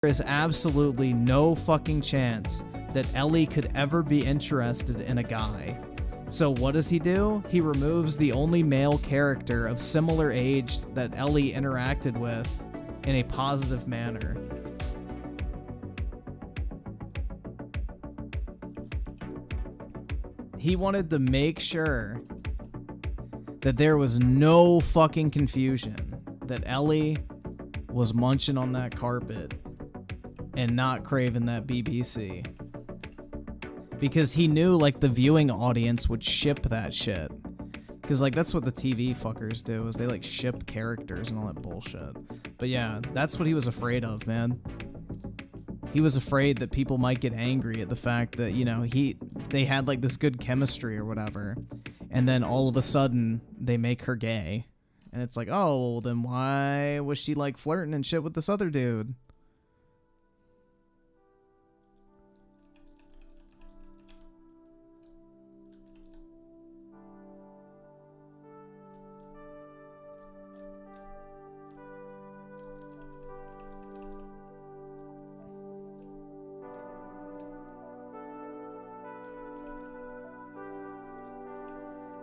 There is absolutely no fucking chance that Ellie could ever be interested in a guy. So what does he do? He removes the only male character of similar age that Ellie interacted with in a positive manner. He wanted to make sure that there was no fucking confusion that Ellie was munching on that carpet and not craving that BBC. Because he knew, like, the viewing audience would ship that shit. Because, like, that's what the TV fuckers do, is they, like, ship characters and all that bullshit. But yeah, that's what he was afraid of, man. He was afraid that people might get angry at the fact that, you know, they had, like, this good chemistry or whatever. And then all of a sudden, they make her gay. And it's like, oh, well, then why was she, like, flirting and shit with this other dude?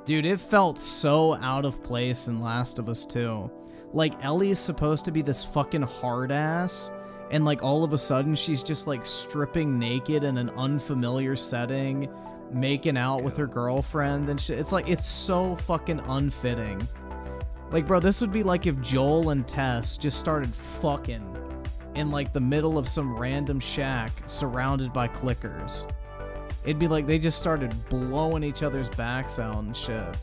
Dude, it felt so out of place in Last of Us 2. Like, Ellie's supposed to be this fucking hard ass, and like all of a sudden she's just like stripping naked in an unfamiliar setting, making out with her girlfriend and shit. It's like, it's so fucking unfitting. Like, bro, this would be like if Joel and Tess just started fucking in like the middle of some random shack surrounded by clickers. It'd be like they just started blowing each other's backs out and shit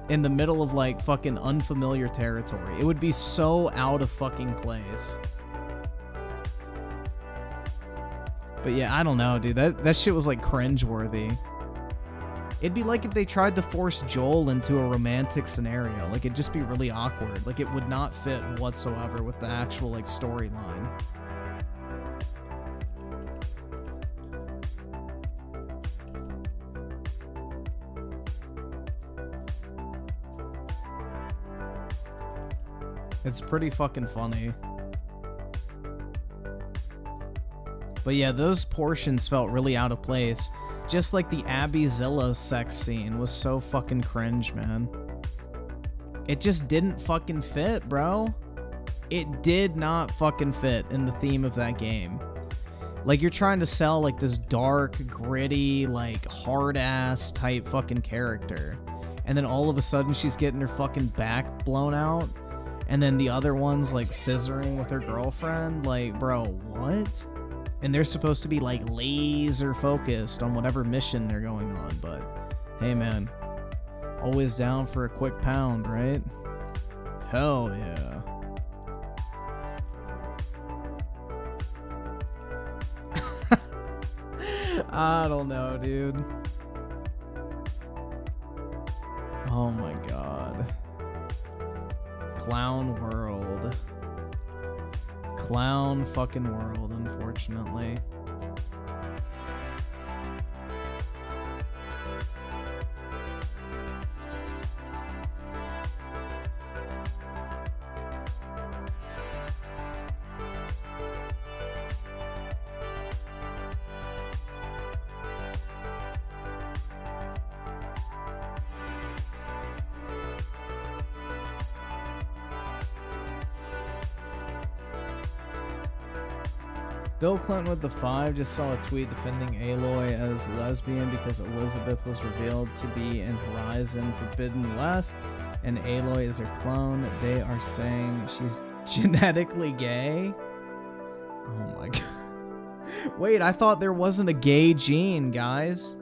in the middle of like fucking unfamiliar territory. It would be so out of fucking place. But yeah, I don't know, dude. That shit was like cringeworthy. It'd be like if they tried to force Joel into a romantic scenario. Like, it'd just be really awkward. Like, it would not fit whatsoever with the actual like storyline. It's pretty fucking funny. But yeah, those portions felt really out of place. Just like the Abby Zilla sex scene was so fucking cringe, man. It just didn't fucking fit, bro. It did not fucking fit in the theme of that game. Like, you're trying to sell like this dark, gritty, like hard-ass type fucking character. And then all of a sudden she's getting her fucking back blown out. And then the other one's like scissoring with her girlfriend. Like, bro, what? And they're supposed to be like laser focused on whatever mission they're going on. But hey, man, always down for a quick pound, right? Hell yeah. I don't know, dude. Oh my god. Clown world. Clown fucking world, unfortunately. Bill Clinton with the 5 just saw a tweet defending Aloy as lesbian because Elizabeth was revealed to be in Horizon Forbidden West and Aloy is her clone. They are saying she's genetically gay. Oh my god. Wait, I thought there wasn't a gay gene, guys.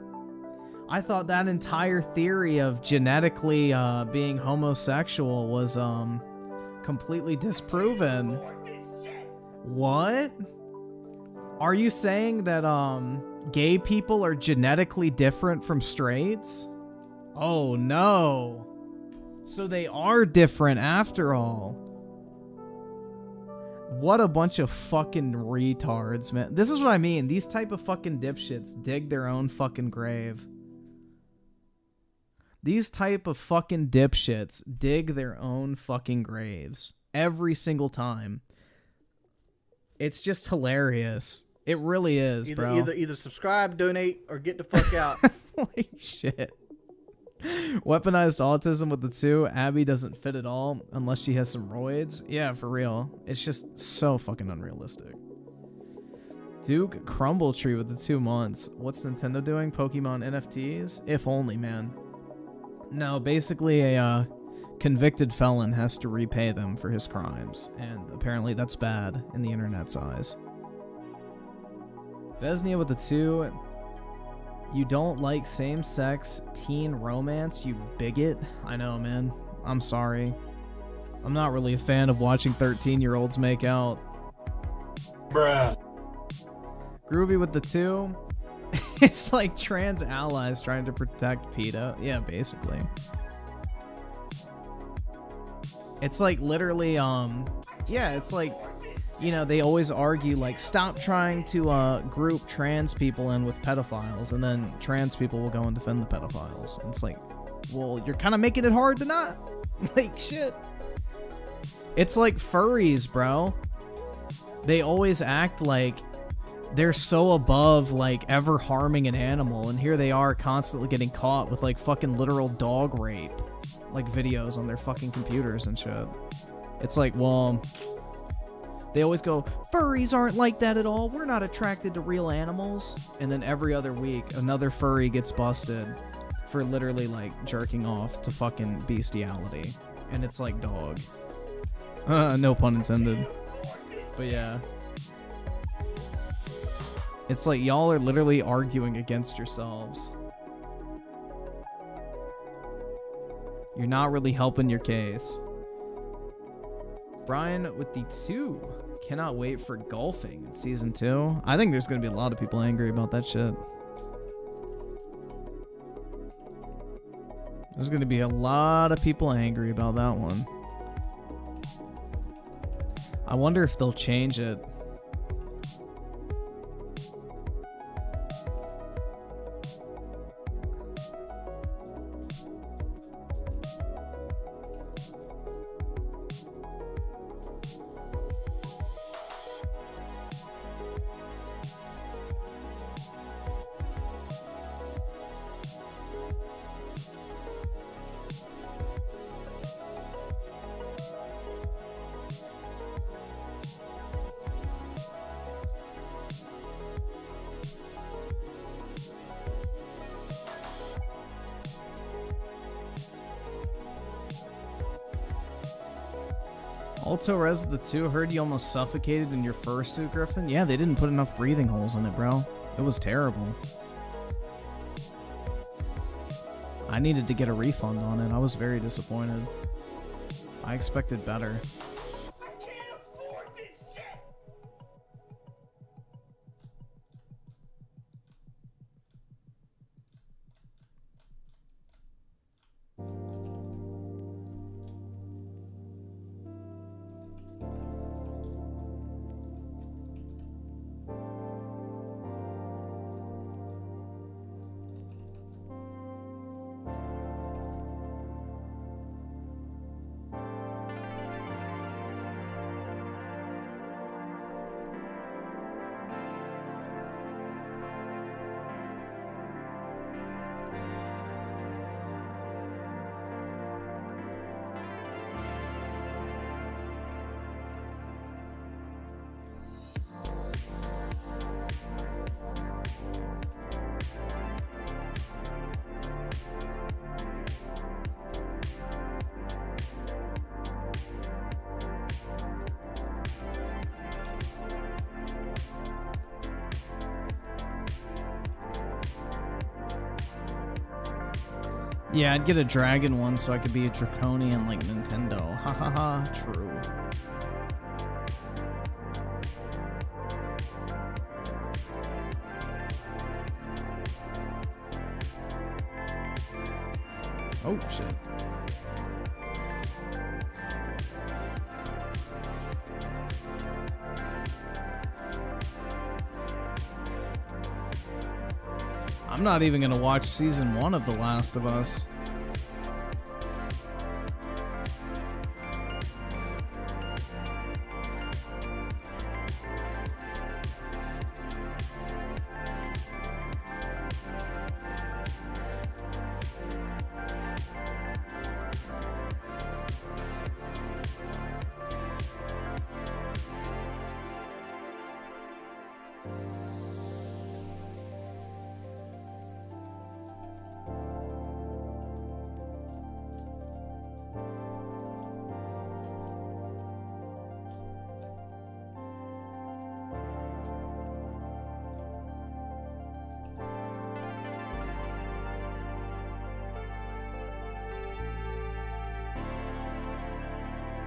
I thought that entire theory of genetically being homosexual was completely disproven. What? Are you saying that gay people are genetically different from straights? Oh no. So they are different after all. What a bunch of fucking retards, man. This is what I mean. These type of fucking dipshits dig their own fucking grave. These type of fucking dipshits dig their own fucking graves. Every single time. It's just hilarious. It really is, bro. Either subscribe, donate, or get the fuck out. Holy shit. Weaponized autism with the 2. Abby doesn't fit at all unless she has some roids. Yeah, for real. It's just so fucking unrealistic. Duke Crumble Tree with the 2 months. What's Nintendo doing? Pokemon NFTs? If only, man. No, basically a convicted felon has to repay them for his crimes, and apparently that's bad in the internet's eyes. Vesnia with the 2. You don't like same-sex teen romance, you bigot? I know, man. I'm sorry. I'm not really a fan of watching 13-year-olds make out. Bruh. Groovy with the 2. It's like trans allies trying to protect PETA. Yeah, basically. It's like literally, yeah, it's like, you know, they always argue, like, stop trying to group trans people in with pedophiles, and then trans people will go and defend the pedophiles. And it's like, well, you're kind of making it hard to not. Like, shit. It's like furries, bro. They always act like they're so above, like, ever harming an animal, and here they are constantly getting caught with, like, fucking literal dog rape, like, videos on their fucking computers and shit. It's like, well, they always go, furries aren't like that at all. We're not attracted to real animals. And then every other week, another furry gets busted for literally, like, jerking off to fucking bestiality. And it's like, dog. No pun intended. But yeah. It's like y'all are literally arguing against yourselves. You're not really helping your case. Brian with the 2. Cannot wait for golfing in season 2. I think there's going to be a lot of people angry about that shit. There's going to be a lot of people angry about that one. I wonder if they'll change it. Alto Res with the 2. Heard you almost suffocated in your fursuit, Griffin. Yeah, they didn't put enough breathing holes in it, bro. It was terrible. I needed to get a refund on it. I was very disappointed. I expected better. Yeah, I'd get a dragon one so I could be a draconian like Nintendo. Ha ha ha, true. Oh, shit. I'm not even gonna watch season 1 of The Last of Us.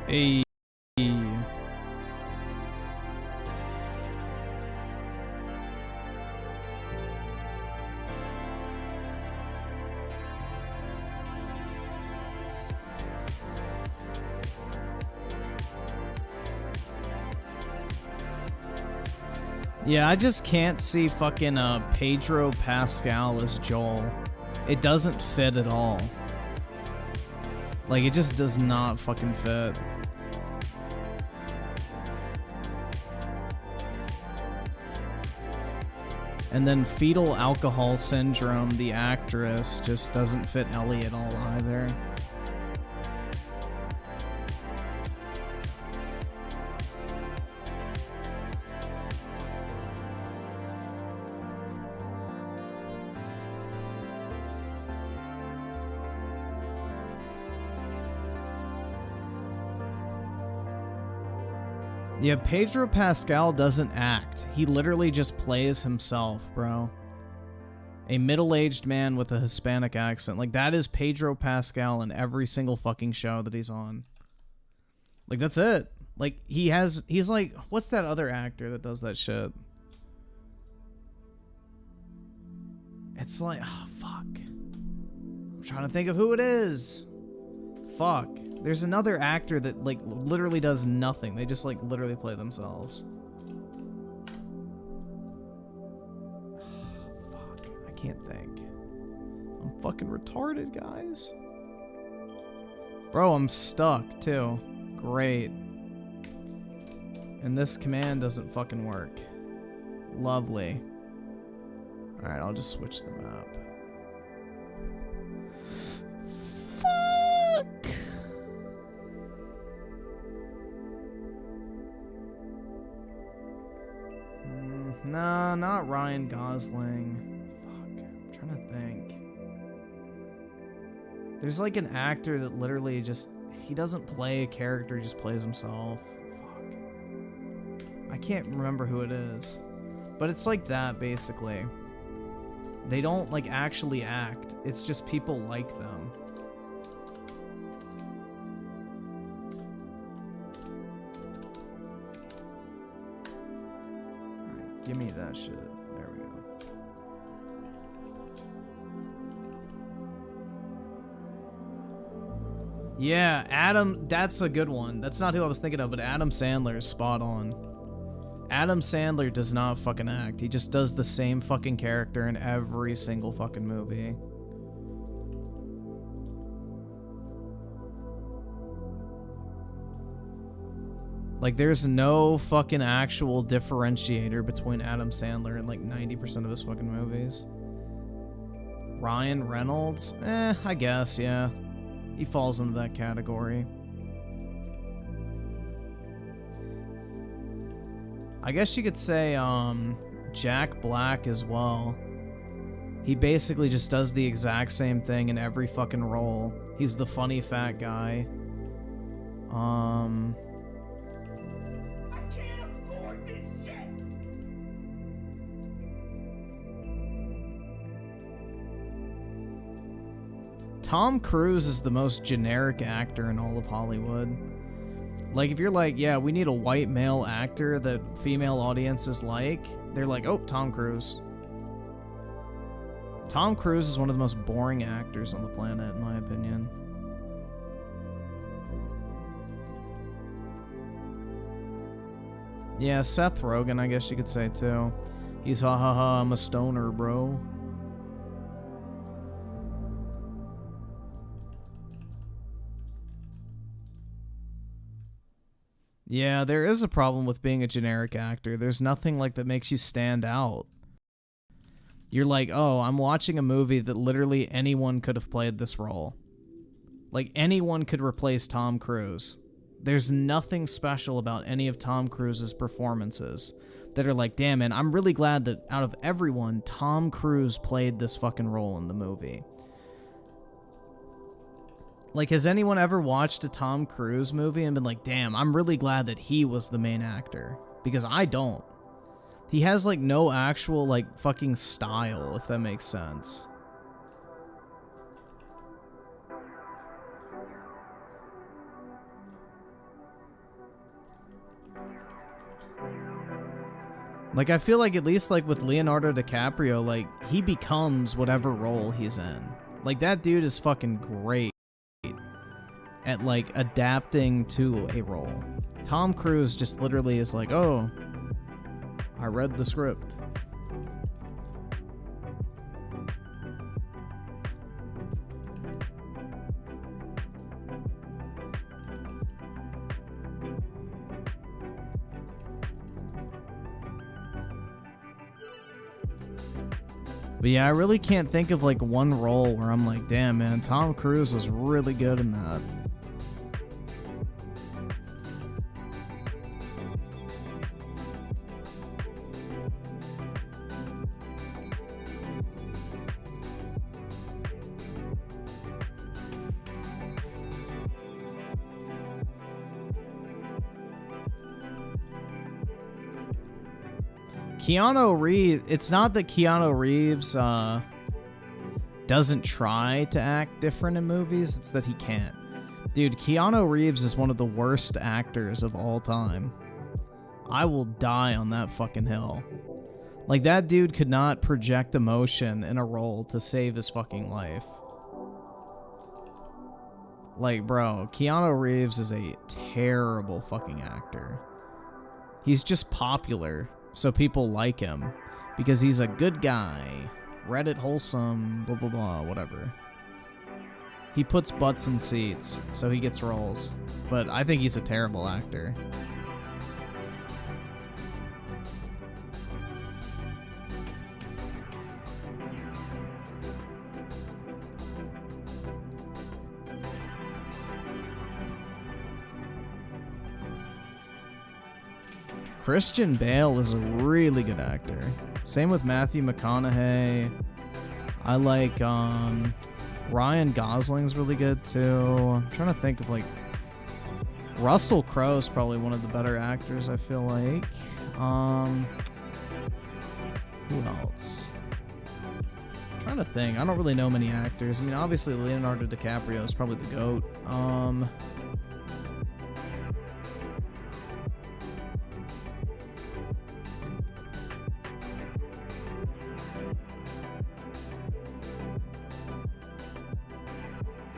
Hey. Yeah, I just can't see fucking Pedro Pascal as Joel. It doesn't fit at all. Like, it just does not fucking fit. And then Fetal Alcohol Syndrome, the actress, just doesn't fit Ellie at all either. Yeah, Pedro Pascal doesn't act. He literally just plays himself, bro. A middle-aged man with a Hispanic accent. Like, that is Pedro Pascal in every single fucking show that he's on. Like, that's it. Like, he's like, what's that other actor that does that shit? It's like, oh, fuck. I'm trying to think of who it is. Fuck. There's another actor that, like, literally does nothing. They just, like, literally play themselves. Fuck. I can't think. I'm fucking retarded, guys. Bro, I'm stuck, too. Great. And this command doesn't fucking work. Lovely. Alright, I'll just switch the map. Nah, not Ryan Gosling. Fuck, I'm trying to think. There's like an actor that literally just, he doesn't play a character, he just plays himself. Fuck. I can't remember who it is. But it's like that, basically. They don't, like, actually act. It's just people like them. Give me that shit. There we go. Yeah, Adam, that's a good one. That's not who I was thinking of, but Adam Sandler is spot on. Adam Sandler does not fucking act. He just does the same fucking character in every single fucking movie. Like, there's no fucking actual differentiator between Adam Sandler and, like, 90% of his fucking movies. Ryan Reynolds? I guess, yeah. He falls into that category. I guess you could say, Jack Black as well. He basically just does the exact same thing in every fucking role. He's the funny fat guy. Tom Cruise is the most generic actor in all of Hollywood. Like, if you're like, yeah, we need a white male actor that female audiences like, they're like, oh, Tom Cruise. Tom Cruise is one of the most boring actors on the planet, in my opinion. Yeah, Seth Rogen, I guess you could say, too. He's ha ha ha, I'm a stoner, bro. Yeah, there is a problem with being a generic actor. There's nothing like that makes you stand out. You're like, oh, I'm watching a movie that literally anyone could have played this role. Like, anyone could replace Tom Cruise. There's nothing special about any of Tom Cruise's performances. that are like, damn, man, I'm really glad that out of everyone, Tom Cruise played this fucking role in the movie. Like, has anyone ever watched a Tom Cruise movie and been like, damn, I'm really glad that he was the main actor? Because I don't. He has, like, no actual, like, fucking style, if that makes sense. Like, I feel like at least, like, with Leonardo DiCaprio, like, he becomes whatever role he's in. Like, that dude is fucking great at, like, adapting to a role. Tom Cruise just literally is like, oh, I read the script. But yeah, I really can't think of like one role where I'm like, damn, man, Tom Cruise was really good in that. Keanu Reeves, it's not that Keanu Reeves doesn't try to act different in movies, it's that he can't. Dude, Keanu Reeves is one of the worst actors of all time. I will die on that fucking hill. Like, that dude could not project emotion in a role to save his fucking life. Like, bro, Keanu Reeves is a terrible fucking actor. He's just popular, so people like him because he's a good guy. Reddit wholesome, blah, blah, blah, whatever. He puts butts in seats, so he gets roles. But I think he's a terrible actor. Christian Bale is a really good actor. Same with Matthew McConaughey. I like Ryan Gosling's really good too. I'm trying to think of like Russell Crowe's probably one of the better actors, I feel like. Who else? I'm trying to think. I don't really know many actors. I mean, obviously Leonardo DiCaprio is probably the GOAT.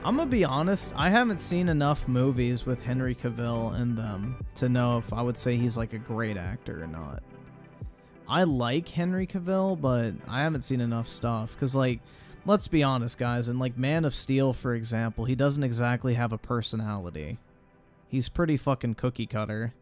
I'm gonna be honest, I haven't seen enough movies with Henry Cavill in them to know if I would say he's like a great actor or not. I like Henry Cavill, but I haven't seen enough stuff. Because, like, let's be honest, guys, in like Man of Steel, for example, he doesn't exactly have a personality. He's pretty fucking cookie cutter.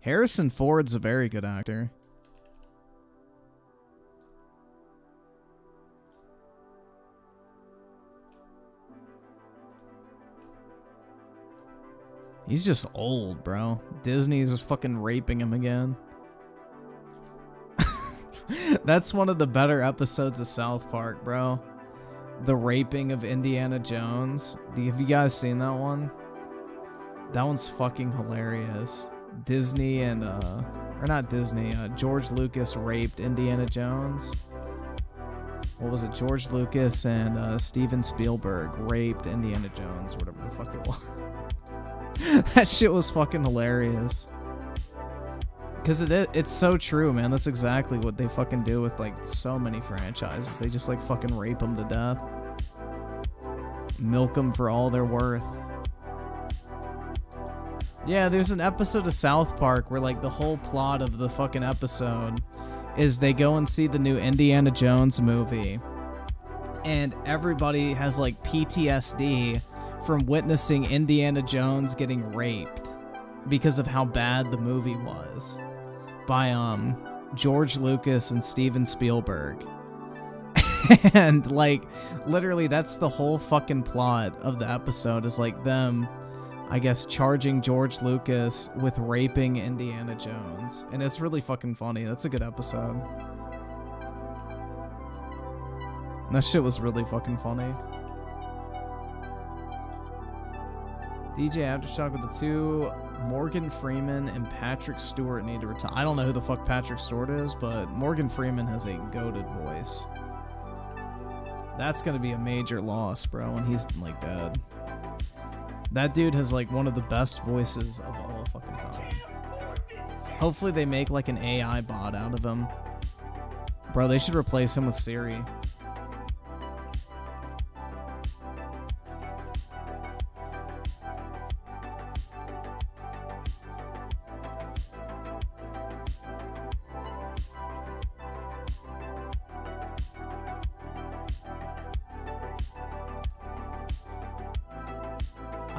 Harrison Ford's a very good actor. He's just old, bro. Disney's just fucking raping him again. That's one of the better episodes of South Park, bro. The raping of Indiana Jones. Have you guys seen that one? That one's fucking hilarious. Disney and, or not Disney, George Lucas raped Indiana Jones. What was it? George Lucas and Steven Spielberg raped Indiana Jones, or whatever the fuck it was. That shit was fucking hilarious. Because it's so true, man. That's exactly what they fucking do with, like, so many franchises. They just, like, fucking rape them to death. Milk them for all they're worth. Yeah, there's an episode of South Park where, like, the whole plot of the fucking episode is they go and see the new Indiana Jones movie. And everybody has, like, PTSD from witnessing Indiana Jones getting raped because of how bad the movie was by George Lucas and Steven Spielberg. And like literally that's the whole fucking plot of the episode is like them, I guess, charging George Lucas with raping Indiana Jones. And it's really fucking funny. That's a good episode. That shit was really fucking funny. DJ Aftershock with the 2. Morgan Freeman and Patrick Stewart need to retire. I don't know who the fuck Patrick Stewart is, but Morgan Freeman has a goated voice. That's gonna be a major loss, bro, when he's like dead. That dude has like one of the best voices of all fucking time. Hopefully they make like an AI bot out of him. Bro, they should replace him with Siri.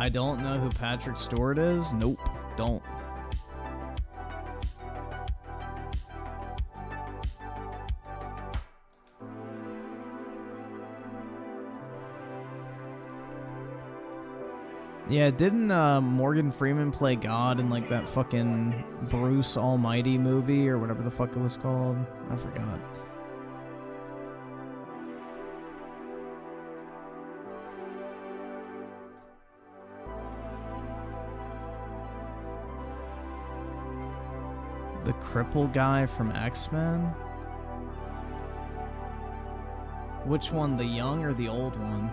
I don't know who Patrick Stewart is. Nope, don't. Yeah, didn't Morgan Freeman play God in like that fucking Bruce Almighty movie or whatever the fuck it was called? I forgot. The cripple guy from X-Men? Which one, the young or the old one?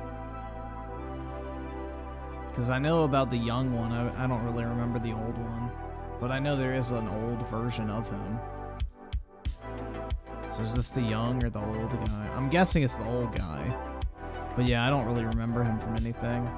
Because I know about the young one, I don't really remember the old one. But I know there is an old version of him. So is this the young or the old guy? I'm guessing it's the old guy. But yeah, I don't really remember him from anything.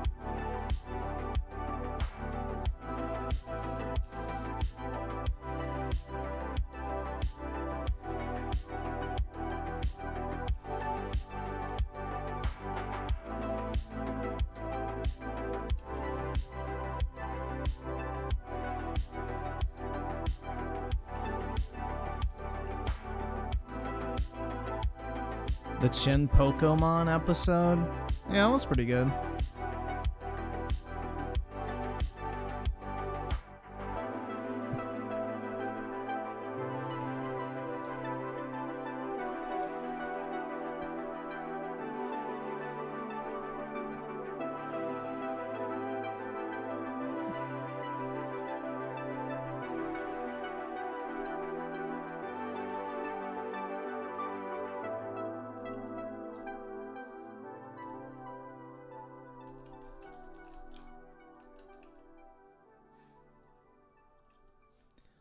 The Chin Pokemon episode? Yeah, that was pretty good.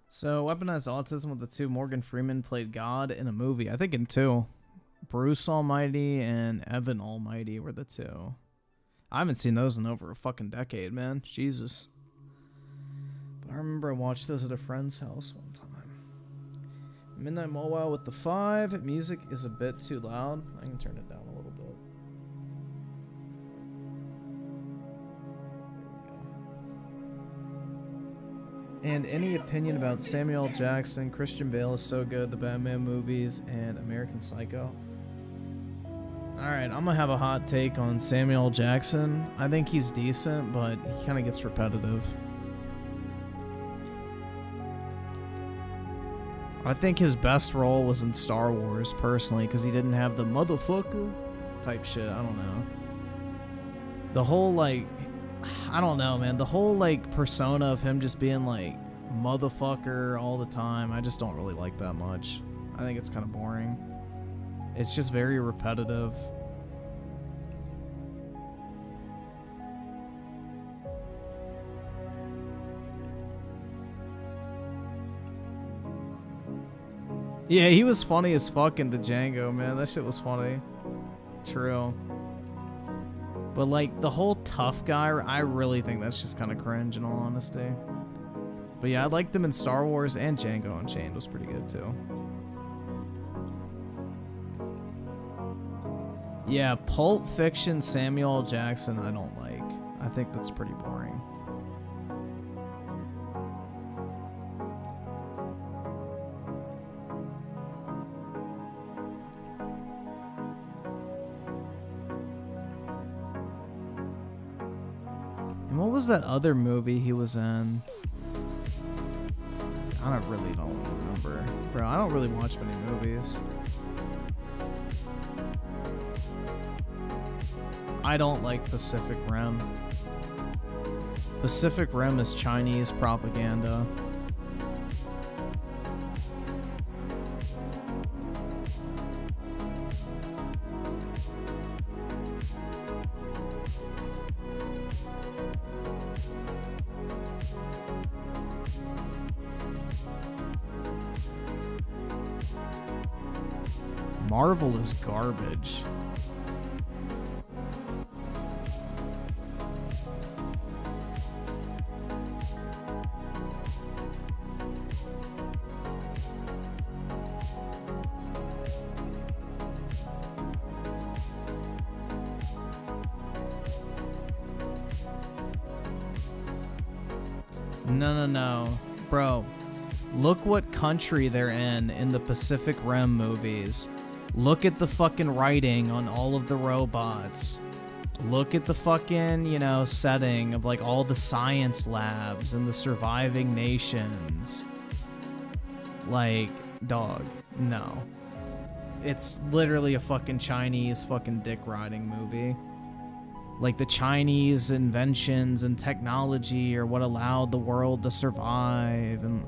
So, Weaponized Autism with the 2. Morgan Freeman played God in a movie. I think in 2. Bruce Almighty and Evan Almighty were the 2. I haven't seen those in over a fucking decade, man. Jesus. But I remember I watched those at a friend's house one time. Midnight Mobile with the 5. Music is a bit too loud. I can turn it down a little bit. And any opinion about Samuel L. Jackson, Christian Bale is so good, the Batman movies, and American Psycho? Alright, I'm gonna have a hot take on Samuel L. Jackson. I think he's decent, but he kind of gets repetitive. I think his best role was in Star Wars, personally, because he didn't have the motherfucker type shit. I don't know. The whole, like... I don't know, man. The whole, like, persona of him just being, like, motherfucker all the time, I just don't really like that much. I think it's kind of boring. It's just very repetitive. Yeah, he was funny as fuck in the Django, man. That shit was funny. True. But, like, the whole tough guy, I really think that's just kind of cringe, in all honesty. But, yeah, I liked him in Star Wars, and Django Unchained was pretty good, too. Yeah, Pulp Fiction, Samuel L. Jackson, I don't like. I think that's pretty boring. What was that other movie he was in? I don't remember. Bro, I don't really watch many movies. I don't like Pacific Rim. Pacific Rim is Chinese propaganda. Marvel is garbage. No. Bro, look what country they're in the Pacific Rim movies. Look at the fucking writing on all of the robots. Look at the fucking, setting of like all the science labs and the surviving nations. Like, dog, no. It's literally a fucking Chinese fucking dick riding movie. Like the Chinese inventions and technology are what allowed the world to survive, and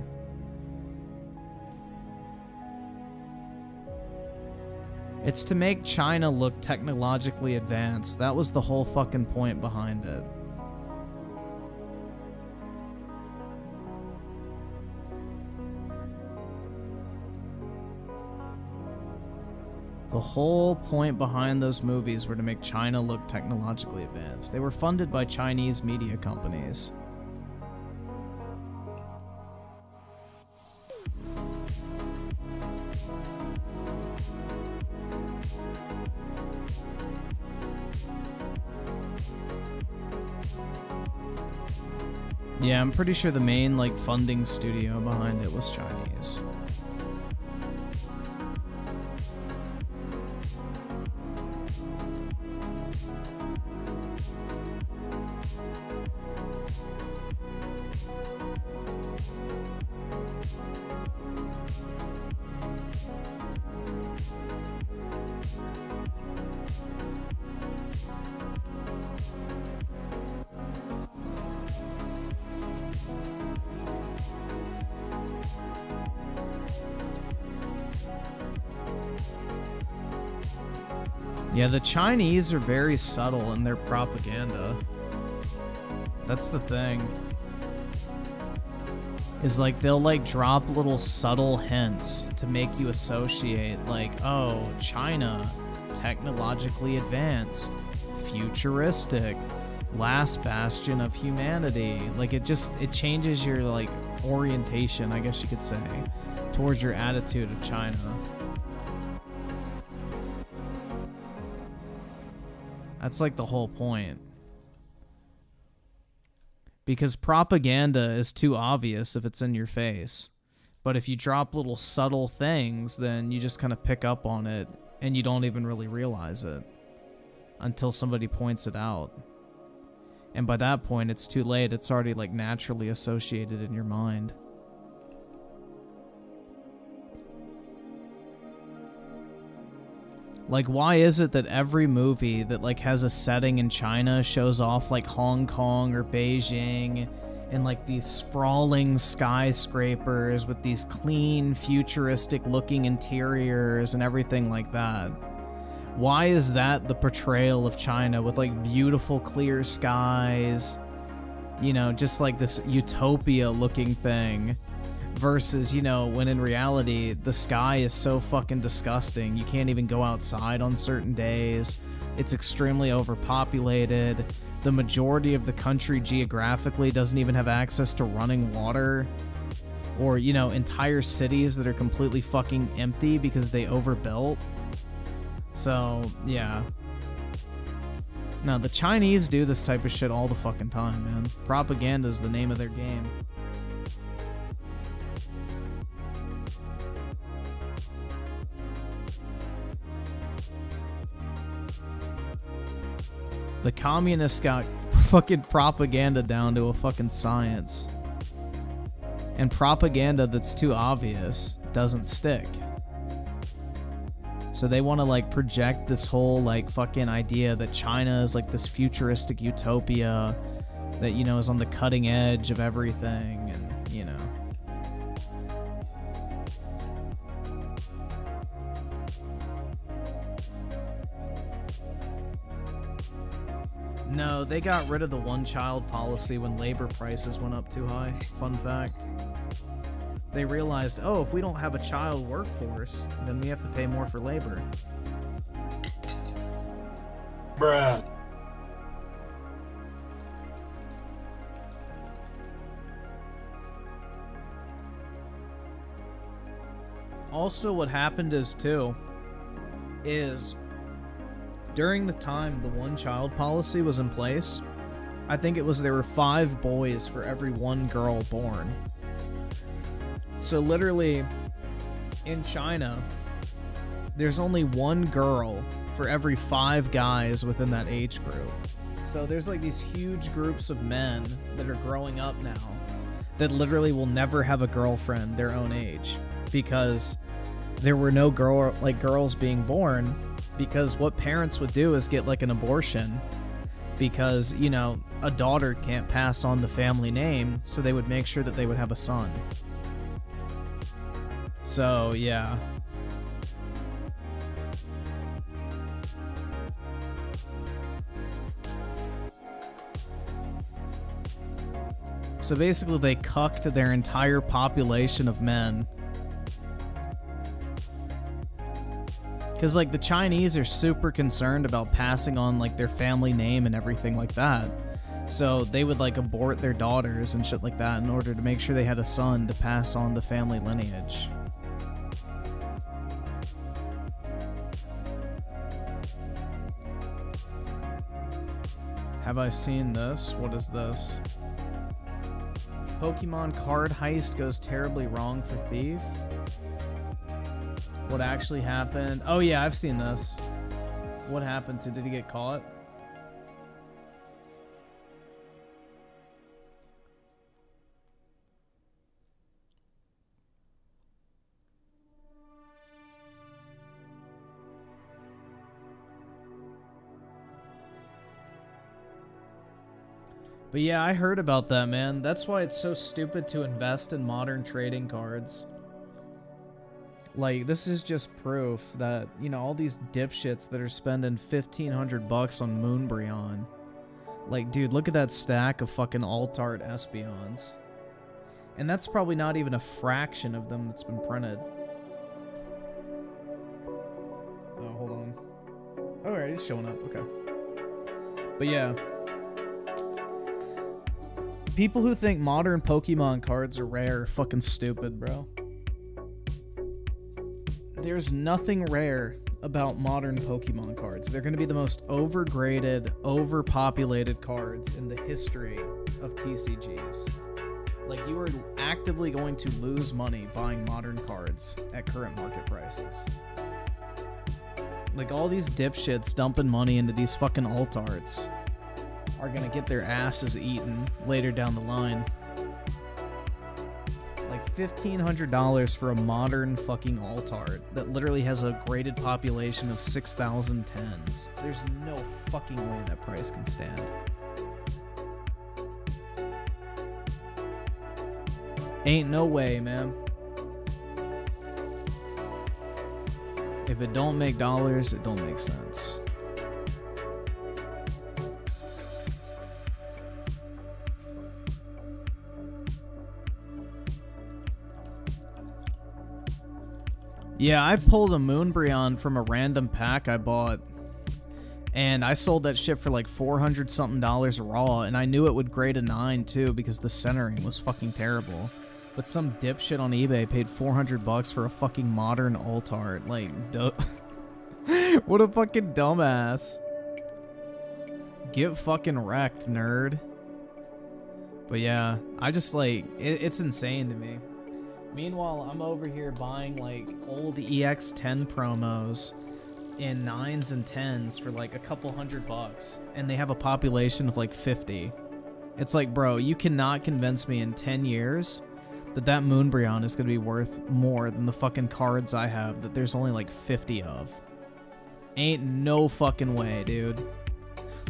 it's to make China look technologically advanced. That was the whole fucking point behind it. The whole point behind those movies were to make China look technologically advanced. They were funded by Chinese media companies. Yeah, I'm pretty sure the main funding studio behind it was Chinese. Yeah, the Chinese are very subtle in their propaganda. That's the thing. Is they'll drop little subtle hints to make you associate oh, China, technologically advanced, futuristic, last bastion of humanity. It changes your orientation, I guess you could say, towards your attitude of China. That's the whole point. Because propaganda is too obvious if it's in your face. But if you drop little subtle things, then you just kind of pick up on it and you don't even really realize it until somebody points it out. And by that point, it's too late. It's already naturally associated in your mind. Why is it that every movie that has a setting in China shows off Hong Kong or Beijing and these sprawling skyscrapers with these clean, futuristic looking interiors and everything like that? Why is that the portrayal of China with beautiful clear skies, just this utopia looking thing? Versus, when in reality, the sky is so fucking disgusting. You can't even go outside on certain days. It's extremely overpopulated. The majority of the country geographically doesn't even have access to running water. Or, entire cities that are completely fucking empty because they overbuilt. So, yeah. No, the Chinese do this type of shit all the fucking time, man. Propaganda is the name of their game. The communists got fucking propaganda down to a fucking science. And propaganda that's too obvious doesn't stick. So they want to like project this whole like fucking idea that China is like this futuristic utopia that, you know, is on the cutting edge of everything, and, you know. No, they got rid of the one-child policy when labor prices went up too high. Fun fact. They realized, oh, if we don't have a child workforce, then we have to pay more for labor. Bruh. Also, what happened is during the time the one-child policy was in place, I think it was there were 5 boys for every 1 girl born. So literally, in China, there's only 1 girl for every 5 guys within that age group. So there's like these huge groups of men that are growing up now that literally will never have a girlfriend their own age, because there were no girls being born, because what parents would do is get like an abortion, because, you know, a daughter can't pass on the family name, so they would make sure that they would have a son. So, yeah. So basically they cucked their entire population of men. Because, like, the Chinese are super concerned about passing on, like, their family name and everything like that. So they would, like, abort their daughters and shit like that in order to make sure they had a son to pass on the family lineage. Have I seen this? What is this? Pokemon card heist goes terribly wrong for Thief. What actually happened? Oh yeah, I've seen this. What happened to? Did he get caught? But yeah, I heard about that, man. That's why it's so stupid to invest in modern trading cards. Like, this is just proof that, you know, all these dipshits that are spending $1,500 on Moonbryon. Like, dude, look at that stack of fucking alt-art Espeons. And that's probably not even a fraction of them that's been printed. Oh, hold on. Alright, it's showing up. Okay. But yeah. People who think modern Pokemon cards are rare are fucking stupid, bro. There's nothing rare about modern Pokemon cards. They're going to be the most overgraded, overpopulated cards in the history of TCGs. Like, you are actively going to lose money buying modern cards at current market prices. Like, all these dipshits dumping money into these fucking alt arts are gonna get their asses eaten later down the line. Like $1,500 for a modern fucking alt art that literally has a graded population of 6,000 tens. There's no fucking way that price can stand. Ain't no way, man. If it don't make dollars, it don't make sense. Yeah, I pulled a Moonbryon from a random pack I bought, and I sold that shit for like $400 something raw, and I knew it would grade a 9 too because the centering was fucking terrible. But some dipshit on eBay paid $400 for a fucking modern alt art. Like, what a fucking dumbass. Get fucking wrecked, nerd. But yeah, I just like, it's insane to me. Meanwhile, I'm over here buying like old EX10 promos in 9s and 10s for like a couple $100, and they have a population of like 50. It's like, bro, you cannot convince me in 10 years that Moonbryon is going to be worth more than the fucking cards I have that there's only like 50 of. Ain't no fucking way, dude.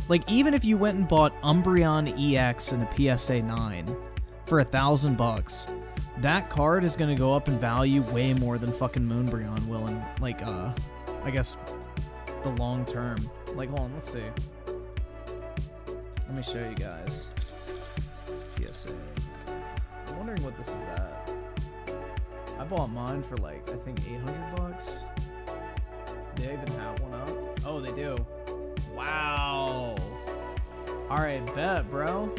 Like, even if you went and bought Umbreon EX and a PSA 9 for $1,000, that card is going to go up in value way more than fucking Moonbryon will in, like, I guess, the long term. Like, hold on, let's see. Let me show you guys. PSA. I'm wondering what this is at. I bought mine for like, I think $800. Do they even have one up? Oh, they do. Wow. Alright, bet, bro.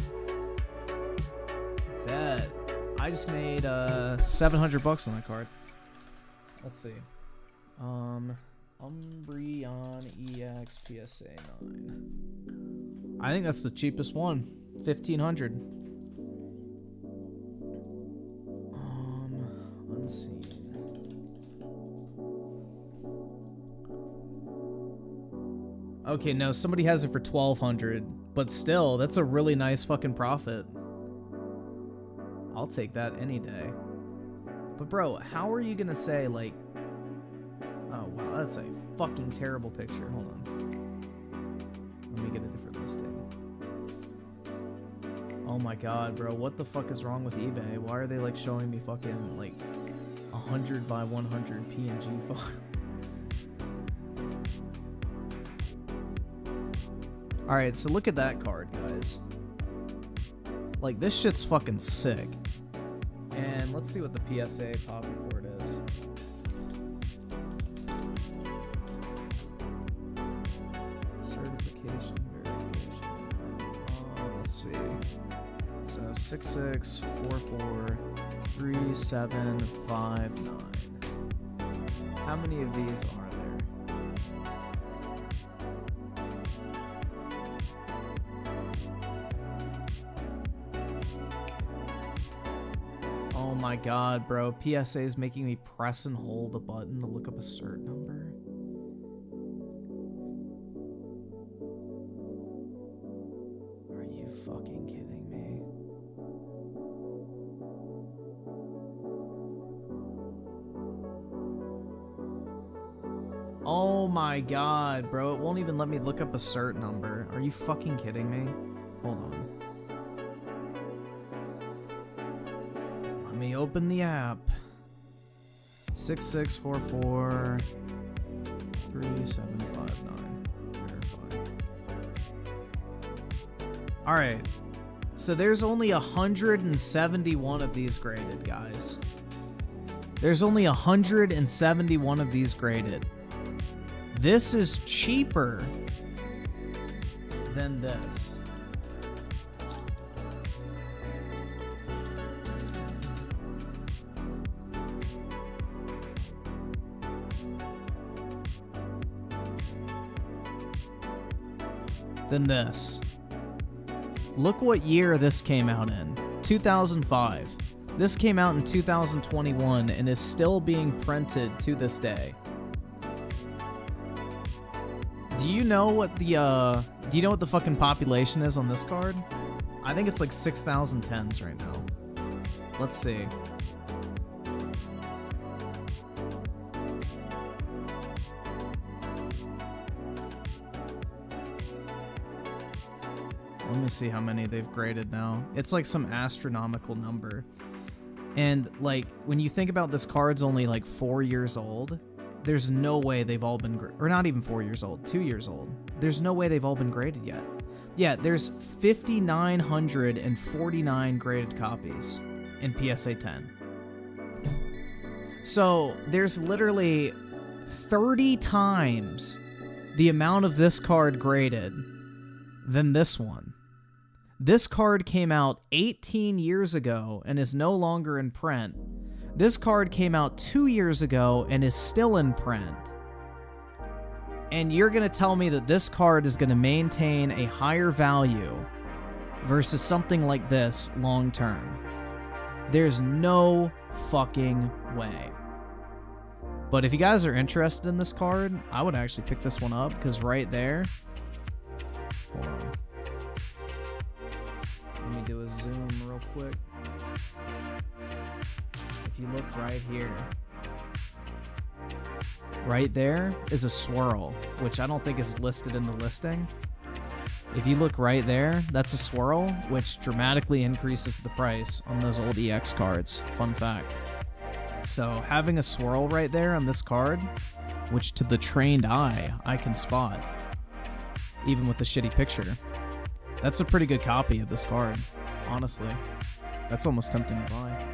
Bet. I just made $700 on that card. Let's see. Umbreon EX PSA 9. I think that's the cheapest one. 1,500. Unseen. Okay, no, somebody has it for 1,200, but still, that's a really nice fucking profit. I'll take that any day. But bro, how are you gonna say like, oh wow, that's a fucking terrible picture. Hold on. Let me get a different listing. Oh my god, bro, what the fuck is wrong with eBay? Why are they like showing me fucking like 100 by 100 PNG file? Alright, so look at that card, guys. Like, this shit's fucking sick. And let's see what the PSA pop report is. Certification, verification. Let's see. So 66443759. How many of these are there? Oh my god, bro. PSA is making me press and hold a button to look up a cert number. Are you fucking kidding me? Oh my god, bro. It won't even let me look up a cert number. Are you fucking kidding me? Hold on. Let me open the app. 6644 3759. Verify. Alright. So there's only 171 of these graded, guys. There's only 171 of these graded. This is cheaper than this. Than this. Look what year this came out in. 2005. This came out in 2021 and is still being printed to this day. Do you know what the fucking population is on this card? I think it's like 6,010s right now. Let's see. Let me see how many they've graded now. It's like some astronomical number. And like, when you think about this card's only like 4 years old, there's no way they've all been, or not even 4 years old, 2 years old. There's no way they've all been graded yet. Yeah, there's 5,949 graded copies in PSA 10. So there's literally 30 times the amount of this card graded than this one. This card came out 18 years ago and is no longer in print. This card came out 2 years ago and is still in print. And you're going to tell me that this card is going to maintain a higher value versus something like this long term. There's no fucking way. But if you guys are interested in this card, I would actually pick this one up, because right there... Hold on. Let me do a zoom real quick. If you look right here, right there is a swirl, which I don't think is listed in the listing. If you look right there, that's a swirl, which dramatically increases the price on those old EX cards. Fun fact. So having a swirl right there on this card, which to the trained eye, I can spot, even with the shitty picture, that's a pretty good copy of this card, honestly. That's almost tempting to buy.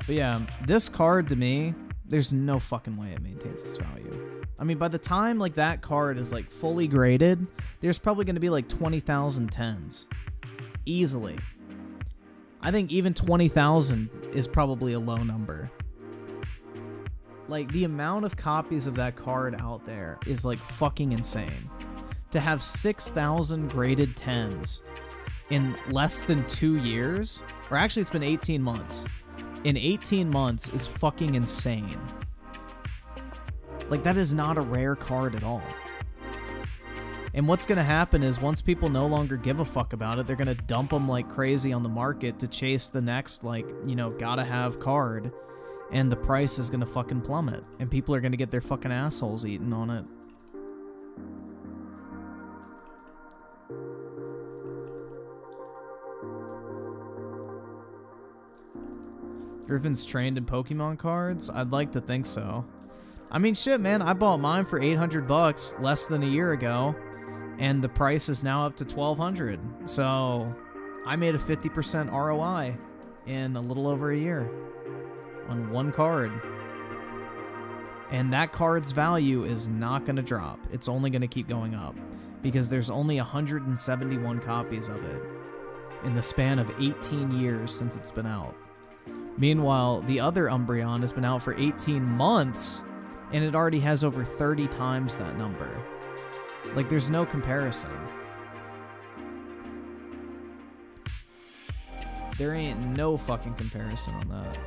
But yeah, this card to me, there's no fucking way it maintains its value. I mean, by the time like that card is like fully graded, there's probably going to be like 20,000 tens. Easily. I think even 20,000 is probably a low number. Like, the amount of copies of that card out there is like fucking insane. To have 6,000 graded 10s in less than 2 years, or actually it's been 18 months. In 18 months is fucking insane. Like, that is not a rare card at all. And what's going to happen is once people no longer give a fuck about it, they're going to dump them like crazy on the market to chase the next, like, you know, gotta have card. And the price is going to fucking plummet. And people are going to get their fucking assholes eaten on it. Griffin's trained in Pokemon cards? I'd like to think so. I mean, shit, man. I bought mine for $800 less than a year ago. And the price is now up to $1,200. So I made a 50% ROI in a little over a year on one card. And that card's value is not going to drop. It's only going to keep going up because there's only 171 copies of it in the span of 18 years since it's been out. Meanwhile, the other Umbreon has been out for 18 months and it already has over 30 times that number. Like, there's no comparison. There ain't no fucking comparison on that.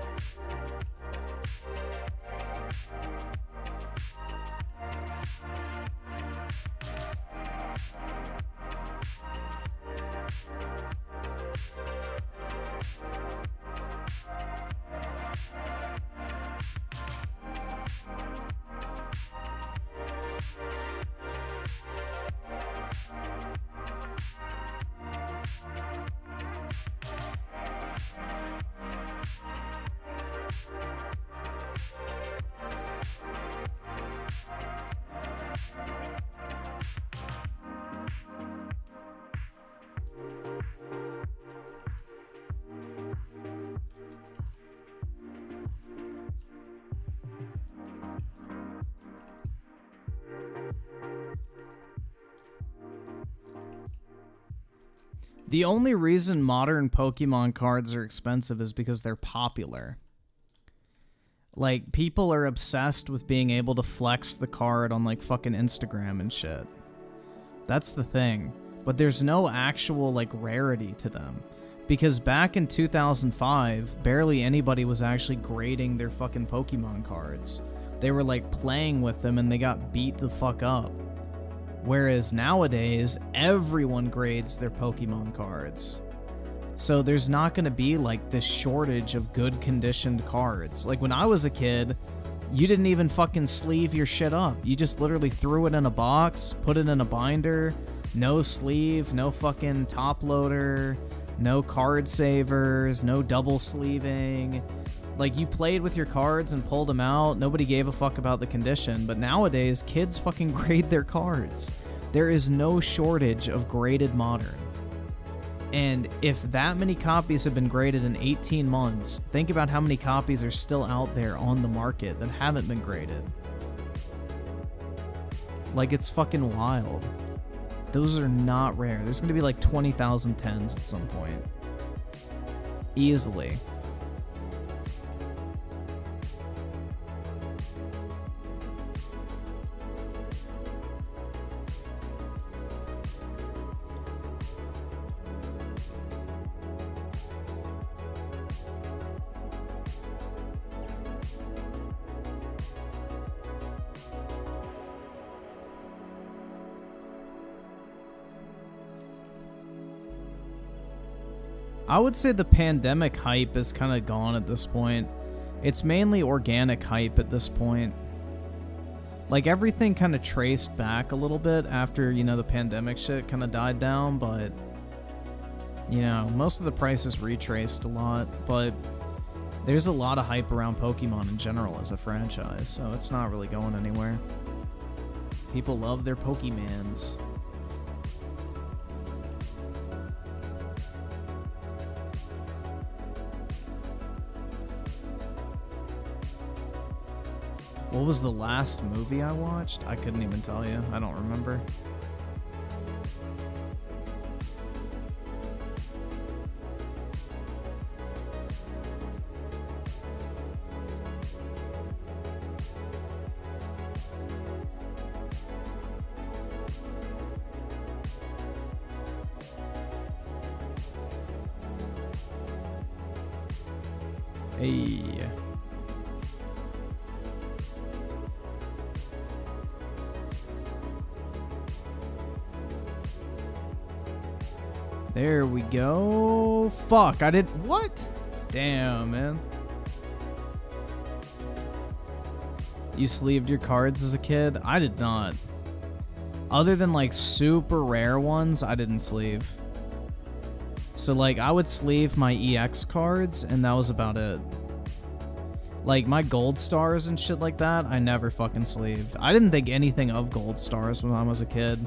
The only reason modern Pokemon cards are expensive is because they're popular. Like, people are obsessed with being able to flex the card on, like, fucking Instagram and shit. That's the thing. But there's no actual, like, rarity to them. Because back in 2005, barely anybody was actually grading their fucking Pokemon cards. They were, like, playing with them and they got beat the fuck up. Whereas nowadays, everyone grades their Pokemon cards. So there's not going to be like this shortage of good conditioned cards. Like when I was a kid, you didn't even fucking sleeve your shit up. You just literally threw it in a box, put it in a binder, no sleeve, no fucking top loader, no card savers, no double sleeving. Like, you played with your cards and pulled them out. Nobody gave a fuck about the condition. But nowadays, kids fucking grade their cards. There is no shortage of graded modern. And if that many copies have been graded in 18 months, think about how many copies are still out there on the market that haven't been graded. Like, it's fucking wild. Those are not rare. There's going to be like 20,000 tens at some point. Easily. I would say the pandemic hype is kind of gone at this point. It's mainly organic hype at this point. Like, everything kind of traced back a little bit after, you know, the pandemic shit kind of died down, but, you know, most of the prices retraced a lot, but there's a lot of hype around Pokemon in general as a franchise, so it's not really going anywhere. People love their Pokemans. What was the last movie I watched? I couldn't even tell you. I don't remember. Hey. There we go. Fuck, I did... What? Damn, man. You sleeved your cards as a kid? I did not. Other than, like, super rare ones, I didn't sleeve. So, like, I would sleeve my EX cards, and that was about it. Like, my gold stars and shit like that, I never fucking sleeved. I didn't think anything of gold stars when I was a kid.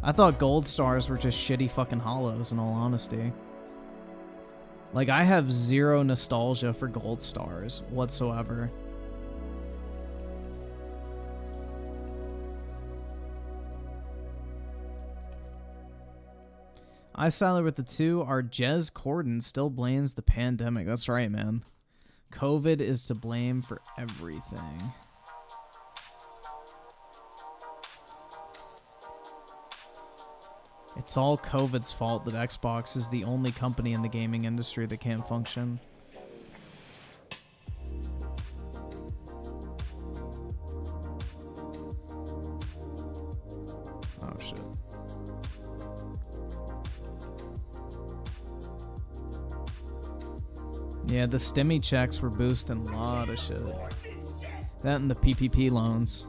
I thought gold stars were just shitty fucking hollows, in all honesty. Like, I have zero nostalgia for gold stars whatsoever. I sided with the two. Our Jez Corden still blames the pandemic. That's right, man. COVID is to blame for everything. It's all COVID's fault that Xbox is the only company in the gaming industry that can't function. Oh, shit. Yeah, the stimmy checks were boosting a lot of shit. That and the PPP loans.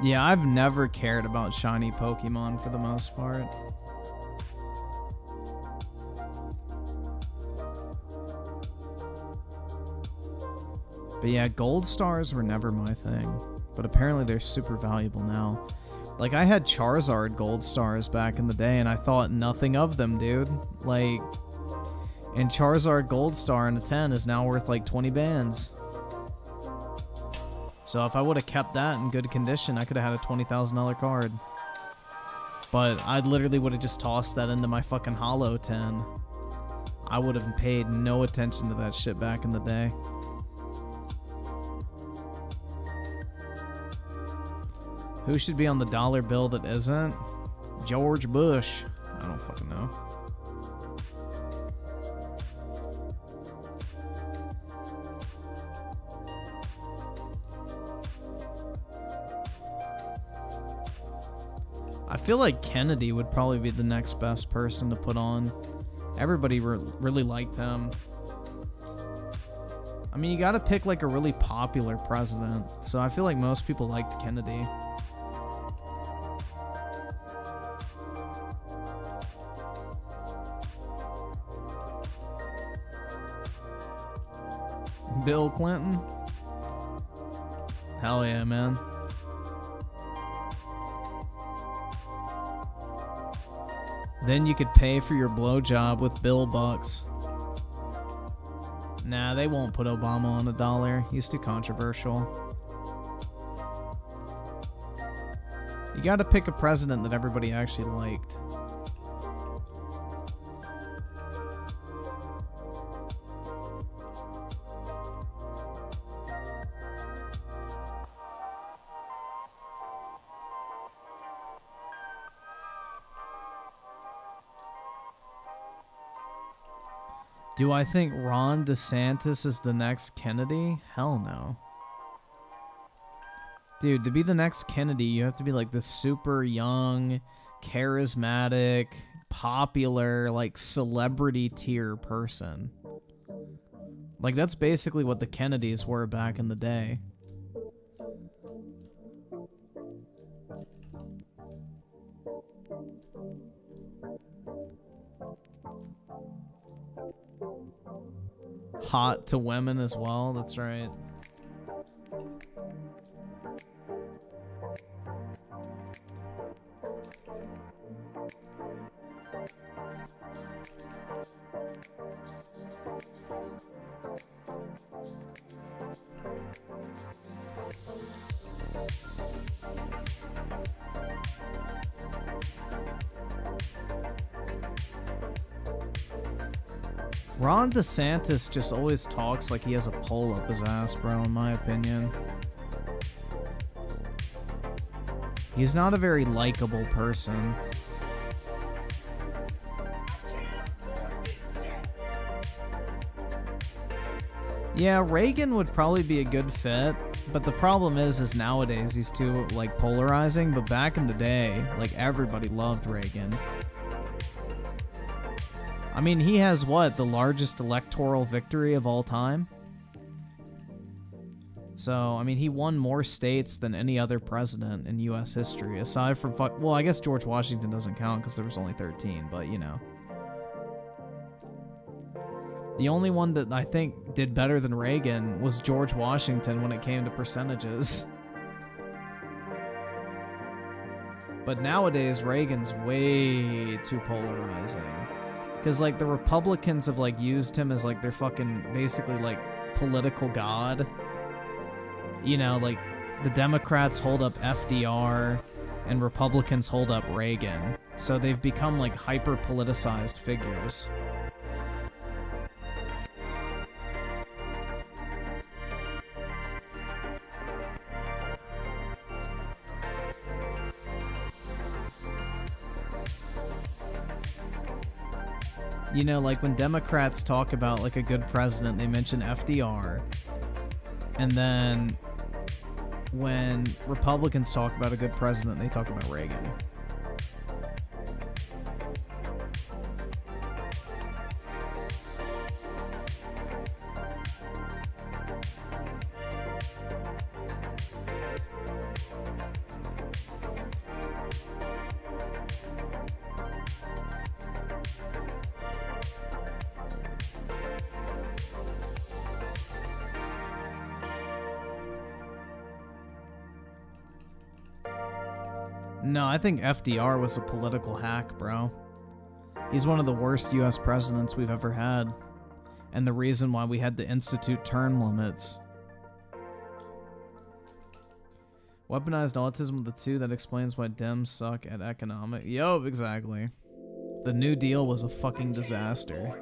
Yeah, I've never cared about shiny Pokemon for the most part. But yeah, gold stars were never my thing. But apparently they're super valuable now. Like, I had Charizard gold stars back in the day, and I thought nothing of them, dude. Like, and Charizard gold star in a 10 is now worth like 20 bands. So if I would have kept that in good condition, I could have had a $20,000 card. But I literally would have just tossed that into my fucking Hollow 10. I would have paid no attention to that shit back in the day. Who should be on the dollar bill that isn't? George Bush. I don't fucking know. I feel like Kennedy would probably be the next best person to put on. Everybody really liked him. I mean, you gotta pick like a really popular president. So I feel like most people liked Kennedy. Bill Clinton? Hell yeah, man. Then you could pay for your blowjob with Bill bucks. Nah, they won't put Obama on $1. He's too controversial. You gotta pick a president that everybody actually liked. Do I think Ron DeSantis is the next Kennedy? Hell no. Dude, to be the next Kennedy, you have to be like this super young, charismatic, popular, like celebrity tier person. Like that's basically what the Kennedys were back in the day. Hot to women as well, that's right. Ron DeSantis just always talks like he has a pole up his ass, bro, in my opinion. He's not a very likable person. Yeah, Reagan would probably be a good fit, but the problem is nowadays he's too, like, polarizing, but back in the day, like, everybody loved Reagan. I mean, he has, what, the largest electoral victory of all time? So, I mean, he won more states than any other president in U.S. history, aside from, well, I guess George Washington doesn't count because there was only 13, but, you know. The only one that I think did better than Reagan was George Washington when it came to percentages. But nowadays, Reagan's way too polarizing. Because, like, the Republicans have, like, used him as, like, their fucking, basically, like, political god. You know, like, the Democrats hold up FDR, and Republicans hold up Reagan. So they've become, like, hyper-politicized figures. You know, like when Democrats talk about like a good president, they mention FDR. And then when Republicans talk about a good president, they talk about Reagan. No, I think FDR was a political hack, bro. He's one of the worst U.S. presidents we've ever had. And the reason why we had to institute term limits. Weaponized autism with the two, that explains why Dems suck at economic. Yo, exactly. The New Deal was a fucking disaster.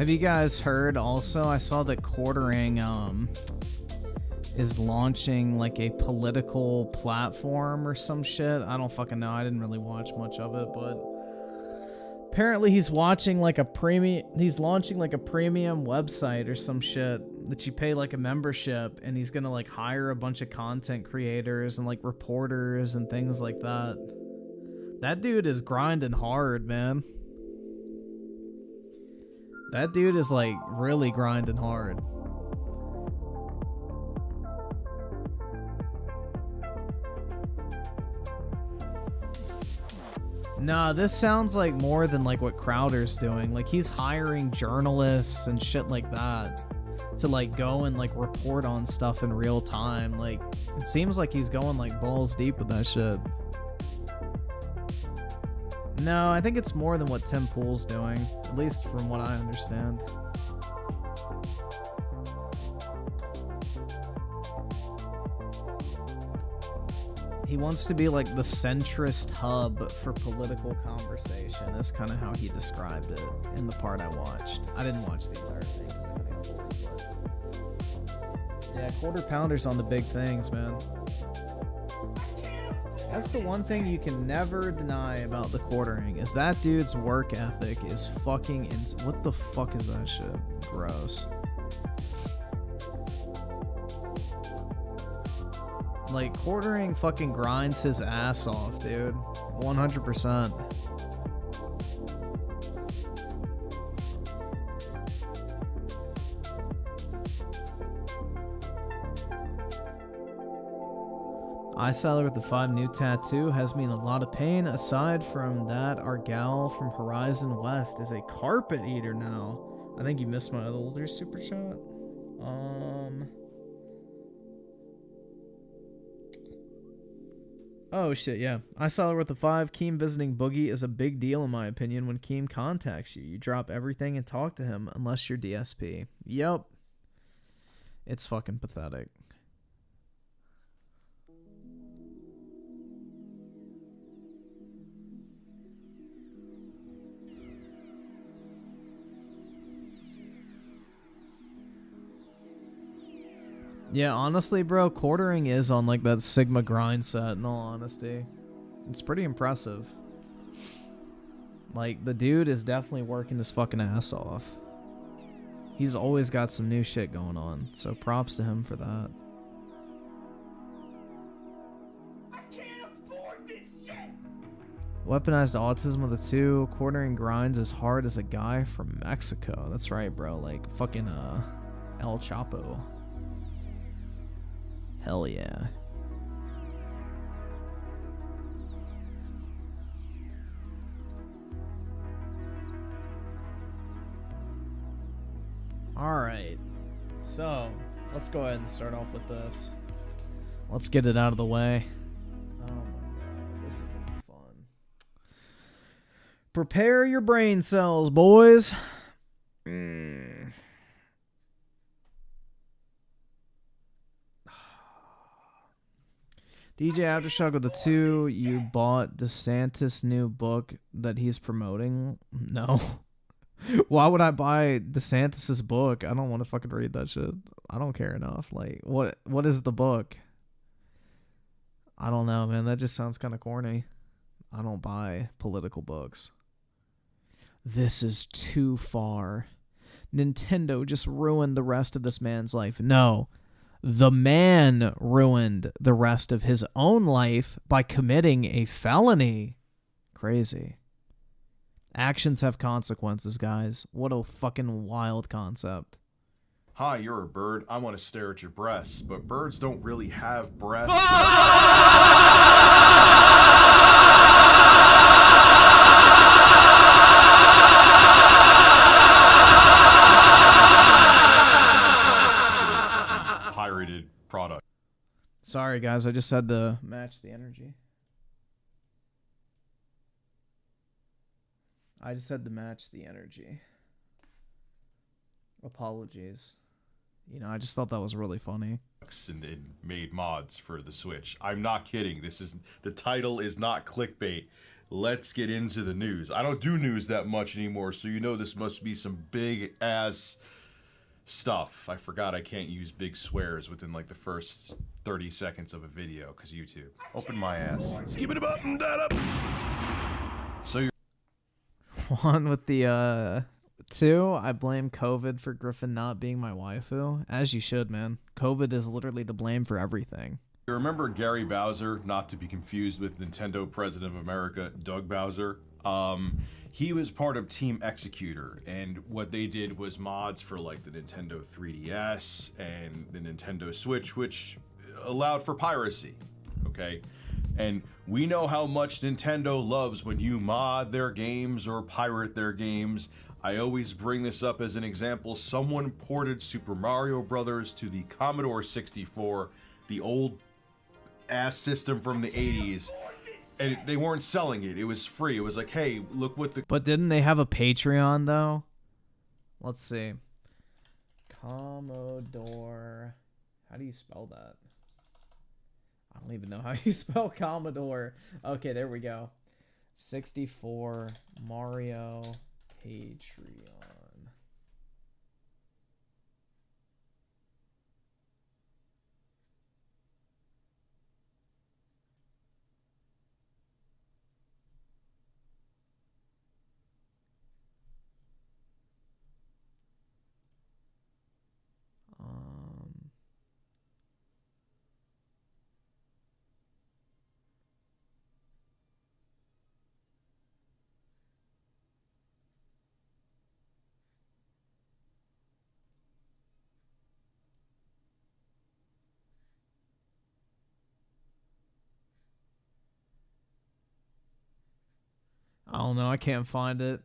Have you guys heard also? I saw that Quartering is launching like a political platform or some shit. I don't fucking know. I didn't really watch much of it, but apparently he's launching like a premium website or some shit that you pay like a membership, and he's gonna like hire a bunch of content creators and like reporters and things like that. That dude is grinding hard, man. That dude is like really grinding hard. Nah, this sounds like more than like what Crowder's doing. Like he's hiring journalists and shit like that to like go and like report on stuff in real time. Like it seems like he's going like balls deep with that shit. No, I think it's more than what Tim Pool's doing, at least from what I understand. He wants to be like the centrist hub for political conversation. Is kind of how he described it in the part I watched. I didn't watch the entire thing. Yeah, Quarter Pounder's on the big things, man. That's the one thing you can never deny about the Quartering, is that dude's work ethic is fucking what the fuck is that shit? Gross. Like, Quartering fucking grinds his ass off, dude. 100%. Eye salad with the 5 new tattoo has me in a lot of pain. Aside from that, our gal from Horizon West is a carpet eater now. I think you missed my other older super chat. Oh shit, yeah. I saw her with the 5. Keem visiting Boogie is a big deal in my opinion. When Keem contacts you, you drop everything and talk to him unless you're DSP. Yep. It's fucking pathetic. Yeah, honestly, bro, Quartering is on like that Sigma grind set, in all honesty. It's pretty impressive. Like, the dude is definitely working his fucking ass off. He's always got some new shit going on, so props to him for that. I can't afford this shit! Weaponized autism with the 2. Quartering grinds as hard as a guy from Mexico. That's right, bro. Like, fucking, El Chapo. Hell yeah. Alright. So, let's go ahead and start off with this. Let's get it out of the way. Oh my god, this is gonna be fun. Prepare your brain cells, boys. DJ Aftershock with the 2, you bought DeSantis' new book that he's promoting? No. Why would I buy DeSantis' book? I don't want to fucking read that shit. I don't care enough. Like, what is the book? I don't know, man. That just sounds kind of corny. I don't buy political books. This is too far. Nintendo just ruined the rest of this man's life. No. The man ruined the rest of his own life by committing a felony. Crazy. Actions have consequences, guys. What a fucking wild concept. Hi, you're a bird. I want to stare at your breasts, but birds don't really have breasts. Pirated product. Sorry, guys. I just had to match the energy. I just had to match the energy. Apologies. You know, I just thought that was really funny. And made mods for the Switch. I'm not kidding. The title is not clickbait. let's get into the news. I don't do news that much anymore, so you know this must be some big ass stuff. I forgot I can't use big swears within like the first 30 seconds of a video because YouTube. Open my ass. Skip it up and that up. So you're One with the 2, I blame COVID for Griffin not being my waifu. As you should, man. COVID is literally to blame for everything. You remember Gary Bowser, not to be confused with Nintendo President of America, Doug Bowser? He was part of Team Executor, and what they did was mods for like the Nintendo 3DS and the Nintendo Switch, which allowed for piracy, okay? And we know how much Nintendo loves when you mod their games or pirate their games. I always bring this up as an example. Someone ported Super Mario Brothers to the Commodore 64, the old ass system from the 80s, and they weren't selling it. It was free. It was like, hey, look what the... But didn't they have a Patreon, though? Let's see. Commodore. How do you spell that? I don't even know how you spell Commodore. Okay, there we go. 64 Mario Patreon. I don't know. I can't find it.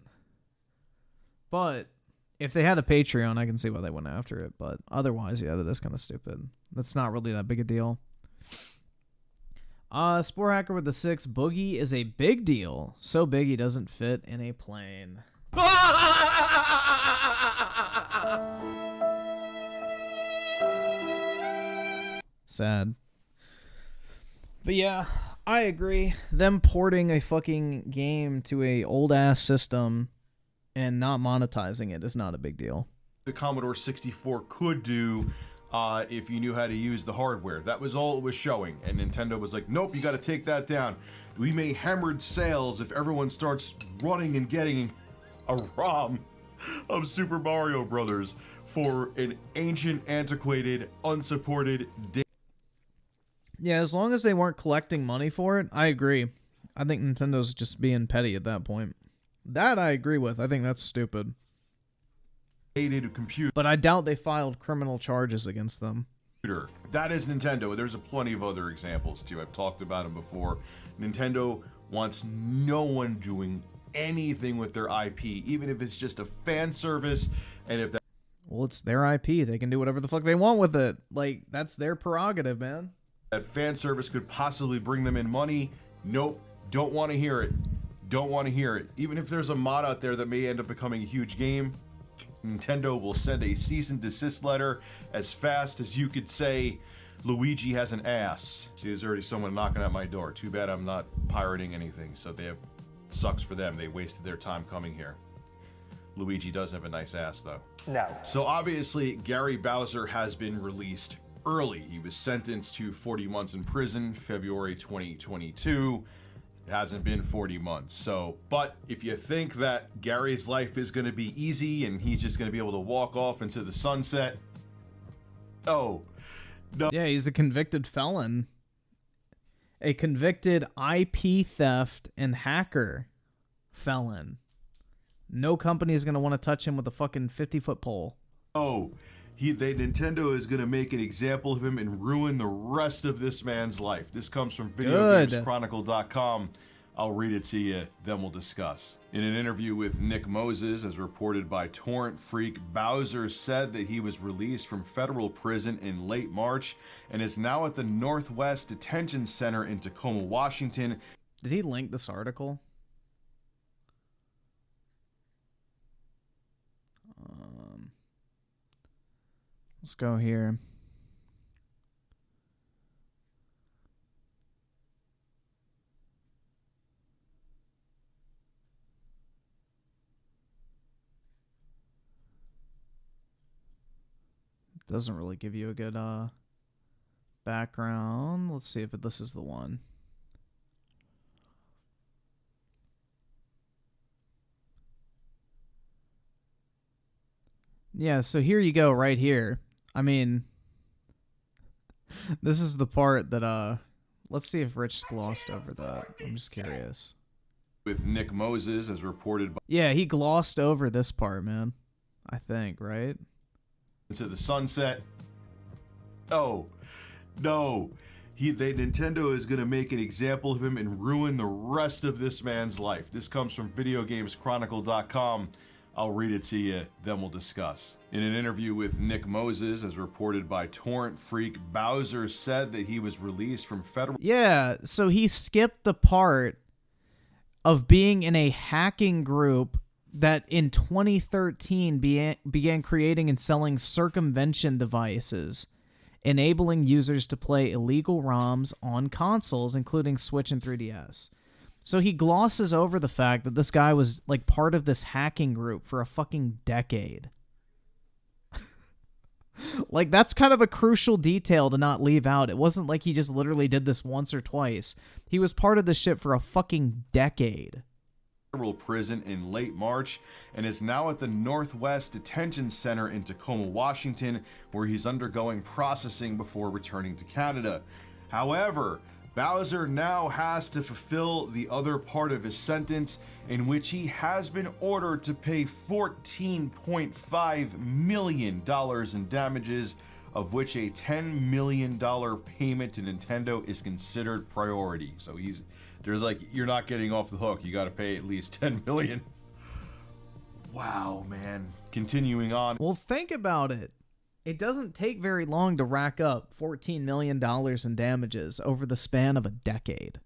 But if they had a Patreon, I can see why they went after it. But otherwise, yeah, that is kind of stupid. That's not really that big a deal. Spore Hacker with the 6. Boogie is a big deal. So big he doesn't fit in a plane. Sad. But yeah, I agree. Them porting a fucking game to a old ass system and not monetizing it is not a big deal. The Commodore 64 could do if you knew how to use the hardware. That was all it was showing. And Nintendo was like, nope, you got to take that down. We may hammered sales if everyone starts running and getting a ROM of Super Mario Brothers for an ancient, antiquated, unsupported... Yeah, as long as they weren't collecting money for it, I agree. I think Nintendo's just being petty at that point. That I agree with. I think that's stupid. Computer. But I doubt they filed criminal charges against them. That is Nintendo. There's a plenty of other examples too. I've talked about them before. Nintendo wants no one doing anything with their IP, even if it's just a fan service. And if that... Well, it's their IP. They can do whatever the fuck they want with it. Like, that's their prerogative, man. That fan service could possibly bring them in money. Nope. Don't want to hear it. Don't want to hear it. Even if there's a mod out there that may end up becoming a huge game, Nintendo will send a cease and desist letter as fast as you could say, Luigi has an ass. See, there's already someone knocking at my door. Too bad I'm not pirating anything, so they have... Sucks for them. They wasted their time coming here. Luigi does have a nice ass, though. No. So obviously, Gary Bowser has been released early. He was sentenced to 40 months in prison, February 2022. It hasn't been 40 months. So, but if you think that Gary's life is going to be easy and he's just going to be able to walk off into the sunset, no. Yeah, he's a convicted felon. A convicted IP theft and hacker felon. No company is going to want to touch him with a fucking 50-foot pole. Oh, Nintendo is going to make an example of him and ruin the rest of this man's life. This comes from VideoGamesChronicle.com. I'll read it to you, then we'll discuss. In an interview with Nick Moses, as reported by Torrent Freak, Bowser said that he was released from federal prison in late March and is now at the Northwest Detention Center in Tacoma, Washington. Did he link this article? Let's go here. Doesn't really give you a good background. Let's see if this is the one. Yeah, so here you go right here. I mean, this is the part that let's see if Rich glossed over that. I'm just curious. With Nick Moses, as reported by Yeah, he glossed over this part, man. I think, right? Into the sunset. No. Nintendo is going to make an example of him and ruin the rest of this man's life. This comes from VideoGamesChronicle.com. I'll read it to you, then we'll discuss. In an interview with Nick Moses, as reported by Torrent Freak, Bowser said that he was released from federal... Yeah, so he skipped the part of being in a hacking group that in 2013 began creating and selling circumvention devices, enabling users to play illegal ROMs on consoles, including Switch and 3DS. So he glosses over the fact that this guy was like part of this hacking group for a fucking decade. Like, that's kind of a crucial detail to not leave out. It wasn't like he just literally did this once or twice. He was part of this shit for a fucking decade. Federal prison in late March and is now at the Northwest Detention Center in Tacoma, Washington, where he's undergoing processing before returning to Canada. However, Bowser now has to fulfill the other part of his sentence, in which he has been ordered to pay $14.5 million in damages, of which a $10 million payment to Nintendo is considered priority. So there's like, you're not getting off the hook. You got to pay at least $10 million. Wow, man. Continuing on. Well, think about it. It doesn't take very long to rack up $14 million in damages over the span of a decade.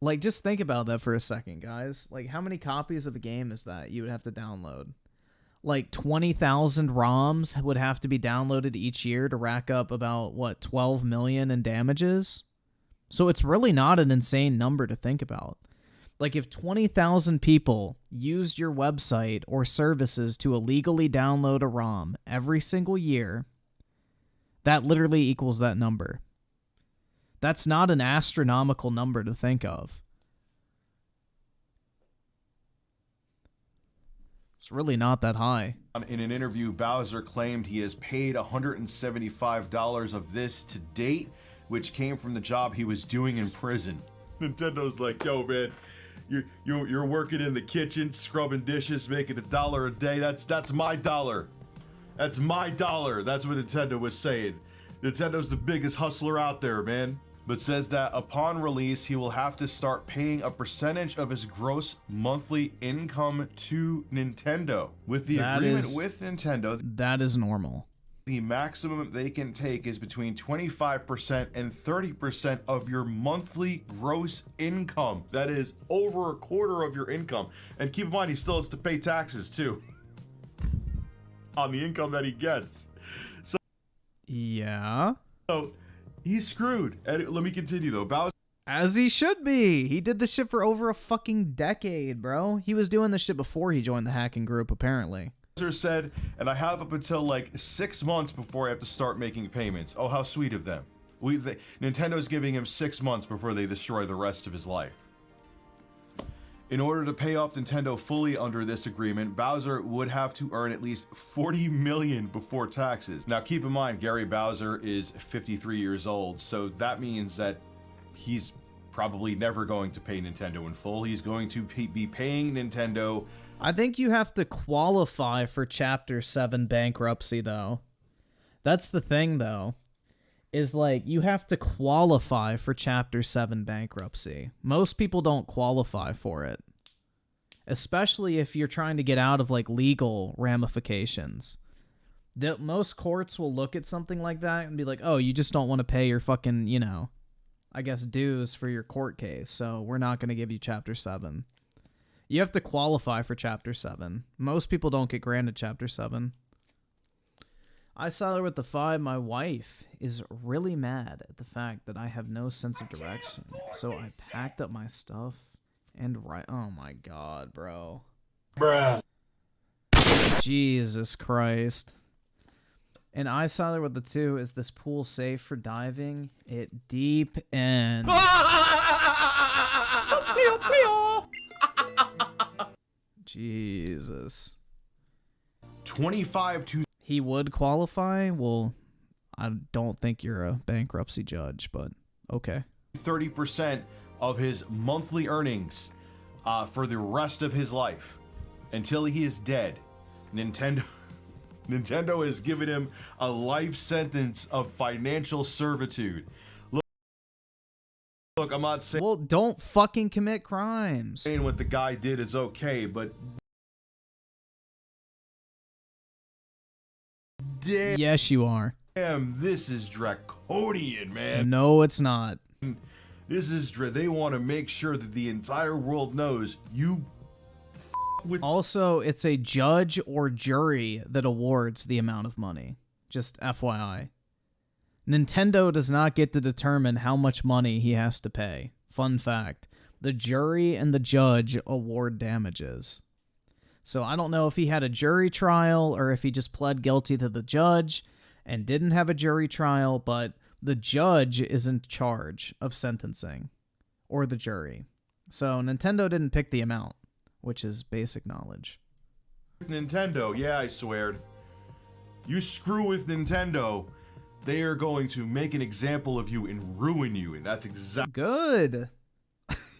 Like, just think about that for a second, guys. Like, how many copies of a game is that you would have to download? Like, 20,000 ROMs would have to be downloaded each year to rack up about, what, 12 million in damages? So it's really not an insane number to think about. Like, if 20,000 people used your website or services to illegally download a ROM every single year, that literally equals that number. That's not an astronomical number to think of. It's really not that high. In an interview, Bowser claimed he has paid $175 of this to date, which came from the job he was doing in prison. Nintendo's like, yo, man, you're working in the kitchen, scrubbing dishes, making $1 a day. That's my dollar. That's my dollar. That's what Nintendo was saying. Nintendo's the biggest hustler out there, man. But says that upon release, he will have to start paying a percentage of his gross monthly income to Nintendo. With the agreement with Nintendo, that is normal. The maximum they can take is between 25% and 30% of your monthly gross income. That is over a quarter of your income. And keep in mind, he still has to pay taxes too on the income that he gets. So yeah. So he's screwed. And let me continue though. Bowser, as he should be. He did this shit for over a fucking decade, bro. He was doing this shit before he joined the hacking group, apparently. Said, and I have up until like 6 months before I have to start making payments. Oh, how sweet of them. Nintendo's giving him 6 months before they destroy the rest of his life. In order to pay off Nintendo fully under this agreement, Bowser would have to earn at least $40 million before taxes. Now keep in mind, Gary Bowser is 53 years old, so that means that he's probably never going to pay Nintendo in full. He's going to be paying Nintendo. I think you have to qualify for Chapter 7 bankruptcy, though. That's the thing, though, is like you have to qualify for Chapter 7 bankruptcy. Most people don't qualify for it, especially if you're trying to get out of like legal ramifications. Most courts will look at something like that and be like, oh, you just don't want to pay your fucking, you know, I guess dues for your court case, so we're not going to give you Chapter 7. You have to qualify for Chapter 7. Most people don't get granted Chapter 7. I saw her with the 5. My wife is really mad at the fact that I have no sense of direction. So I packed up my stuff and oh my god, bro. Bruh. Jesus Christ. And I saw there with the 2, is this pool safe for diving? It deep end. Jesus. 25 to He would qualify? Well, I don't think you're a bankruptcy judge, but okay. 30% of his monthly earnings for the rest of his life until he is dead. Nintendo has given him a life sentence of financial servitude. Look, I'm not saying Well, don't fucking commit crimes. what the guy did is okay, but damn, Yes, you are. this is draconian, man. No, it's not. This is they want to make sure that the entire world knows you with. Also, it's a judge or jury that awards the amount of money. Just FYI. Nintendo does not get to determine how much money he has to pay. Fun fact. The jury and the judge award damages. So I don't know if he had a jury trial or if he just pled guilty to the judge and didn't have a jury trial, but the judge is in charge of sentencing, or the jury. So Nintendo didn't pick the amount, which is basic knowledge. Nintendo, yeah, I swear. You screw with Nintendo, they are going to make an example of you and ruin you, and that's Good.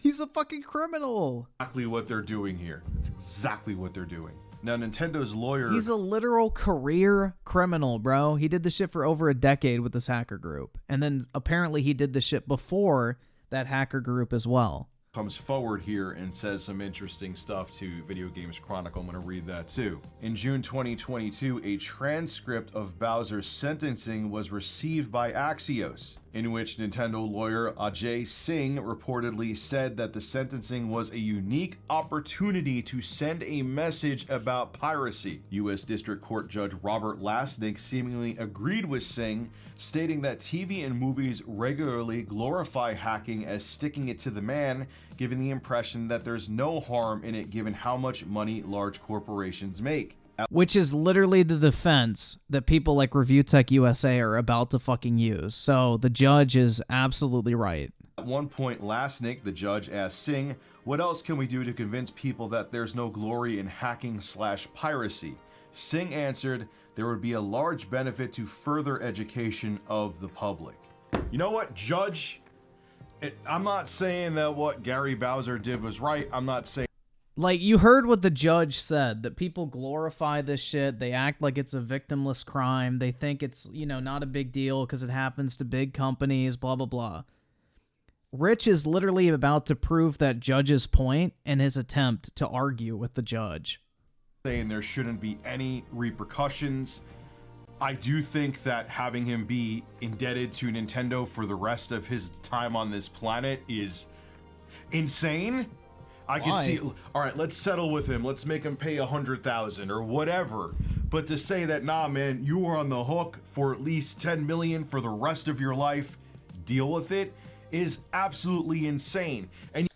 He's a fucking criminal. exactly what they're doing here. That's exactly what they're doing. Now, Nintendo's lawyer... He's a literal career criminal, bro. He did the shit for over a decade with this hacker group. And then apparently he did the shit before that hacker group as well. comes forward here and says some interesting stuff to Video Games Chronicle. I'm going to read that too. In June 2022, a transcript of Bowser's sentencing was received by Axios, in which Nintendo lawyer Ajay Singh reportedly said that the sentencing was a unique opportunity to send a message about piracy. U.S. District Court Judge Robert Lasnik seemingly agreed with Singh, stating that TV and movies regularly glorify hacking as sticking it to the man, giving the impression that there's no harm in it given how much money large corporations make. Which is literally the defense that people like Review Tech USA are about to fucking use. So the judge is absolutely right. At one point, Lasnik, the judge, asked Singh, "What else can we do to convince people that there's no glory in hacking/piracy?" Singh answered, "There would be a large benefit to further education of the public." You know what, Judge? I'm not saying that what Gary Bowser did was right. I'm not saying... Like, you heard what the judge said, that people glorify this shit. They act like it's a victimless crime. They think it's, you know, not a big deal because it happens to big companies, blah, blah, blah. Rich is literally about to prove that judge's point in his attempt to argue with the judge. Saying there shouldn't be any repercussions. I do think that having him be indebted to Nintendo for the rest of his time on this planet is insane. I can see, all right, let's settle with him. Let's make him pay $100,000 or whatever. But to say that, nah, man, you are on the hook for at least $10 million for the rest of your life, deal with it, is absolutely insane. And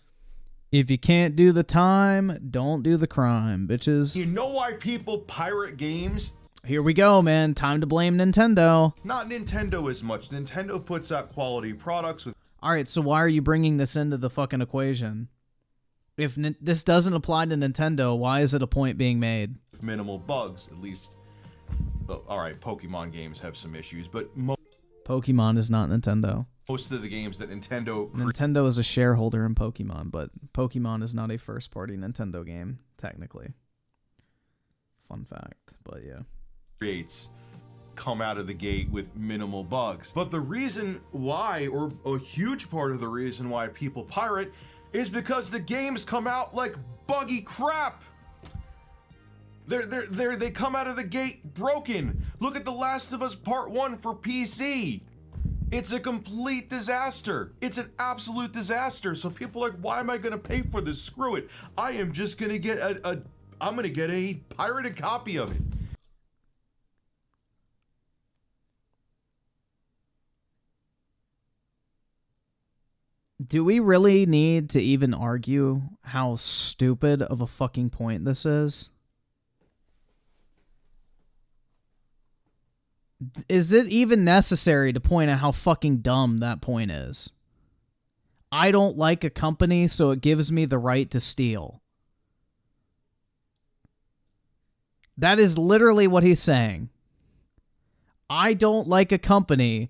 if you can't do the time, don't do the crime, bitches. you know why people pirate games? Here we go, man. Time to blame Nintendo. Not Nintendo as much. Nintendo puts out quality products with... All right, so why are you bringing this into the fucking equation? If this doesn't apply to Nintendo, why is it a point being made? minimal bugs, at least. Well, all right, Pokemon games have some issues, but Pokemon is not Nintendo. most of the games that Nintendo Nintendo is a shareholder in Pokemon, but Pokemon is not a first-party Nintendo game, technically. Fun fact, but yeah. creates come out of the gate with minimal bugs. But the reason why, or a huge part of the reason why people pirate, is because the games come out like buggy crap. They come out of the gate broken. Look at The Last of Us Part 1 for PC. It's a complete disaster. It's an absolute disaster. So people are like, why am I gonna pay for this? Screw it. I am just gonna get I'm gonna get a pirated copy of it. Do we really need to even argue how stupid of a fucking point this is? Is it even necessary to point out how fucking dumb that point is? I don't like a company, so it gives me the right to steal. That is literally what he's saying. I don't like a company,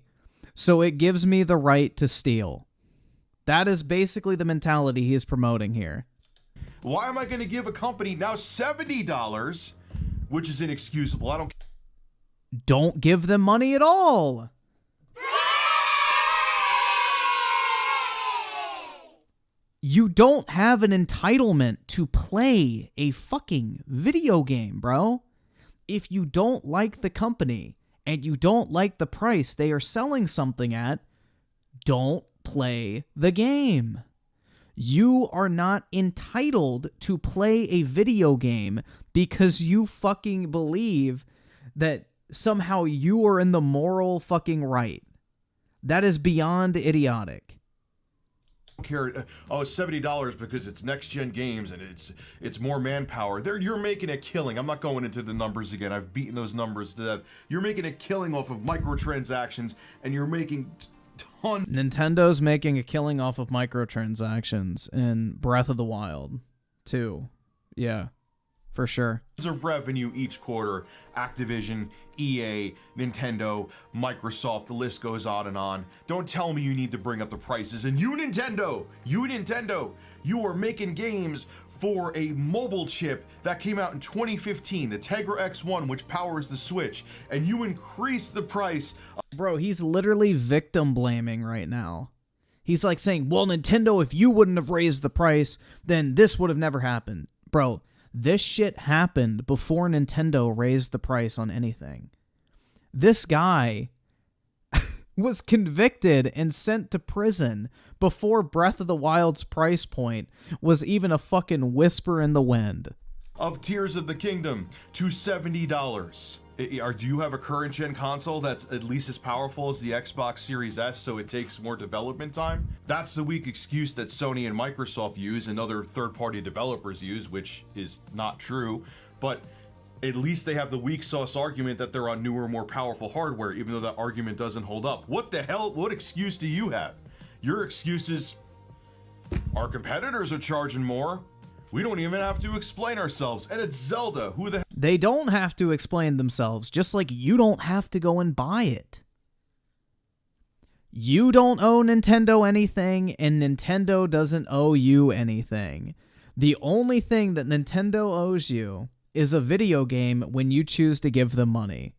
so it gives me the right to steal. That is basically the mentality he is promoting here. Why am I going to give a company now $70, which is inexcusable? I Don't give them money at all. You don't have an entitlement to play a fucking video game, bro. If you don't like the company and you don't like the price they are selling something at, don't play the game. You are not entitled to play a video game because you fucking believe that somehow you are in the moral fucking right. That is beyond idiotic. care. Oh, it's $70 because it's next gen games and it's more manpower. You're making a killing. I'm not going into the numbers again. I've beaten those numbers to death. You're making a killing off of microtransactions, and you're making ton. Nintendo's making a killing off of microtransactions in Breath of the Wild, too. Yeah, for sure. Of revenue each quarter. Activision, EA, Nintendo, Microsoft, the list goes on and on. Don't tell me you need to bring up the prices. And you Nintendo, you are making games for a mobile chip that came out in 2015, the Tegra X1, which powers the Switch, and you increase the price. Bro, he's literally victim blaming right now. He's like saying, well, Nintendo, if you wouldn't have raised the price, then this would have never happened. Bro, this shit happened before Nintendo raised the price on anything. This guy was convicted and sent to prison before Breath of the Wild's price point was even a fucking whisper in the wind. Of Tears of the Kingdom to $70. Do you have a current gen console that's at least as powerful as the Xbox Series S, so it takes more development time? That's the weak excuse that Sony and Microsoft use and other third-party developers use, which is not true, but at least they have the weak sauce argument that they're on newer, more powerful hardware, even though that argument doesn't hold up. What the hell? What excuse do you have? Your excuse is, our competitors are charging more. We don't even have to explain ourselves, and it's Zelda. Who the hell? They don't have to explain themselves, just like you don't have to go and buy it. You don't owe Nintendo anything, and Nintendo doesn't owe you anything. The only thing that Nintendo owes you is a video game when you choose to give them money.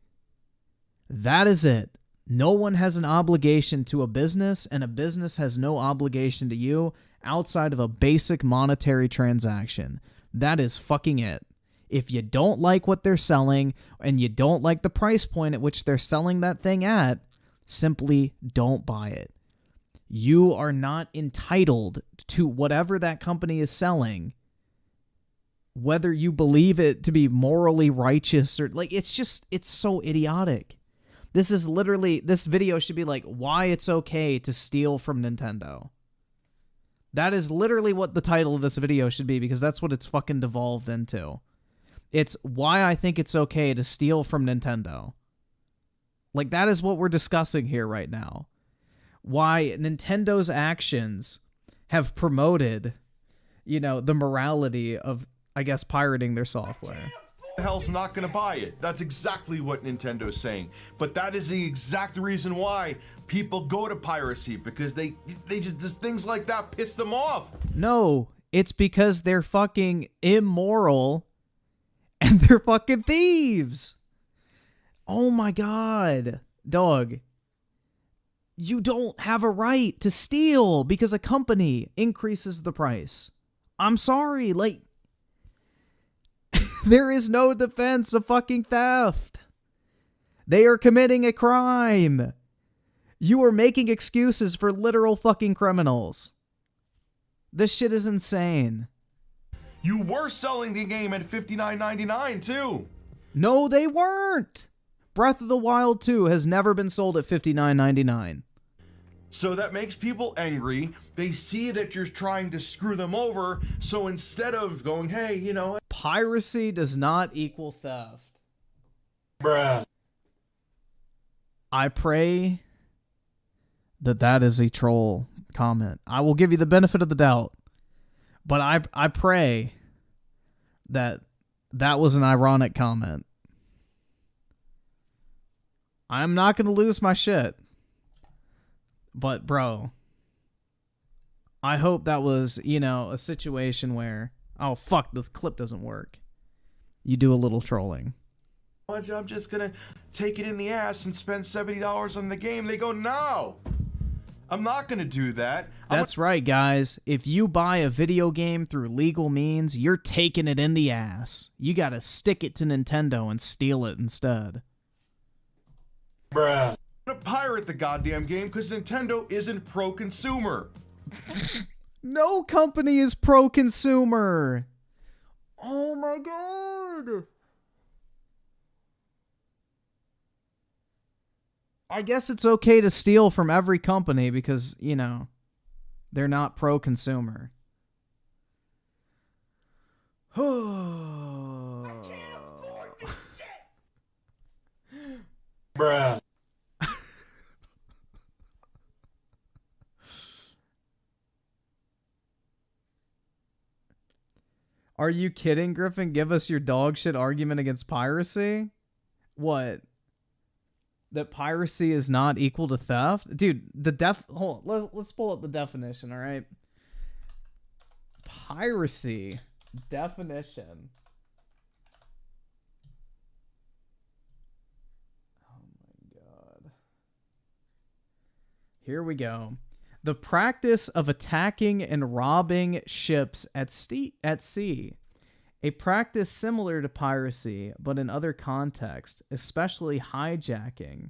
That is it. No one has an obligation to a business, and a business has no obligation to you outside of a basic monetary transaction. That is fucking it. If you don't like what they're selling, and you don't like the price point at which they're selling that thing at, simply don't buy it. You are not entitled to whatever that company is selling, whether you believe it to be morally righteous or like, it's so idiotic. This is literally, this video should be like, why it's okay to steal from Nintendo. That is literally what the title of this video should be, because that's what it's fucking devolved into. It's why I think it's okay to steal from Nintendo. Like, that is what we're discussing here right now. Why Nintendo's actions have promoted, the morality of, I guess, pirating their software. The hell's not gonna buy it? That's exactly what Nintendo's saying. But that is the exact reason why people go to piracy, because they just things like that piss them off. No, it's because they're fucking immoral and they're fucking thieves. Oh my god, dog. You don't have a right to steal because a company increases the price. I'm sorry, like, there is no defense of fucking theft. They are committing a crime. You are making excuses for literal fucking criminals. This shit is insane. You were selling the game at $59.99 too. No, they weren't. Breath of the Wild 2 has never been sold at $59.99. So that makes people angry. They see that you're trying to screw them over. So instead of going, hey, piracy does not equal theft. Bruh. I pray that is a troll comment. I will give you the benefit of the doubt, but I pray that was an ironic comment. I'm not going to lose my shit. But, bro, I hope that was, a situation where, oh, fuck, the clip doesn't work. You do a little trolling. I'm just gonna take it in the ass and spend $70 on the game. They go, no, I'm not gonna do that. That's right, guys. If you buy a video game through legal means, you're taking it in the ass. You gotta stick it to Nintendo and steal it instead. Bruh. I'm gonna pirate the goddamn game because Nintendo isn't pro-consumer. No company is pro-consumer. Oh my god. I guess it's okay to steal from every company because, they're not pro-consumer. I can't afford this shit. Bruh. Are you kidding, Griffin? Give us your dog shit argument against piracy? What? That piracy is not equal to theft? Dude, hold on, let's pull up the definition, all right? Piracy definition. Oh my god. Here we go. The practice of attacking and robbing ships at sea. A practice similar to piracy, but in other contexts, especially hijacking.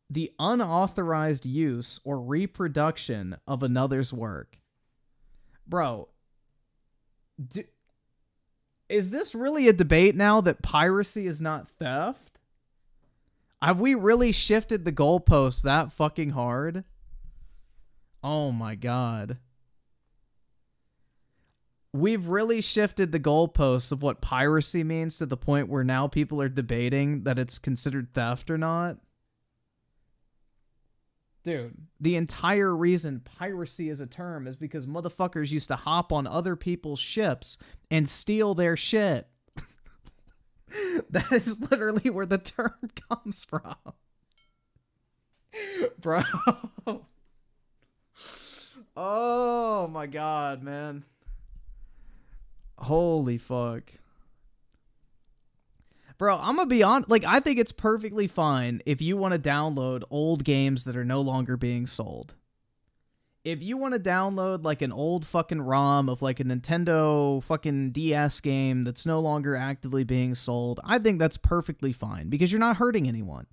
The unauthorized use or reproduction of another's work. Bro, is this really a debate now that piracy is not theft? Have we really shifted the goalposts that fucking hard? Oh my god. We've really shifted the goalposts of what piracy means to the point where now people are debating that it's considered theft or not. Dude, the entire reason piracy is a term is because motherfuckers used to hop on other people's ships and steal their shit. That is literally where the term comes from. Bro. Oh my god, man. Holy fuck. Bro, I'm gonna be honest. Like, I think it's perfectly fine if you want to download old games that are no longer being sold. If you want to download, like, an old fucking ROM of, like, a Nintendo fucking DS game that's no longer actively being sold, I think that's perfectly fine because you're not hurting anyone.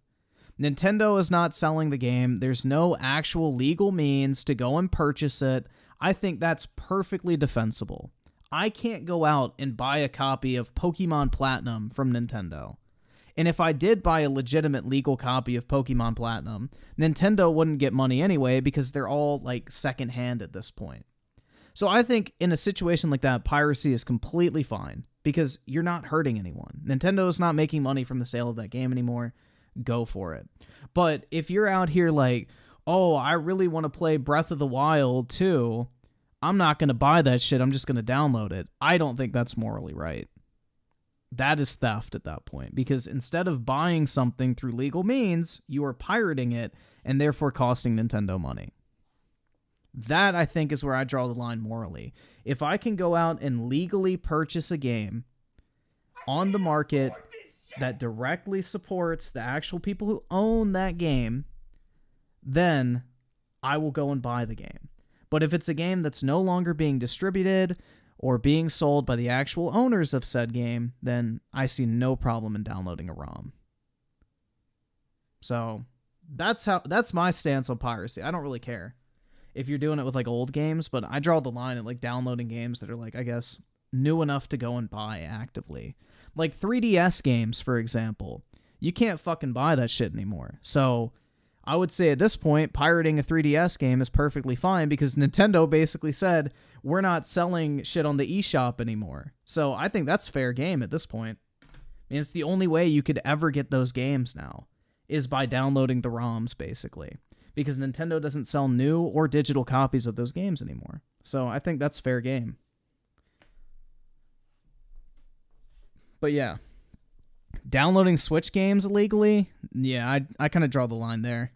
Nintendo is not selling the game. There's no actual legal means to go and purchase it. I think that's perfectly defensible. I can't go out and buy a copy of Pokemon Platinum from Nintendo. And if I did buy a legitimate legal copy of Pokemon Platinum, Nintendo wouldn't get money anyway because they're all, like, secondhand at this point. So I think in a situation like that, piracy is completely fine because you're not hurting anyone. Nintendo is not making money from the sale of that game anymore. Go for it. But if you're out here like, oh, I really want to play Breath of the Wild too, I'm not going to buy that shit. I'm just going to download it. I don't think that's morally right. That is theft at that point because instead of buying something through legal means, you are pirating it and therefore costing Nintendo money. That, I think, is where I draw the line morally. If I can go out and legally purchase a game on the market that directly supports the actual people who own that game, then I will go and buy the game. But if it's a game that's no longer being distributed or being sold by the actual owners of said game, then I see no problem in downloading a ROM. So that's my stance on piracy. I don't really care if you're doing it with, like, old games, but I draw the line at, like, downloading games that are, like, I guess, new enough to go and buy actively. Like 3DS games, for example. You can't fucking buy that shit anymore. So I would say at this point, pirating a 3DS game is perfectly fine because Nintendo basically said, we're not selling shit on the eShop anymore. So I think that's fair game at this point. I mean, it's the only way you could ever get those games now. is by downloading the ROMs, basically. Because Nintendo doesn't sell new or digital copies of those games anymore. So I think that's fair game. But yeah. Downloading Switch games illegally? Yeah, I kind of draw the line there.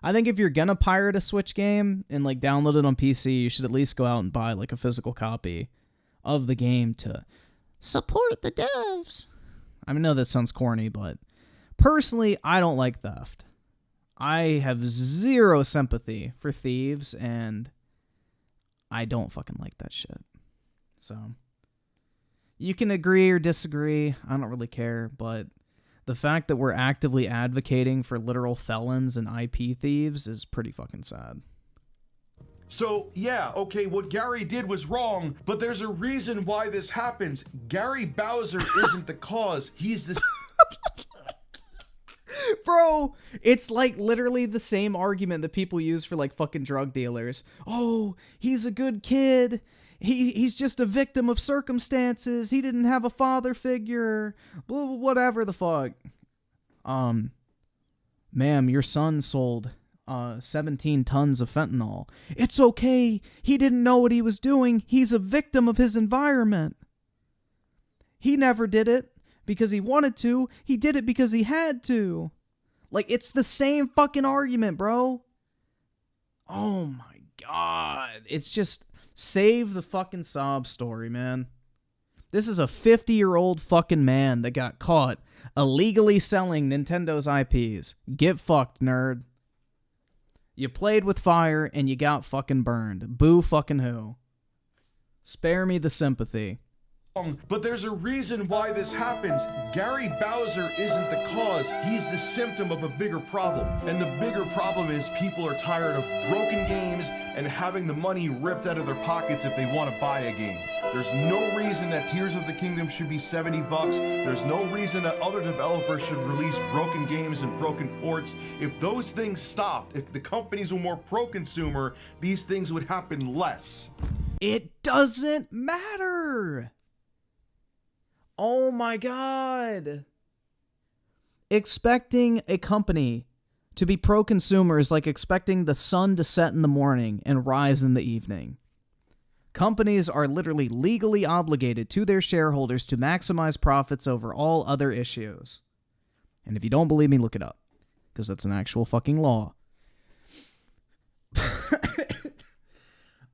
I think if you're gonna pirate a Switch game and like download it on PC, you should at least go out and buy like a physical copy of the game to support the devs. I know that sounds corny, but personally, I don't like theft. I have zero sympathy for thieves, and I don't fucking like that shit. So, you can agree or disagree. I don't really care, but the fact that we're actively advocating for literal felons and IP thieves is pretty fucking sad. So, yeah, okay, what Gary did was wrong, but there's a reason why this happens. Gary Bowser isn't the cause. He's the... Bro, it's like literally the same argument that people use for like fucking drug dealers. Oh, he's a good kid. He's just a victim of circumstances. He didn't have a father figure. Blah, whatever the fuck. Ma'am, your son sold 17 tons of fentanyl. It's okay. He didn't know what he was doing. He's a victim of his environment. He never did it because he wanted to. He did it because he had to. Like, it's the same fucking argument, bro. Oh my god. It's just... Save the fucking sob story, man. This is a 50-year-old fucking man that got caught illegally selling Nintendo's IPs. Get fucked, nerd. You played with fire and you got fucking burned. Boo fucking who. Spare me the sympathy. But there's a reason why this happens. Gary Bowser isn't the cause. He's the symptom of a bigger problem. And the bigger problem is people are tired of broken games and having the money ripped out of their pockets if they want to buy a game. There's no reason that Tears of the Kingdom should be $70. There's no reason that other developers should release broken games and broken ports. If those things stopped, if the companies were more pro-consumer, these things would happen less. It doesn't matter. Oh my god. Expecting a company to be pro-consumer is like expecting the sun to set in the morning and rise in the evening. Companies are literally legally obligated to their shareholders to maximize profits over all other issues. And if you don't believe me, look it up. Because that's an actual fucking law.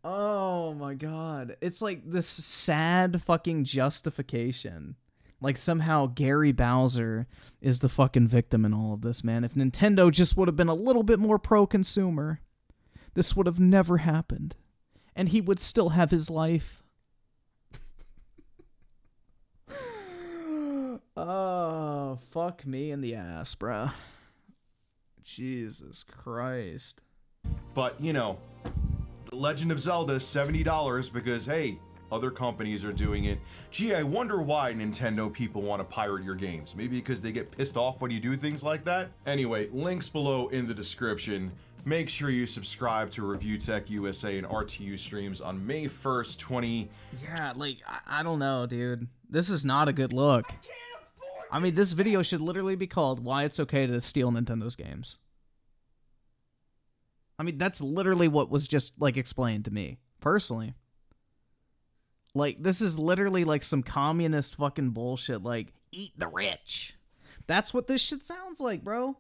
Oh my god. It's like this sad fucking justification. Like somehow Gary Bowser is the fucking victim in all of this, man. If Nintendo just would have been a little bit more pro-consumer, this would have never happened. And he would still have his life. Oh, fuck me in the ass, bruh. Jesus Christ. But, you know, The Legend of Zelda is $70 because, hey, other companies are doing it. Gee, I wonder why Nintendo people want to pirate your games. Maybe because they get pissed off when you do things like that? Anyway, links below in the description. Make sure you subscribe to Review Tech USA and RTU streams on May 1st, Yeah, like, I don't know, dude. This is not a good look. I mean, this video should literally be called Why It's Okay to Steal Nintendo's Games. I mean, that's literally what was just, like, explained to me, personally. Like, this is literally, like, some communist fucking bullshit, like, eat the rich. That's what this shit sounds like, bro.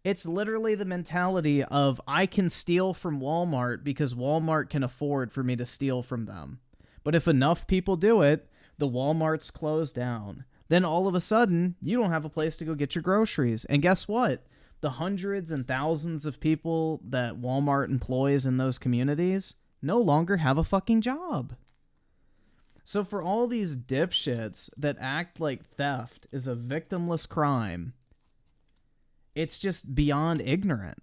It's literally the mentality of, I can steal from Walmart because Walmart can afford for me to steal from them. But if enough people do it, the Walmarts close down. Then all of a sudden, you don't have a place to go get your groceries. And guess what? The hundreds and thousands of people that Walmart employs in those communities no longer have a fucking job. So for all these dipshits that act like theft is a victimless crime, it's just beyond ignorant.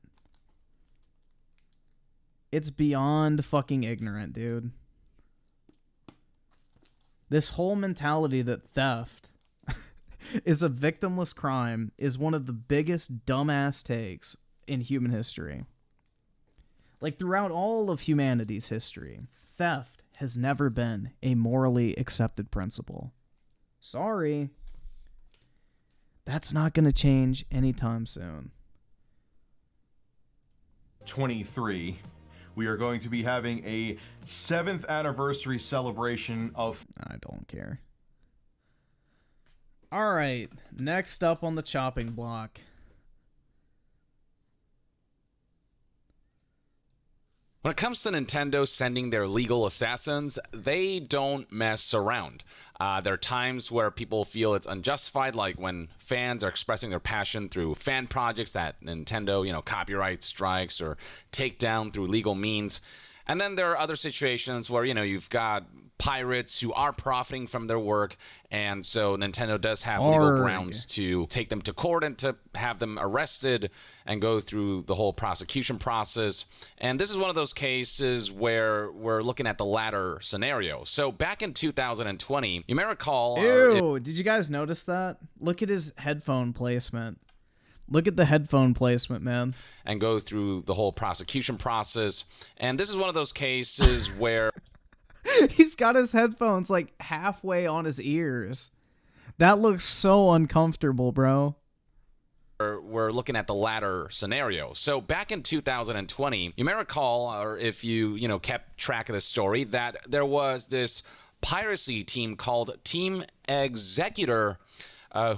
It's beyond fucking ignorant, dude. This whole mentality that theft is a victimless crime is one of the biggest dumbass takes in human history. Like, throughout all of humanity's history, theft has never been a morally accepted principle. Sorry. That's not going to change anytime soon. 23, we are going to be having a 7th anniversary celebration of... I don't care. All right, next up on the chopping block. When it comes to Nintendo sending their legal assassins, they don't mess around. There are times where people feel it's unjustified, like when fans are expressing their passion through fan projects that Nintendo, copyright strikes or take down through legal means. And then there are other situations where, you've got pirates who are profiting from their work, and so Nintendo does have legal grounds to take them to court and to have them arrested and go through the whole prosecution process. And this is one of those cases where we're looking at the latter scenario. So back in 2020, you may recall... Ew, did you guys notice that? Look at his headphone placement. Look at the headphone placement, man. And go through the whole prosecution process. And this is one of those cases where... He's got his headphones like halfway on his ears. That looks so uncomfortable, bro. We're looking at the latter scenario. So back in 2020, you may recall, or if you kept track of the story, that there was this piracy team called Team Executor,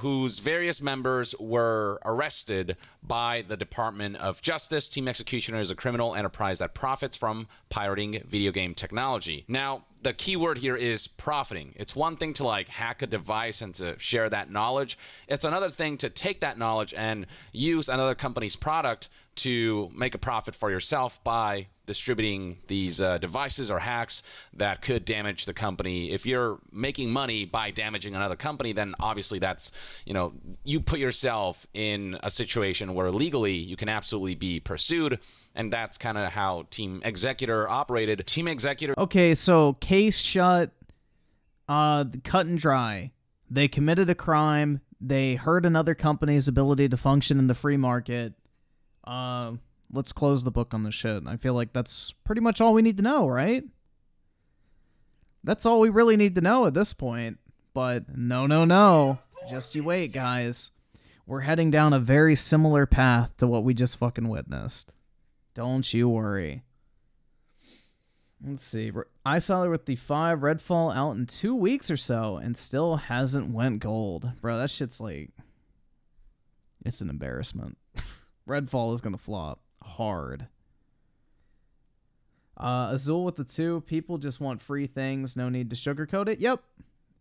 whose various members were arrested by the Department of Justice. Team Executioner is a criminal enterprise that profits from pirating video game technology. Now, the key word here is profiting. It's one thing to hack a device and to share that knowledge. It's another thing to take that knowledge and use another company's product to make a profit for yourself by distributing these devices or hacks that could damage the company. If you're making money by damaging another company, then obviously that's, you put yourself in a situation where legally you can absolutely be pursued. And that's kind of how Team Executor operated. Team Executor... Okay, so case shut, cut and dry. They committed a crime. They hurt another company's ability to function in the free market. Let's close the book on the shit. I feel like that's pretty much all we need to know, right? That's all we really need to know at this point. But no. Just you wait, guys. We're heading down a very similar path to what we just fucking witnessed. Don't you worry. Let's see. I saw her with the 5 Redfall out in 2 weeks or so and still hasn't went gold. Bro, that shit's it's an embarrassment. Redfall is going to flop hard. Azul with the 2. People just want free things. No need to sugarcoat it. Yep.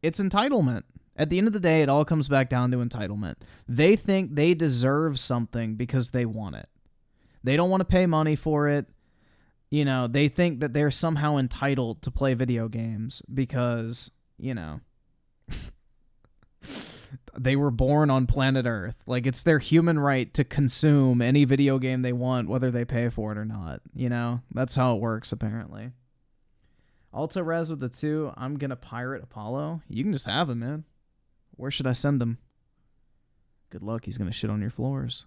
It's entitlement. At the end of the day, it all comes back down to entitlement. They think they deserve something because they want it. They don't want to pay money for it. They think that they're somehow entitled to play video games because, they were born on planet Earth. It's their human right to consume any video game they want, whether they pay for it or not. That's how it works, apparently. Alto Res with the 2. I'm going to pirate Apollo. You can just have him, man. Where should I send him? Good luck. He's going to shit on your floors.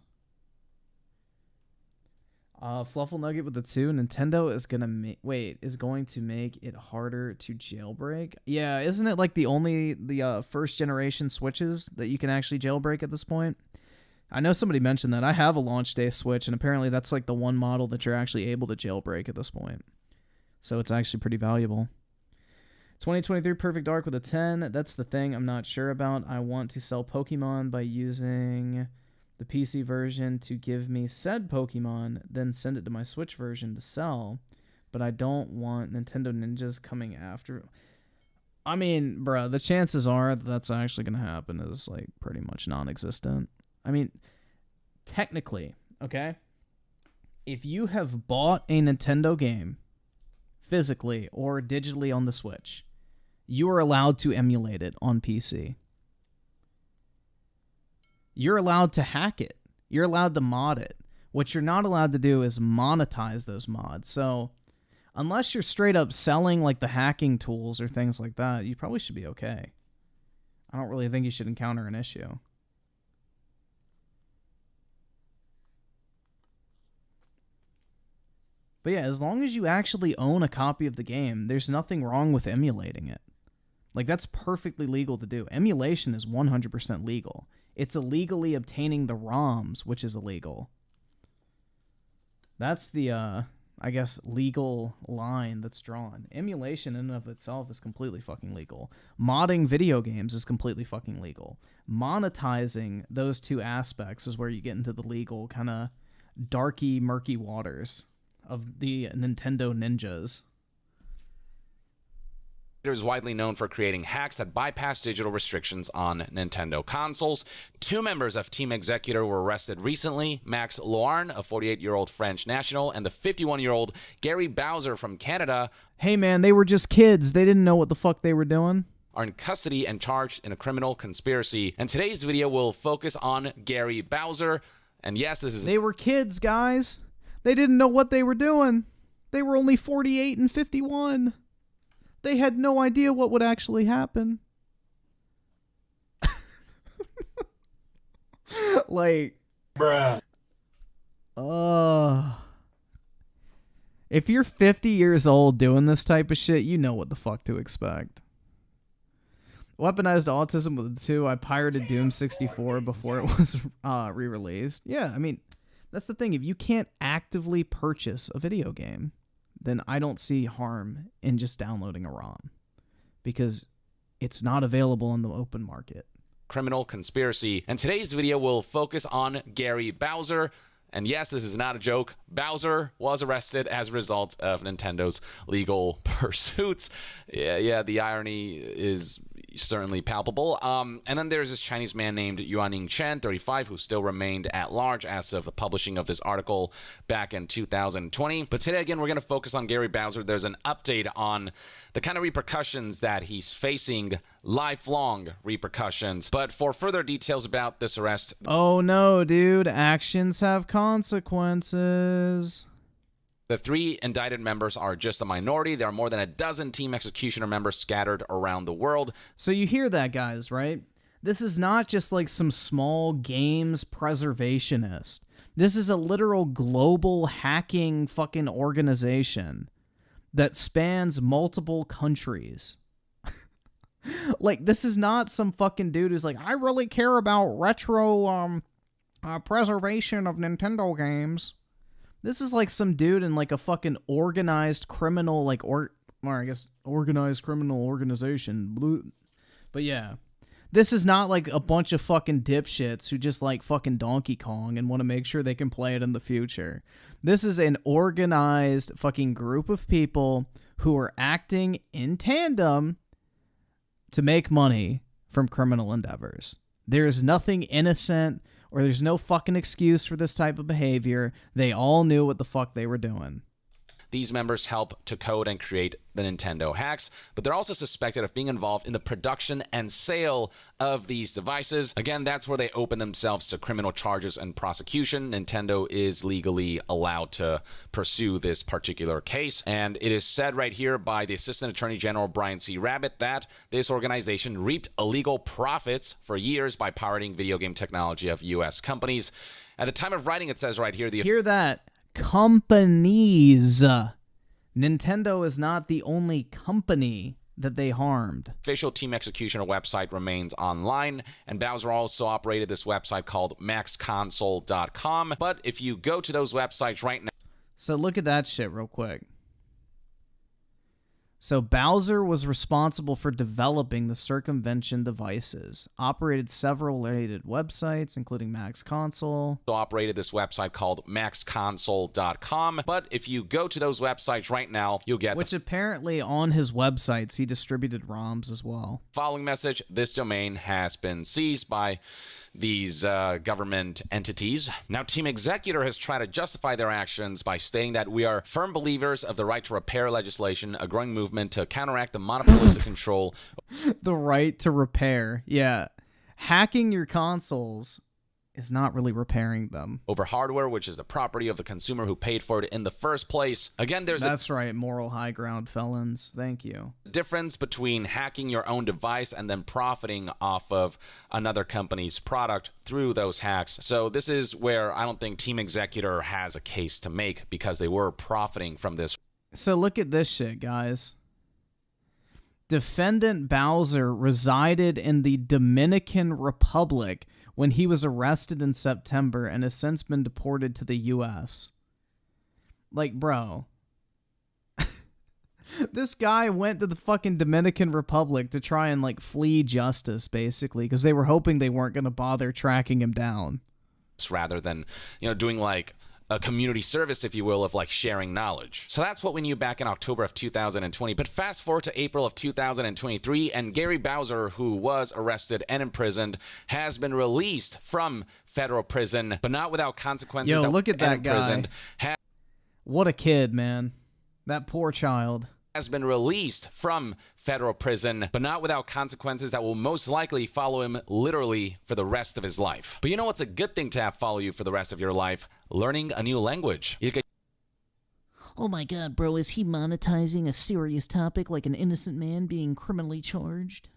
Fluffle Nugget with the 2. Nintendo is going to make it harder to jailbreak. Yeah, isn't it the first generation Switches that you can actually jailbreak at this point? I know somebody mentioned that. I have a launch day Switch, and apparently that's the one model that you're actually able to jailbreak at this point. So it's actually pretty valuable. 2023 Perfect Dark with a 10. That's the thing I'm not sure about. I want to sell Pokemon by using the PC version to give me said Pokemon, then send it to my Switch version to sell, but I don't want Nintendo Ninjas coming after. I mean, bro, the chances are that that's actually going to happen is pretty much non-existent. I mean, technically, okay? If you have bought a Nintendo game physically or digitally on the Switch, you are allowed to emulate it on PC. You're allowed to hack it. You're allowed to mod it. What you're not allowed to do is monetize those mods. So unless you're straight up selling the hacking tools or things like that, you probably should be okay. I don't really think you should encounter an issue. But yeah, as long as you actually own a copy of the game, there's nothing wrong with emulating it. That's perfectly legal to do. Emulation is 100% legal. It's illegally obtaining the ROMs, which is illegal. That's the, I guess, legal line that's drawn. Emulation in and of itself is completely fucking legal. Modding video games is completely fucking legal. Monetizing those two aspects is where you get into the legal kind of darky, murky waters of the Nintendo ninjas. Is widely known for creating hacks that bypass digital restrictions on Nintendo consoles. 2 members of Team Executor were arrested recently. Max Loarn, a 48-year-old French national, and the 51-year-old Gary Bowser from Canada. Hey man, they were just kids. They didn't know what the fuck they were doing. Are in custody and charged in a criminal conspiracy. And today's video will focus on Gary Bowser. And yes, this is... They were kids, guys. They didn't know what they were doing. They were only 48 and 51. They had no idea what would actually happen. Like, Bruh. if you're 50 years old doing this type of shit, you know what the fuck to expect. Weaponized autism with the 2. I pirated Doom 64 before it was re-released. Yeah, I mean, that's the thing. If you can't actively purchase a video game, then I don't see harm in just downloading a ROM, because it's not available in the open market. Criminal conspiracy. And today's video will focus on Gary Bowser. And yes, this is not a joke. Bowser was arrested as a result of Nintendo's legal pursuits. Yeah, the irony is certainly palpable. And then there's this Chinese man named Yuaning Chen, 35, who still remained at large as of the publishing of this article back in 2020. But today, again, we're going to focus on Gary Bowser. There's an update on the kind of repercussions that he's facing, lifelong repercussions. But for further details about this arrest... Oh no, dude. Actions have consequences. The 3 indicted members are just a minority. There are more than a dozen Team Executioner members scattered around the world. So you hear that, guys, right? This is not just like some small games preservationist. This is a literal global hacking fucking organization that spans multiple countries. Like, this is not some fucking dude who's like, I really care about retro preservation of Nintendo games. This is like some dude in like a fucking organized criminal, like, or I guess organized criminal organization. But yeah, this is not like a bunch of fucking dipshits who just like fucking Donkey Kong and want to make sure they can play it in the future. This is an organized fucking group of people who are acting in tandem to make money from criminal endeavors. There is nothing innocent, or there's no fucking excuse for this type of behavior. They all knew what the fuck they were doing. These members help to code and create the Nintendo hacks, but they're also suspected of being involved in the production and sale of these devices. Again, that's where they open themselves to criminal charges and prosecution. Nintendo is legally allowed to pursue this particular case, and it is said right here by the Assistant Attorney General Brian C. Rabbit that this organization reaped illegal profits for years by pirating video game technology of U.S. companies. At the time of writing, it says right here... Hear that? Companies. Nintendo is not the only company that they harmed. Official Team Executioner website remains online, and Bowser also operated this website called maxconsole.com. But if you go to those websites right now... So look at that shit real quick. So Bowser was responsible for developing the circumvention devices, operated several related websites, including Max Console. Operated this website called maxconsole.com. But if you go to those websites right now, you'll get... Which apparently on his websites, he distributed ROMs as well. Following message, this domain has been seized by these government entities. Now, Team Executor has tried to justify their actions by stating that we are firm believers of the right to repair legislation, a growing movement to counteract the monopolistic control. The right to repair. Yeah. Hacking your consoles is not really repairing them. Over hardware, which is the property of the consumer who paid for it in the first place. Again, That's right, moral high ground felons. Thank you. Difference between hacking your own device and then profiting off of another company's product through those hacks. So this is where I don't think Team Executor has a case to make, because they were profiting from this. So look at this shit, guys. Defendant Bowser resided in the Dominican Republic, when he was arrested in September and has since been deported to the U.S. Like, bro. This guy went to the fucking Dominican Republic to try and, like, flee justice, basically, because they were hoping they weren't going to bother tracking him down. Rather than, doing, like, a community service, if you will, of like sharing knowledge. So that's what we knew back in October of 2020. But fast forward to April of 2023, and Gary Bowser, who was arrested and imprisoned, has been released from federal prison, but not without consequences. Yo, look at that guy. What a kid, man. That poor child. Has been released from federal prison, but not without consequences that will most likely follow him literally for the rest of his life. But you know what's a good thing to have follow you for the rest of your life? Learning a new language. Oh my god, bro, is he monetizing a serious topic like an innocent man being criminally charged?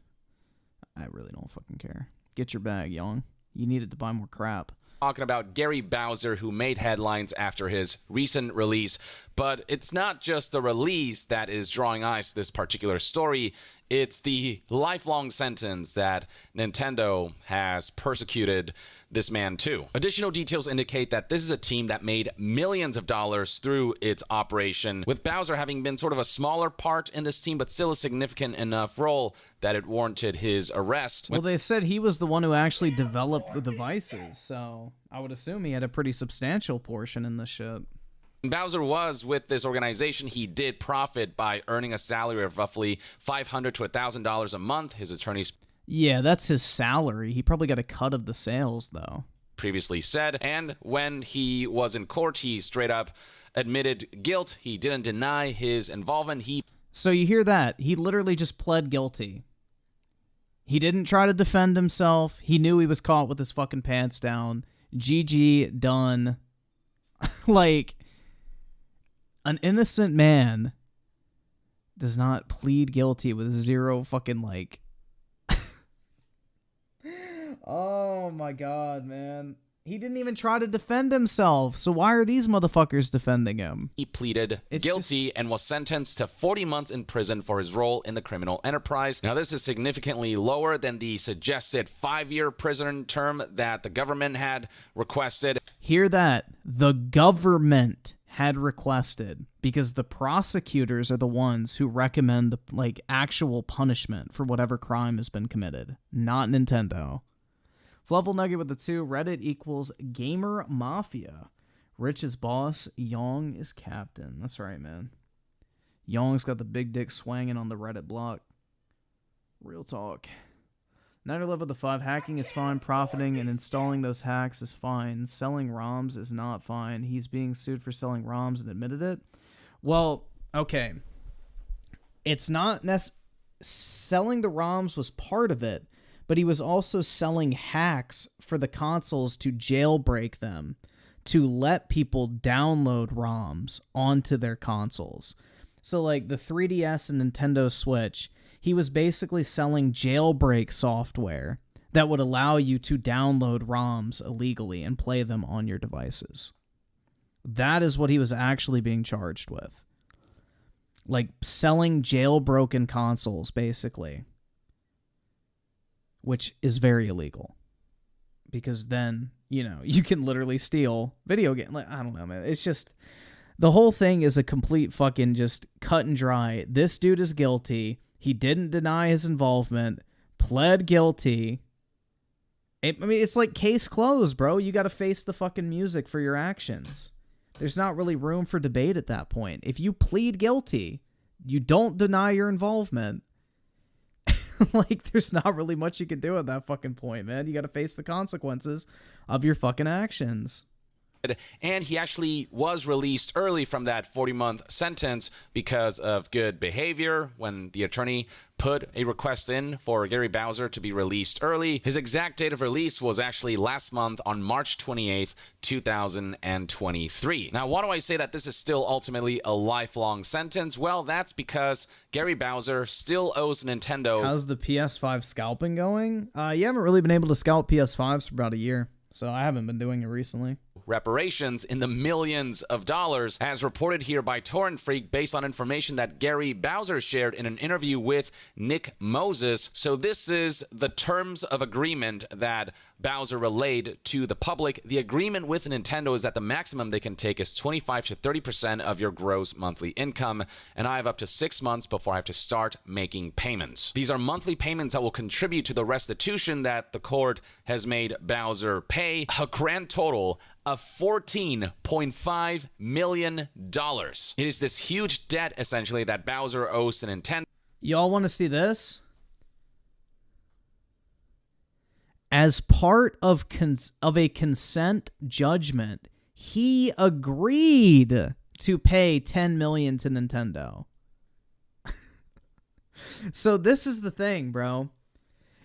I really don't fucking care. Get your bag, Yong. You needed to buy more crap. Talking about Gary Bowser, who made headlines after his recent release. But it's not just the release that is drawing eyes to this particular story. It's the lifelong sentence that Nintendo has persecuted this man too. Additional details indicate that this is a team that made millions of dollars through its operation, with Bowser having been sort of a smaller part in this team, but still a significant enough role that it warranted his arrest. Well, they said he was the one who actually developed the devices, so I would assume he had a pretty substantial portion in this shit. When Bowser was with this organization, he did profit by earning a salary of roughly $500 to $1,000 a month. His attorneys Yeah, that's his salary. He probably got a cut of the sales, though. Previously said, and when he was in court, he straight up admitted guilt. He didn't deny his involvement. So you hear that? He literally just pled guilty. He didn't try to defend himself. He knew he was caught with his fucking pants down. GG, done. Like, an innocent man does not plead guilty with zero fucking, like... Oh my god, man. He didn't even try to defend himself, so why are these motherfuckers defending him? He pleaded guilty and was sentenced to 40 months in prison for his role in the criminal enterprise. Now, this is significantly lower than the suggested 5-year prison term that the government had requested. Hear that? The government had requested, because the prosecutors are the ones who recommend the actual punishment for whatever crime has been committed, not Nintendo. Level Nugget with the 2. Reddit equals Gamer Mafia. Rich is boss. Yong is captain. That's right, man. Yong's got the big dick swanging on the Reddit block. Real talk. Niner Love with the 5. Hacking is fine. Profiting and installing those hacks is fine. Selling ROMs is not fine. He's being sued for selling ROMs and admitted it. Well, okay. It's not selling the ROMs was part of it. But he was also selling hacks for the consoles to jailbreak them, to let people download ROMs onto their consoles. So like the 3DS and Nintendo Switch, he was basically selling jailbreak software that would allow you to download ROMs illegally and play them on your devices. That is what he was actually being charged with. Like selling jailbroken consoles, basically. Which is very illegal. Because then, you can literally steal video games. Like, I don't know, man. It's just, the whole thing is a complete fucking just cut and dry. This dude is guilty. He didn't deny his involvement. Pled guilty. It's like case closed, bro. You got to face the fucking music for your actions. There's not really room for debate at that point. If you plead guilty, you don't deny your involvement. Like, there's not really much you can do at that fucking point, man. You got to face the consequences of your fucking actions. And he actually was released early from that 40-month sentence because of good behavior when the attorney put a request in for Gary Bowser to be released early. His exact date of release was actually last month on March 28th, 2023. Now, why do I say that this is still ultimately a lifelong sentence? Well, that's because Gary Bowser still owes Nintendo. How's the PS5 scalping going? You haven't really been able to scalp PS5s for about a year, so I haven't been doing it recently. Reparations in the millions of dollars, as reported here by Torrent Freak based on information that Gary Bowser shared in an interview with Nick Moses. So this is the terms of agreement that Bowser relayed to the public, the agreement with Nintendo is that the maximum they can take is 25 to 30% of your gross monthly income, and I have up to 6 months before I have to start making payments. These are monthly payments that will contribute to the restitution that the court has made Bowser pay, a grand total of $14.5 million. It is this huge debt, essentially, that Bowser owes to Nintendo. Y'all want to see this? As part of a consent judgment, he agreed to pay $10 million to Nintendo. So this is the thing, bro.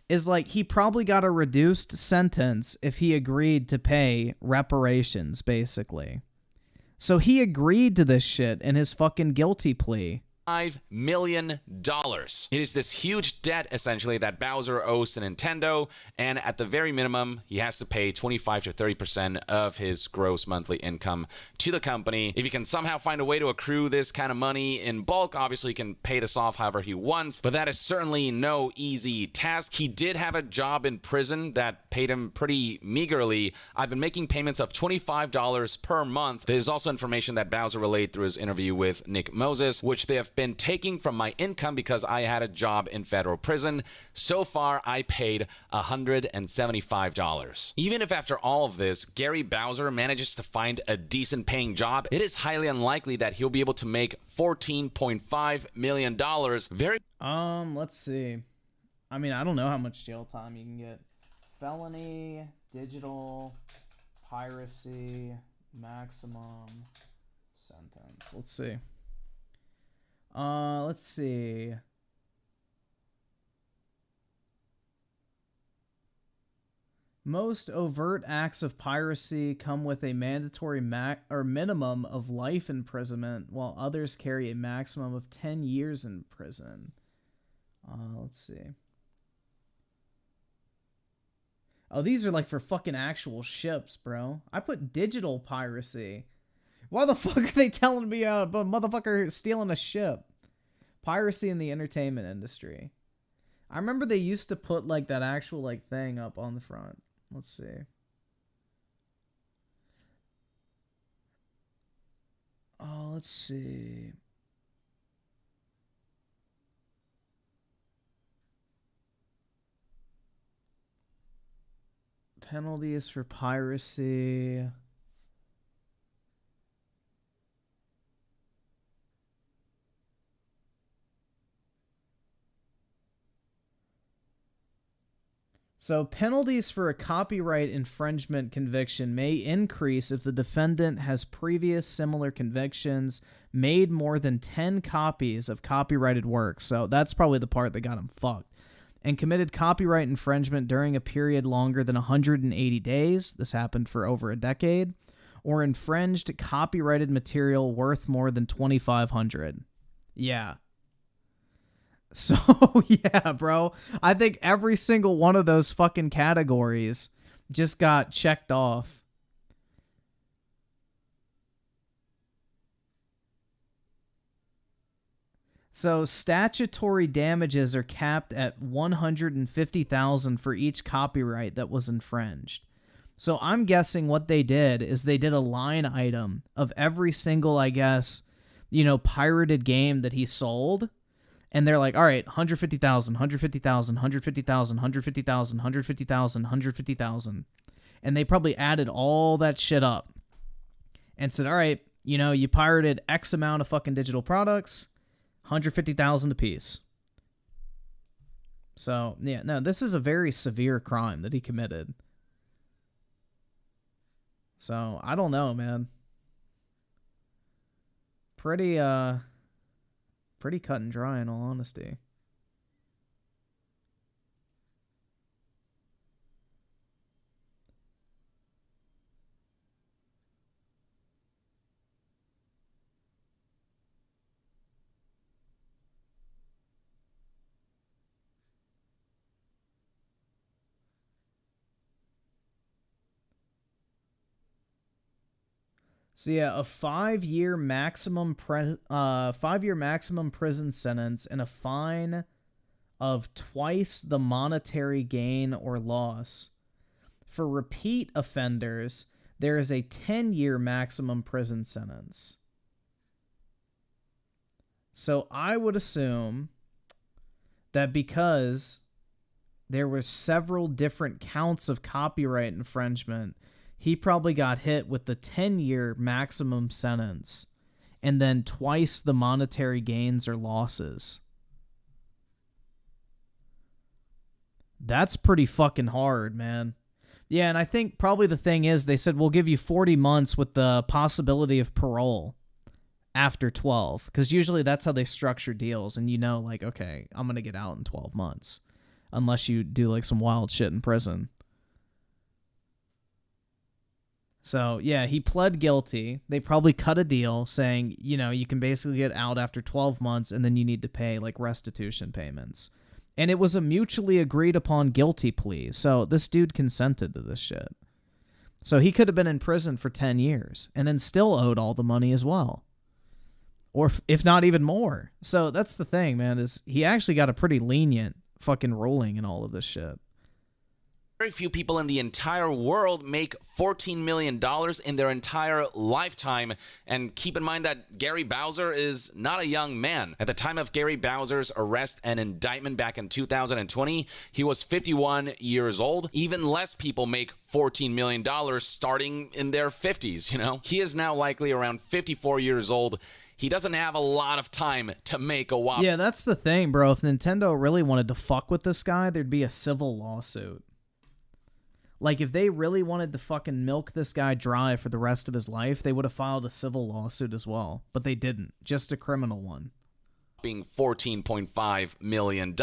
Is like he probably got a reduced sentence if he agreed to pay reparations, basically. So he agreed to this shit in his fucking guilty plea. $5 million. It is this huge debt, essentially, that Bowser owes to Nintendo, and at the very minimum, he has to pay 25 to 30% of his gross monthly income to the company. If you can somehow find a way to accrue this kind of money in bulk, obviously he can pay this off however he wants, but that is certainly no easy task. He did have a job in prison that paid him pretty meagerly. I've been making payments of $25 per month. There's also information that Bowser relayed through his interview with Nick Moses, which they have been taking from my income because I had a job in federal prison. So far, I paid $175. Even if after all of this, Gary Bowser manages to find a decent paying job, it is highly unlikely that he'll be able to make $14.5 million. Let's see. I mean, I don't know how much jail time you can get. Felony, digital, piracy, maximum sentence. Let's see. Let's see. Most overt acts of piracy come with a mandatory minimum of life imprisonment, while others carry a maximum of 10 years in prison. Let's see. Oh, these are like for fucking actual ships, bro. I put digital piracy. Why the fuck are they telling me about a motherfucker stealing a ship? Piracy in the entertainment industry. I remember they used to put like that actual like thing up on the front. Let's see. Oh, let's see. Penalties for piracy. So penalties for a copyright infringement conviction may increase if the defendant has previous similar convictions, made more than 10 copies of copyrighted works. So that's probably the part that got him fucked. And committed copyright infringement during a period longer than 180 days. This happened for over a decade. Or infringed copyrighted material worth more than $2,500. Yeah. So, yeah, bro. I think every single one of those fucking categories just got checked off. So, statutory damages are capped at $150,000 for each copyright that was infringed. So, I'm guessing what they did is they did a line item of every single, I guess, pirated game that he sold. And they're like, all right, 150,000, 150,000, 150,000, 150,000, 150,000, 150,000. And they probably added all that shit up and said, all right, you pirated X amount of fucking digital products, 150,000 a piece. So, yeah, no, this is a very severe crime that he committed. So, I don't know, man. Pretty cut and dry, in all honesty. So yeah, a 5-year maximum prison sentence and a fine of twice the monetary gain or loss. For repeat offenders, there is a 10-year maximum prison sentence. So I would assume that because there were several different counts of copyright infringement, he probably got hit with the 10-year maximum sentence and then twice the monetary gains or losses. That's pretty fucking hard, man. Yeah, and I think probably the thing is they said, we'll give you 40 months with the possibility of parole after 12. Because usually that's how they structure deals. And you know, like, okay, I'm going to get out in 12 months. Unless you do, like, some wild shit in prison. So, yeah, he pled guilty. They probably cut a deal saying, you know, you can basically get out after 12 months and then you need to pay, like, restitution payments. And it was a mutually agreed upon guilty plea. So this dude consented to this shit. So he could have been in prison for 10 years and then still owed all the money as well. Or if not even more. So that's the thing, man, is he actually got a pretty lenient fucking ruling in all of this shit. Very few people in the entire world make $14 million in their entire lifetime. And keep in mind that Gary Bowser is not a young man. At the time of Gary Bowser's arrest and indictment back in 2020, he was 51 years old. Even less people make $14 million starting in their 50s, you know? He is now likely around 54 years old. He doesn't have a lot of time to make a whop. Yeah, that's the thing, bro. If Nintendo really wanted to fuck with this guy, there'd be a civil lawsuit. Like, if they really wanted to fucking milk this guy dry for the rest of his life, they would have filed a civil lawsuit as well. But they didn't. Just a criminal one. Being $14.5 million.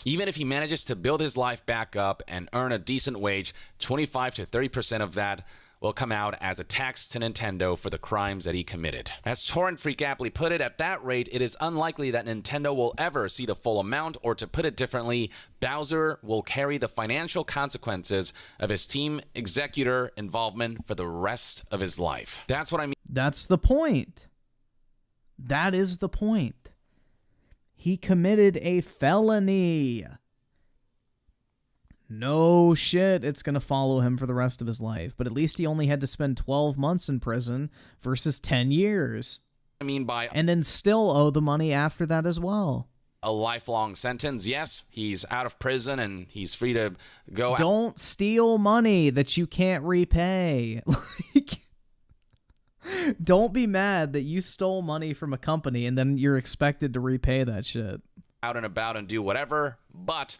Even if he manages to build his life back up and earn a decent wage, 25 to 30% of that will come out as a tax to Nintendo for the crimes that he committed. As Torrent Freak aptly put it, at that rate, it is unlikely that Nintendo will ever see the full amount, or to put it differently, Bowser will carry the financial consequences of his team executor involvement for the rest of his life. That's what I mean. That's the point. That is the point. He committed a felony. No shit, it's going to follow him for the rest of his life. But at least he only had to spend 12 months in prison versus 10 years. I mean by... And then still owe the money after that as well. A lifelong sentence. Yes, he's out of prison and he's free to go out. Don't steal money that you can't repay. Like, don't be mad that you stole money from a company and then you're expected to repay that shit. Out and about and do whatever, but...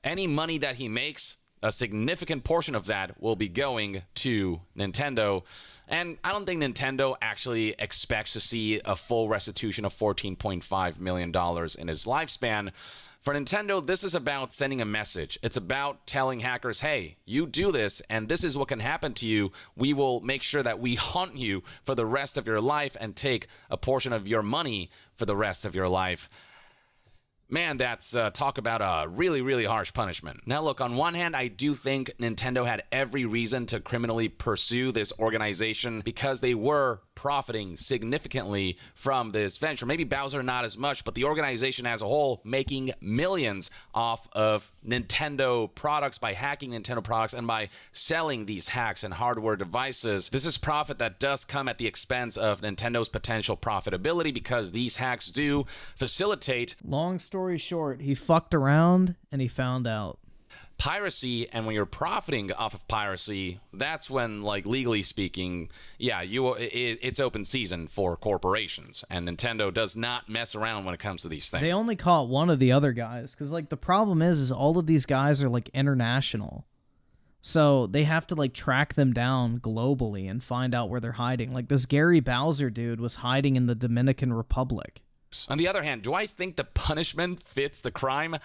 any money that he makes, a significant portion of that will be going to Nintendo. And I don't think Nintendo actually expects to see a full restitution of $14.5 million in his lifespan. For Nintendo, this is about sending a message. It's about telling hackers, hey, you do this, and this is what can happen to you. We will make sure that we haunt you for the rest of your life and take a portion of your money for the rest of your life. Man, that's talk about a really, really harsh punishment. Now, look, on one hand, I do think Nintendo had every reason to criminally pursue this organization because they were profiting significantly from this venture. Maybe Bowser not as much, but the organization as a whole making millions off of Nintendo products by hacking Nintendo products and by selling these hacks and hardware devices. This is profit that does come at the expense of Nintendo's potential profitability because these hacks do facilitate... long story short, he fucked around and he found out. Piracy, and when you're profiting off of piracy, that's when, like, legally speaking, yeah, it's open season for corporations, and Nintendo does not mess around when it comes to these things. They only caught one of the other guys, because, like, the problem is all of these guys are, like, international. So they have to, like, track them down globally and find out where they're hiding. Like, this Gary Bowser dude was hiding in the Dominican Republic. On the other hand, do I think the punishment fits the crime?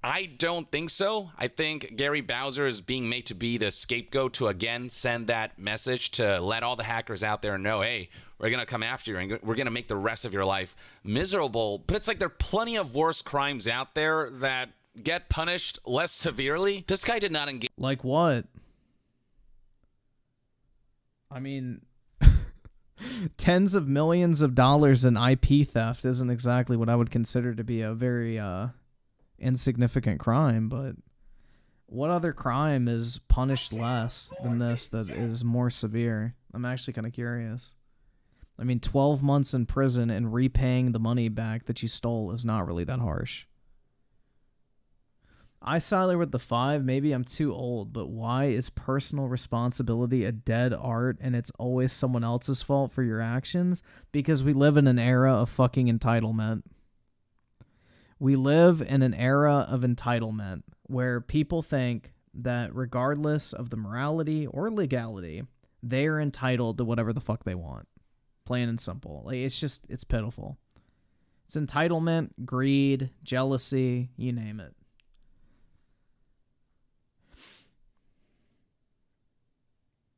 I don't think so. I think Gary Bowser is being made to be the scapegoat to, again, send that message to let all the hackers out there know, hey, we're going to come after you and we're going to make the rest of your life miserable. But it's like there are plenty of worse crimes out there that get punished less severely. This guy did not engage. Like what? I mean, tens of millions of dollars in IP theft isn't exactly what I would consider to be a very... insignificant crime, but What other crime is punished less than this that is more severe? I'm actually kind of curious. I mean, 12 months in prison and repaying the money back that you stole is not really that harsh. I sided with the 5. Maybe I'm too old, but why is personal responsibility a dead art and it's always someone else's fault for your actions? Because we live in an era of fucking entitlement. We live in an era of entitlement where people think that regardless of the morality or legality, they are entitled to whatever the fuck they want. Plain and simple. Like, it's pitiful. It's entitlement, greed, jealousy, you name it.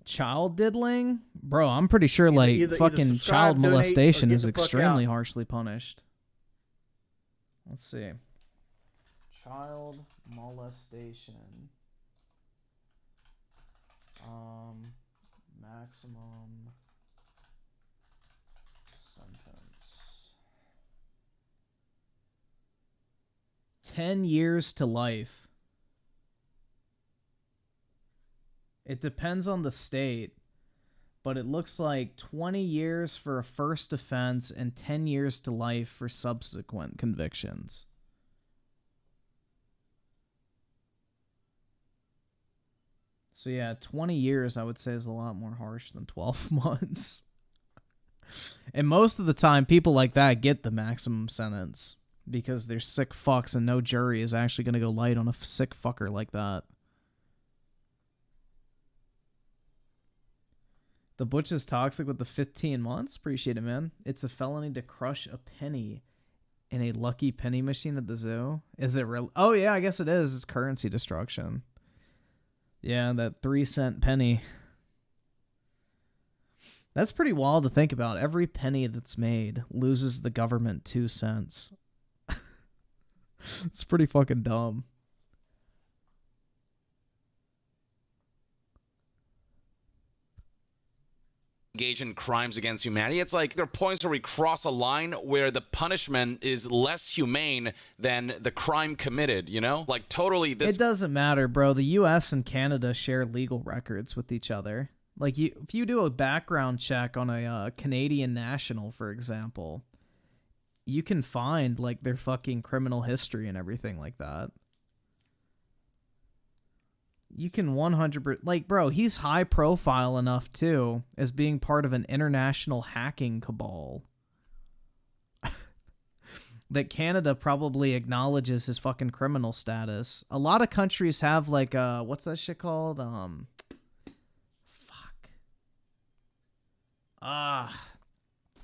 Child diddling? Bro, I'm pretty sure like fucking child molestation is extremely harshly punished. Let's see. Child molestation. Maximum sentence. 10 years to life. It depends on the state, but it looks like 20 years for a first offense and 10 years to life for subsequent convictions. So yeah, 20 years I would say is a lot more harsh than 12 months. And most of the time, people like that get the maximum sentence because they're sick fucks and no jury is actually going to go light on a sick fucker like that. The Butch is toxic with the 15 months. Appreciate it, man. It's a felony to crush a penny in a lucky penny machine at the zoo. Is it real? Oh, yeah, I guess it is. It's currency destruction. Yeah, that 3-cent penny. That's pretty wild to think about. Every penny that's made loses the government 2 cents. It's pretty fucking dumb. Engage in crimes against humanity. It's like there are points where we cross a line where the punishment is less humane than the crime committed, you know? Like totally this. It doesn't matter, bro. The US and Canada share legal records with each other. Like if you do a background check on a Canadian national, for example, you can find like their fucking criminal history and everything like that. You can 100%, like, bro, he's high profile enough too as being part of an international hacking cabal that Canada probably acknowledges his fucking criminal status. A lot of countries have like what's that shit called?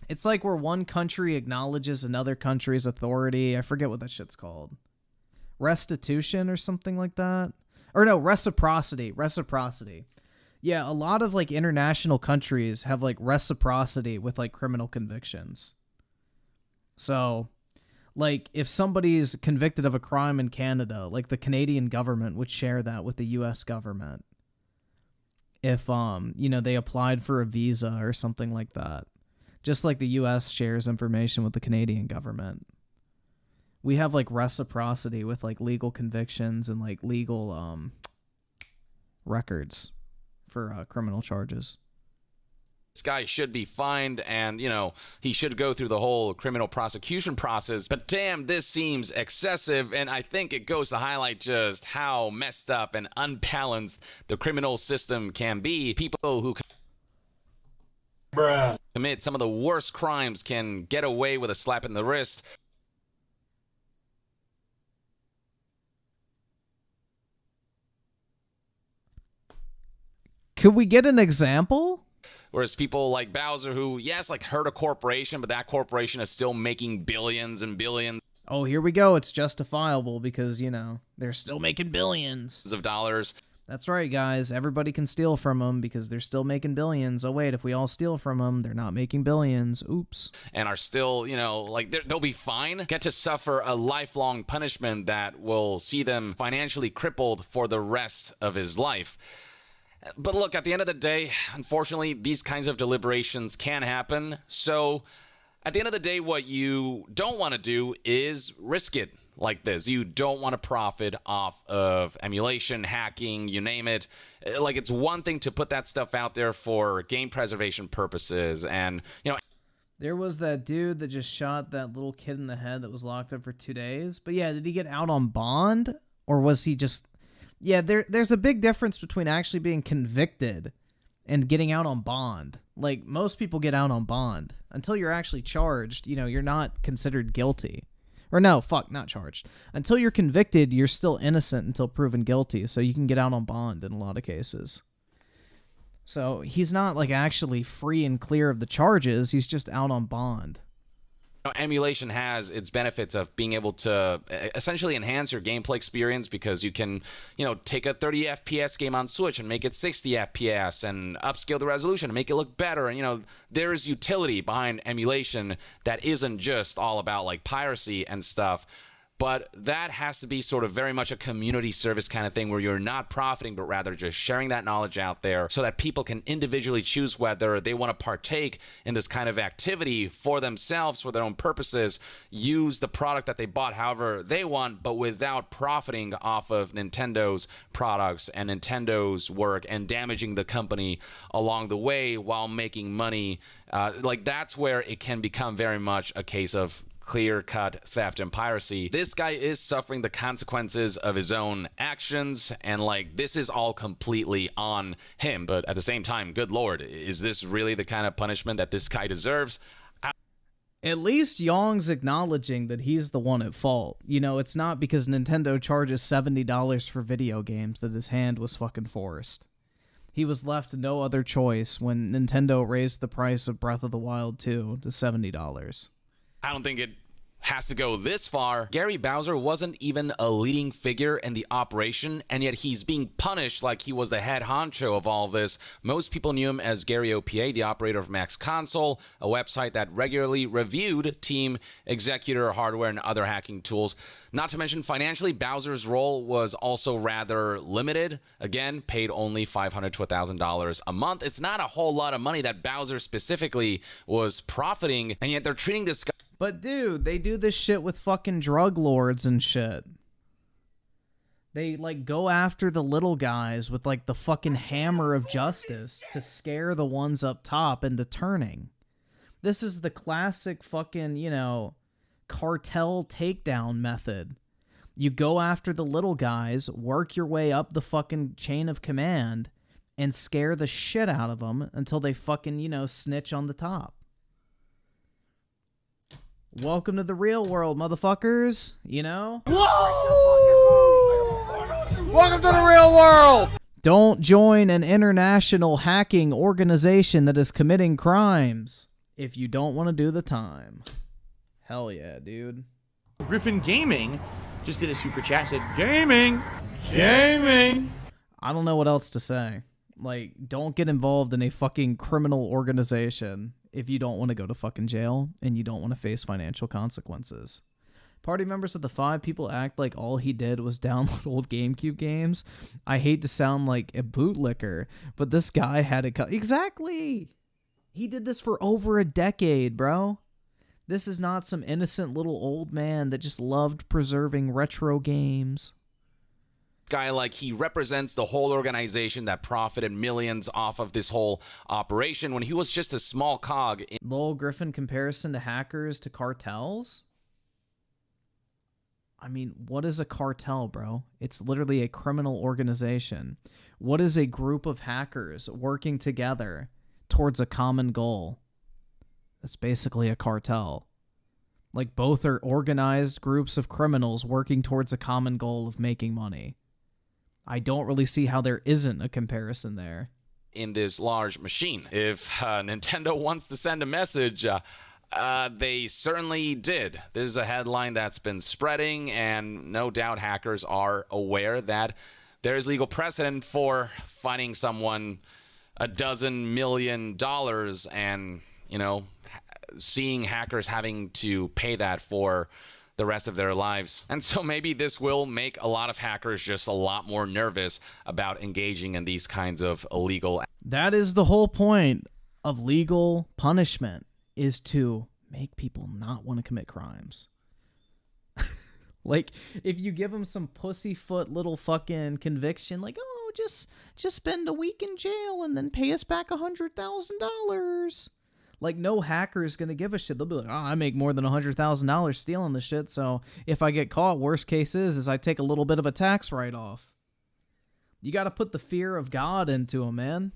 It's like where one country acknowledges another country's authority. I forget what that shit's called. Restitution or something like that. Or no, reciprocity. Reciprocity. Yeah, a lot of like international countries have like reciprocity with like criminal convictions. So, like if somebody's convicted of a crime in Canada, like the Canadian government would share that with the US government. If you know, they applied for a visa or something like that. Just like the US shares information with the Canadian government. We have like reciprocity with like legal convictions and like legal records for criminal charges. This guy should be fined and, you know, he should go through the whole criminal prosecution process. But damn, this seems excessive. And I think it goes to highlight just how messed up and unbalanced the criminal system can be. People who commit some of the worst crimes can get away with a slap in the wrist. Could we get an example? Whereas people like Bowser who, yes, like hurt a corporation, but that corporation is still making billions and billions. Oh, here we go. It's justifiable because, you know, they're still making billions of dollars. That's right, guys. Everybody can steal from them because they're still making billions. Oh, wait, if we all steal from them, they're not making billions. Oops. And are still, you know, like they'll be fine. Get to suffer a lifelong punishment that will see them financially crippled for the rest of his life. But look, at the end of the day, unfortunately, these kinds of deliberations can happen. So at the end of the day, what you don't want to do is risk it. like this. You don't want to profit off of emulation, hacking, you name it. Like, it's one thing to put that stuff out there for game preservation purposes, and, you know, There was that dude that just shot that little kid in the head that was locked up for 2 days. But yeah, did he get out on bond? Or was he just... Yeah, there's a big difference between actually being convicted and getting out on bond. Like, most people get out on bond. Until you're actually charged, you know, you're not considered guilty. Or no, fuck, not charged. Until you're convicted, you're still innocent until proven guilty. So you can get out on bond in a lot of cases. So he's not, like, actually free and clear of the charges. He's just out on bond. emulation has its benefits of being able to essentially enhance your gameplay experience, because you can, you know, take a 30 FPS game on Switch and make it 60 FPS and upscale the resolution and make it look better. And, you know, there's utility behind emulation that isn't just all about, like, piracy and stuff. But that has to be sort of very much a community service kind of thing, where you're not profiting, but rather just sharing that knowledge out there so that people can individually choose whether they want to partake in this kind of activity for themselves, for their own purposes, use the product that they bought however they want, but without profiting off of Nintendo's products and Nintendo's work and damaging the company along the way while making money. Like, that's where it can become very much a case of clear-cut theft and piracy. This guy is suffering the consequences of his own actions, and, like, this is all completely on him. But at the same time, good lord, is this really the kind of punishment that this guy deserves? At least Yong's acknowledging that he's the one at fault. You know, it's not because Nintendo charges $70 for video games that his hand was fucking forced. He was left no other choice when Nintendo raised the price of Breath of the Wild 2 to $70. I don't think it has to go this far. Gary Bowser wasn't even a leading figure in the operation, and yet he's being punished like he was the head honcho of all of this. Most people knew him as Gary OPA, the operator of Max Console, a website that regularly reviewed Team Executor hardware and other hacking tools. Not to mention, financially, Bowser's role was also rather limited. Again, paid only $500 to $1,000 a month. It's not a whole lot of money that Bowser specifically was profiting, and yet they're treating this guy. But dude, they do this shit with fucking drug lords and shit. They, like, go after the little guys with, like, the fucking hammer of justice to scare the ones up top into turning. This is the classic fucking, you know, cartel takedown method. You go after the little guys, work your way up the fucking chain of command, and scare the shit out of them until they fucking, you know, snitch on the top. Welcome to the real world, motherfuckers. You know? Whoa! Welcome to the real world! Don't join an international hacking organization that is committing crimes if you don't want to do the time. Hell yeah, dude. Griffin Gaming just did a super chat, said, Gaming! Gaming! I don't know what else to say. Like, don't get involved in a fucking criminal organization if you don't want to go to fucking jail and you don't want to face financial consequences. Party members of the 5 people act like all he did was download old GameCube games. I hate to sound like a bootlicker, but this guy had it exactly. He did this for over a decade, bro. This is not some innocent little old man that just loved preserving retro games. Guy, like, he represents the whole organization that profited millions off of this whole operation when he was just a small cog in Lowell Griffin comparison to hackers to cartels? I mean, what is a cartel, bro? It's literally a criminal organization. What is a group of hackers working together towards a common goal? That's basically a cartel. Like, both are organized groups of criminals working towards a common goal of making money. I don't really see how there isn't a comparison there. in this large machine. If Nintendo wants to send a message, they certainly did. This is a headline that's been spreading, and no doubt hackers are aware that there is legal precedent for finding someone $12 million and, you know, seeing hackers having to pay that for the rest of their lives. And so maybe this will make a lot of hackers just a lot more nervous about engaging in these kinds of illegal. That is the whole point of legal punishment, is to make people not want to commit crimes. Like, if you give him some pussyfoot little fucking conviction, like, oh, just spend a week in jail and then pay us back $100,000. Like, no hacker is going to give a shit. They'll be like, oh, I make more than $100,000 stealing the shit, so if I get caught, worst case is I take a little bit of a tax write-off. You got to put the fear of God into him, man.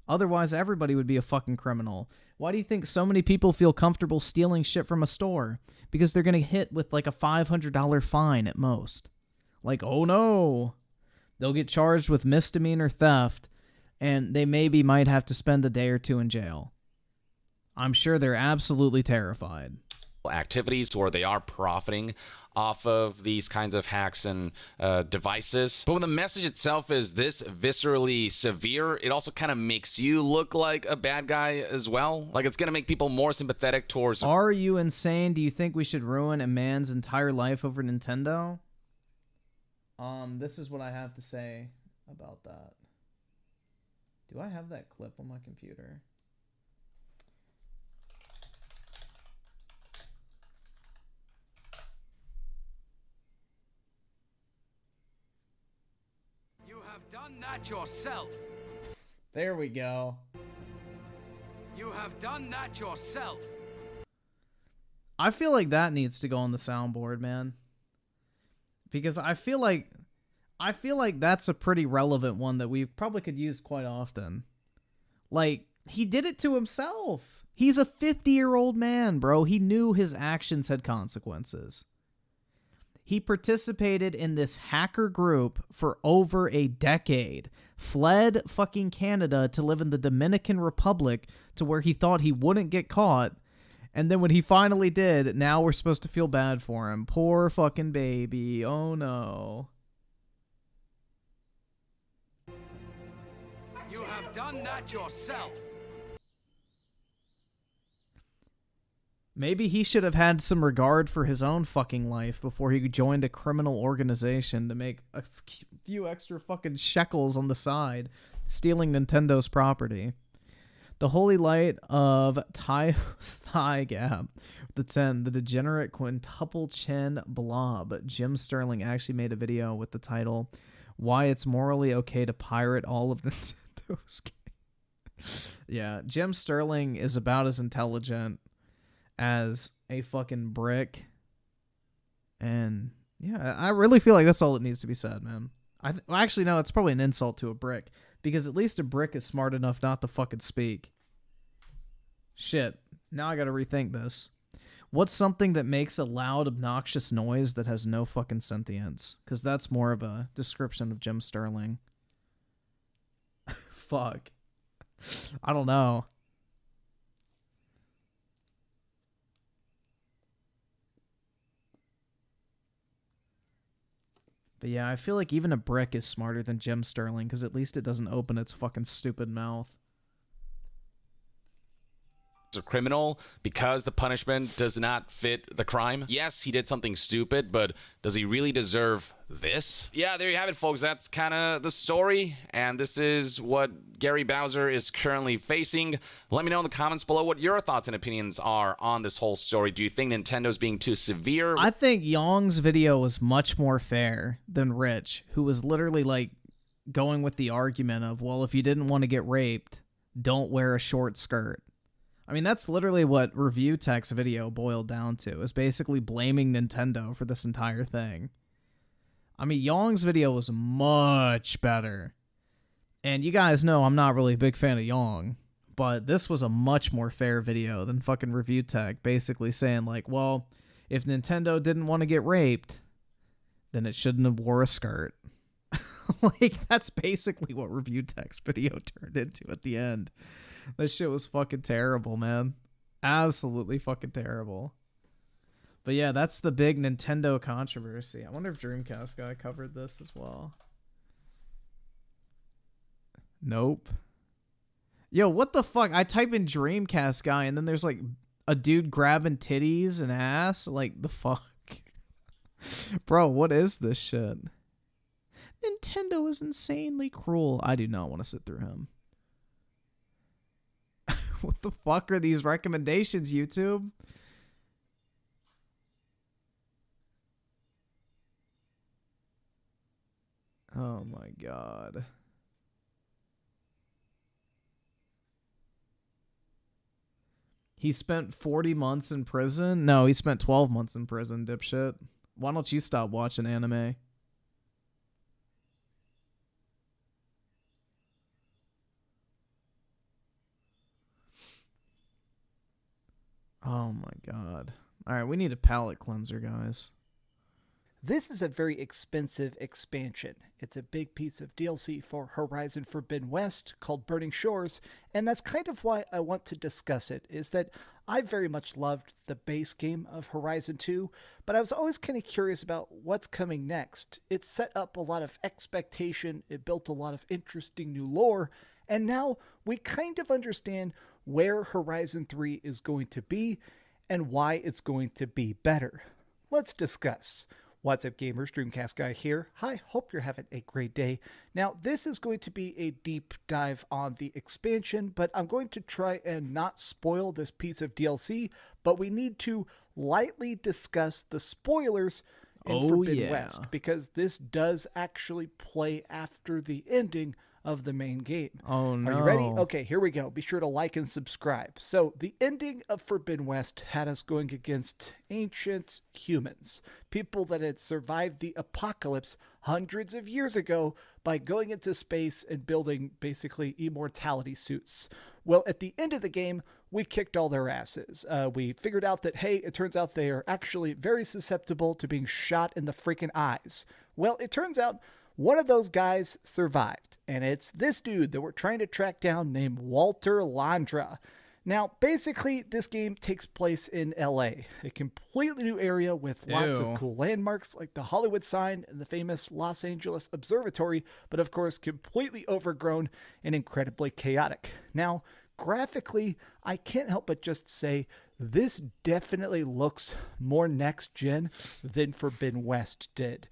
Otherwise, everybody would be a fucking criminal. Why do you think so many people feel comfortable stealing shit from a store? Because they're going to hit with like a $500 fine at most. Like, oh no. They'll get charged with misdemeanor theft, and they maybe might have to spend a day or two in jail. I'm sure they're absolutely terrified. Activities where they are profiting off of these kinds of hacks and devices. But when the message itself is this viscerally severe, it also kind of makes you look like a bad guy as well. Like, it's going to make people more sympathetic towards... Are you insane? Do you think we should ruin a man's entire life over Nintendo? This is what I have to say about that. Do I have that clip on my computer? Done that yourself. There we go. You have done that yourself. I feel like that needs to go on the soundboard, man. Because I feel like that's a pretty relevant one that we probably could use quite often. Like, he did it to himself. He's a 50-year-old man, bro. He knew his actions had consequences. He participated in this hacker group for over a decade, fled fucking Canada to live in the Dominican Republic to where he thought he wouldn't get caught, and then when he finally did, now we're supposed to feel bad for him. Poor fucking baby. Oh no. You have done that yourself. Maybe he should have had some regard for his own fucking life before he joined a criminal organization to make a few extra fucking shekels on the side, stealing Nintendo's property. The holy light of Taio's thigh gap. The 10, the degenerate quintuple chin blob. Jim Sterling actually made a video with the title, Why It's Morally Okay to Pirate All of Nintendo's Games. Yeah, Jim Sterling is about as intelligent as a fucking brick, and yeah, I really feel like that's all that needs to be said, man. Well, actually, no, it's probably an insult to a brick, because at least a brick is smart enough not to fucking speak. Shit, now I gotta rethink this. What's something that makes a loud, obnoxious noise that has no fucking sentience? Because that's more of a description of Jim Sterling. Fuck. I don't know. But yeah, I feel like even a brick is smarter than Jim Sterling, because at least it doesn't open its fucking stupid mouth. A criminal because the punishment does not fit the crime. Yes, he did something stupid, but does he really deserve this? Yeah, there you have it, folks. That's kind of the story, and this is what Gary Bowser is currently facing. Let me know in the comments below what your thoughts and opinions are on this whole story. Do you think Nintendo's being too severe? I think Yong's video was much more fair than Rich, who was literally like going with the argument of, well, if you didn't want to get raped, don't wear a short skirt. I mean, that's literally what Review Tech's video boiled down to, is basically blaming Nintendo for this entire thing. I mean, Yong's video was much better. And you guys know I'm not really a big fan of Yong, but this was a much more fair video than fucking Review Tech, basically saying like, well, if Nintendo didn't want to get raped, then it shouldn't have wore a skirt. Like, that's basically what Review Tech's video turned into at the end. This shit was fucking terrible, man. Absolutely fucking terrible. But yeah, that's the big Nintendo controversy. I wonder if Dreamcast guy covered this as well. Nope. Yo, what the fuck? I type in Dreamcast guy and then there's like a dude grabbing titties and ass. Like, the fuck? Bro, what is this shit? Nintendo is insanely cruel. I do not want to sit through him. What the fuck are these recommendations, YouTube? Oh my god. He spent 40 months in prison? No, he spent 12 months in prison, dipshit. Why don't you stop watching anime? Oh my god. Alright, we need a palate cleanser, guys. This is a very expensive expansion. It's a big piece of DLC for Horizon Forbidden West called Burning Shores, and that's kind of why I want to discuss it, is that I very much loved the base game of Horizon 2, but I was always kind of curious about what's coming next. It set up a lot of expectation, it built a lot of interesting new lore, and now we kind of understand where Horizon 3 is going to be and why it's going to be better. Let's discuss. What's up, gamers? Dreamcast Guy here. Hi, hope you're having a great day. Now, this is going to be a deep dive on the expansion, but I'm going to try and not spoil this piece of DLC, but we need to lightly discuss the spoilers in Forbidden West, because this does actually play after the ending of the main game. Oh no. Are you ready? Okay, here we go. Be sure to like and subscribe. So the ending of Forbidden West had us going against ancient humans, people that had survived the apocalypse hundreds of years ago by going into space and building basically immortality suits. Well, at the end of the game, we kicked all their asses. We figured out that, hey, it turns out they are actually very susceptible to being shot in the freaking eyes. Well, it turns out one of those guys survived, and it's this dude that we're trying to track down named Walter Landra. Now, basically, this game takes place in LA, a completely new area with lots of cool landmarks like the Hollywood sign and the famous Los Angeles Observatory, but of course, completely overgrown and incredibly chaotic. Now, graphically, I can't help but just say this definitely looks more next gen than Forbidden West did.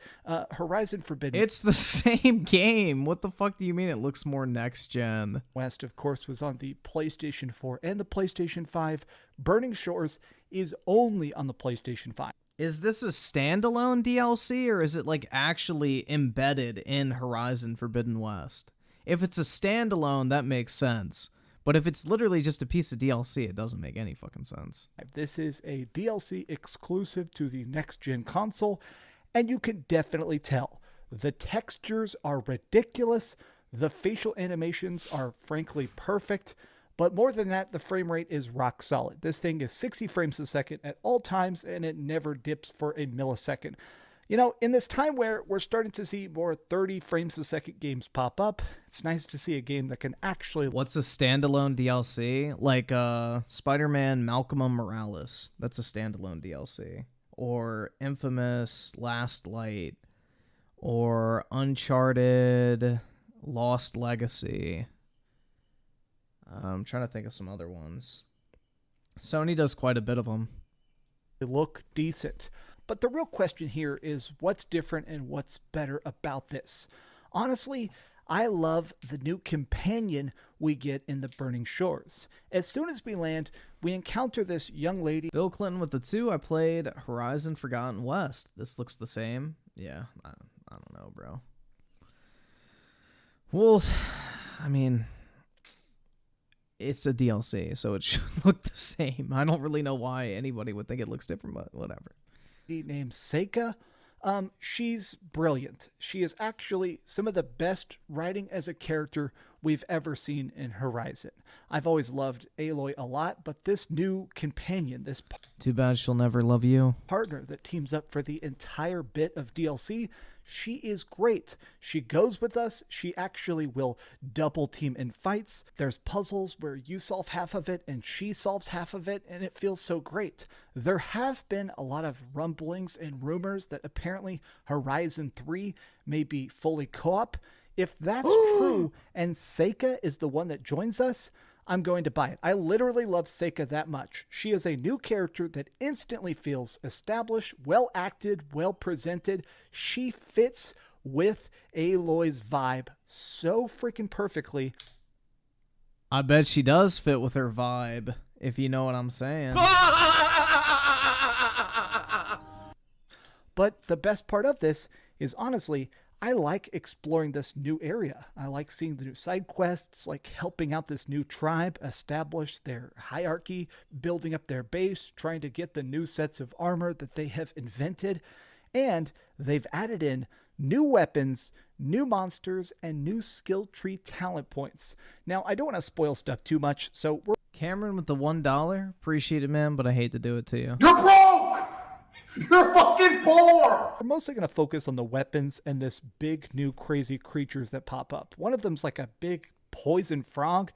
Horizon Forbidden It's the same game. What the fuck do you mean it looks more next gen? West, of course, was on the PlayStation 4 and the PlayStation 5. Burning Shores is only on the PlayStation 5. Is this a standalone DLC, or is it like actually embedded in Horizon Forbidden West? If it's a standalone, that makes sense. But if it's literally just a piece of DLC, it doesn't make any fucking sense. This is a DLC exclusive to the next-gen console, and you can definitely tell. The textures are ridiculous, the facial animations are frankly perfect, but more than that, the frame rate is rock solid. This thing is 60 frames a second at all times, and it never dips for a millisecond. You know, in this time where we're starting to see more 30 frames a second games pop up, it's nice to see a game that can actually... What's a standalone DLC? Like Spider-Man Malcolm Morales. That's a standalone DLC. Or Infamous Last Light. Or Uncharted Lost Legacy. I'm trying to think of some other ones. Sony does quite a bit of them. They look decent. But the real question here is what's different and what's better about this? Honestly, I love the new companion we get in the Burning Shores. As soon as we land, we encounter this young lady. Bill Clinton with the 2. I played Horizon Forgotten West. This looks the same. Yeah, I don't know, bro. Well, I mean, it's a DLC, so it should look the same. I don't really know why anybody would think it looks different, but whatever. Named Seika. She's brilliant. She is actually some of the best writing as a character we've ever seen in Horizon. I've always loved Aloy a lot, but this new companion, this too bad she'll never love you, partner that teams up for the entire bit of DLC, she is great. She goes with us. She actually will double team in fights. There's puzzles where you solve half of it and she solves half of it, and it feels so great. There have been a lot of rumblings and rumors that apparently Horizon 3 may be fully co-op. If that's true and Seika is the one that joins us, I'm going to buy it. I literally love Seika that much. She is a new character that instantly feels established, well acted, well presented. She fits with Aloy's vibe so freaking perfectly. I bet she does fit with her vibe, if you know what I'm saying. But the best part of this is, honestly, I like exploring this new area. I like seeing the new side quests, like helping out this new tribe establish their hierarchy, building up their base, trying to get the new sets of armor that they have invented. And they've added in new weapons, new monsters, and new skill tree talent points. Now, I don't want to spoil stuff too much, so we're Cameron with the $1. Appreciate it, man, but I hate to do it to you. You're broke! You're fucking poor! We're mostly going to focus on the weapons and this big new crazy creatures that pop up. One of them's like a big poison frog.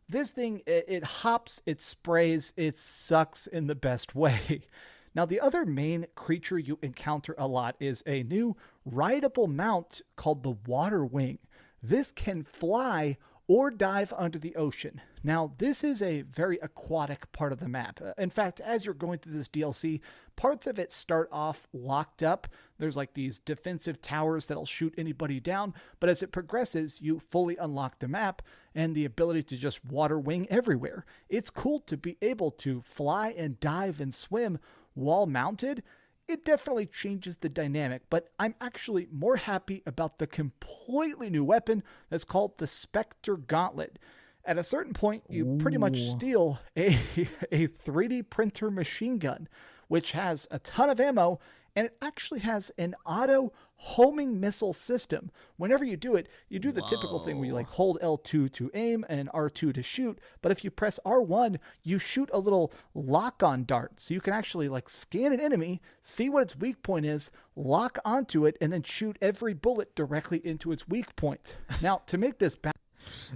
This thing, it hops, it sprays, it sucks in the best way. Now, the other main creature you encounter a lot is a new rideable mount called the Water Wing. This can fly or dive under the ocean. Now, this is a very aquatic part of the map. In fact, as you're going through this DLC, parts of it start off locked up. There's like these defensive towers that'll shoot anybody down, but as it progresses, you fully unlock the map and the ability to just water wing everywhere. It's cool to be able to fly and dive and swim while mounted. It definitely changes the dynamic, but I'm actually more happy about the completely new weapon that's called the Spectre Gauntlet. At a certain point, you pretty much steal a 3D printer machine gun, which has a ton of ammo, and it actually has an auto homing missile system. Whenever you do it, you do the typical thing where you like hold L2 to aim and R2 to shoot, but if you press R1, you shoot a little lock-on dart. So you can actually like scan an enemy, see what its weak point is, lock onto it, and then shoot every bullet directly into its weak point. Now, to make this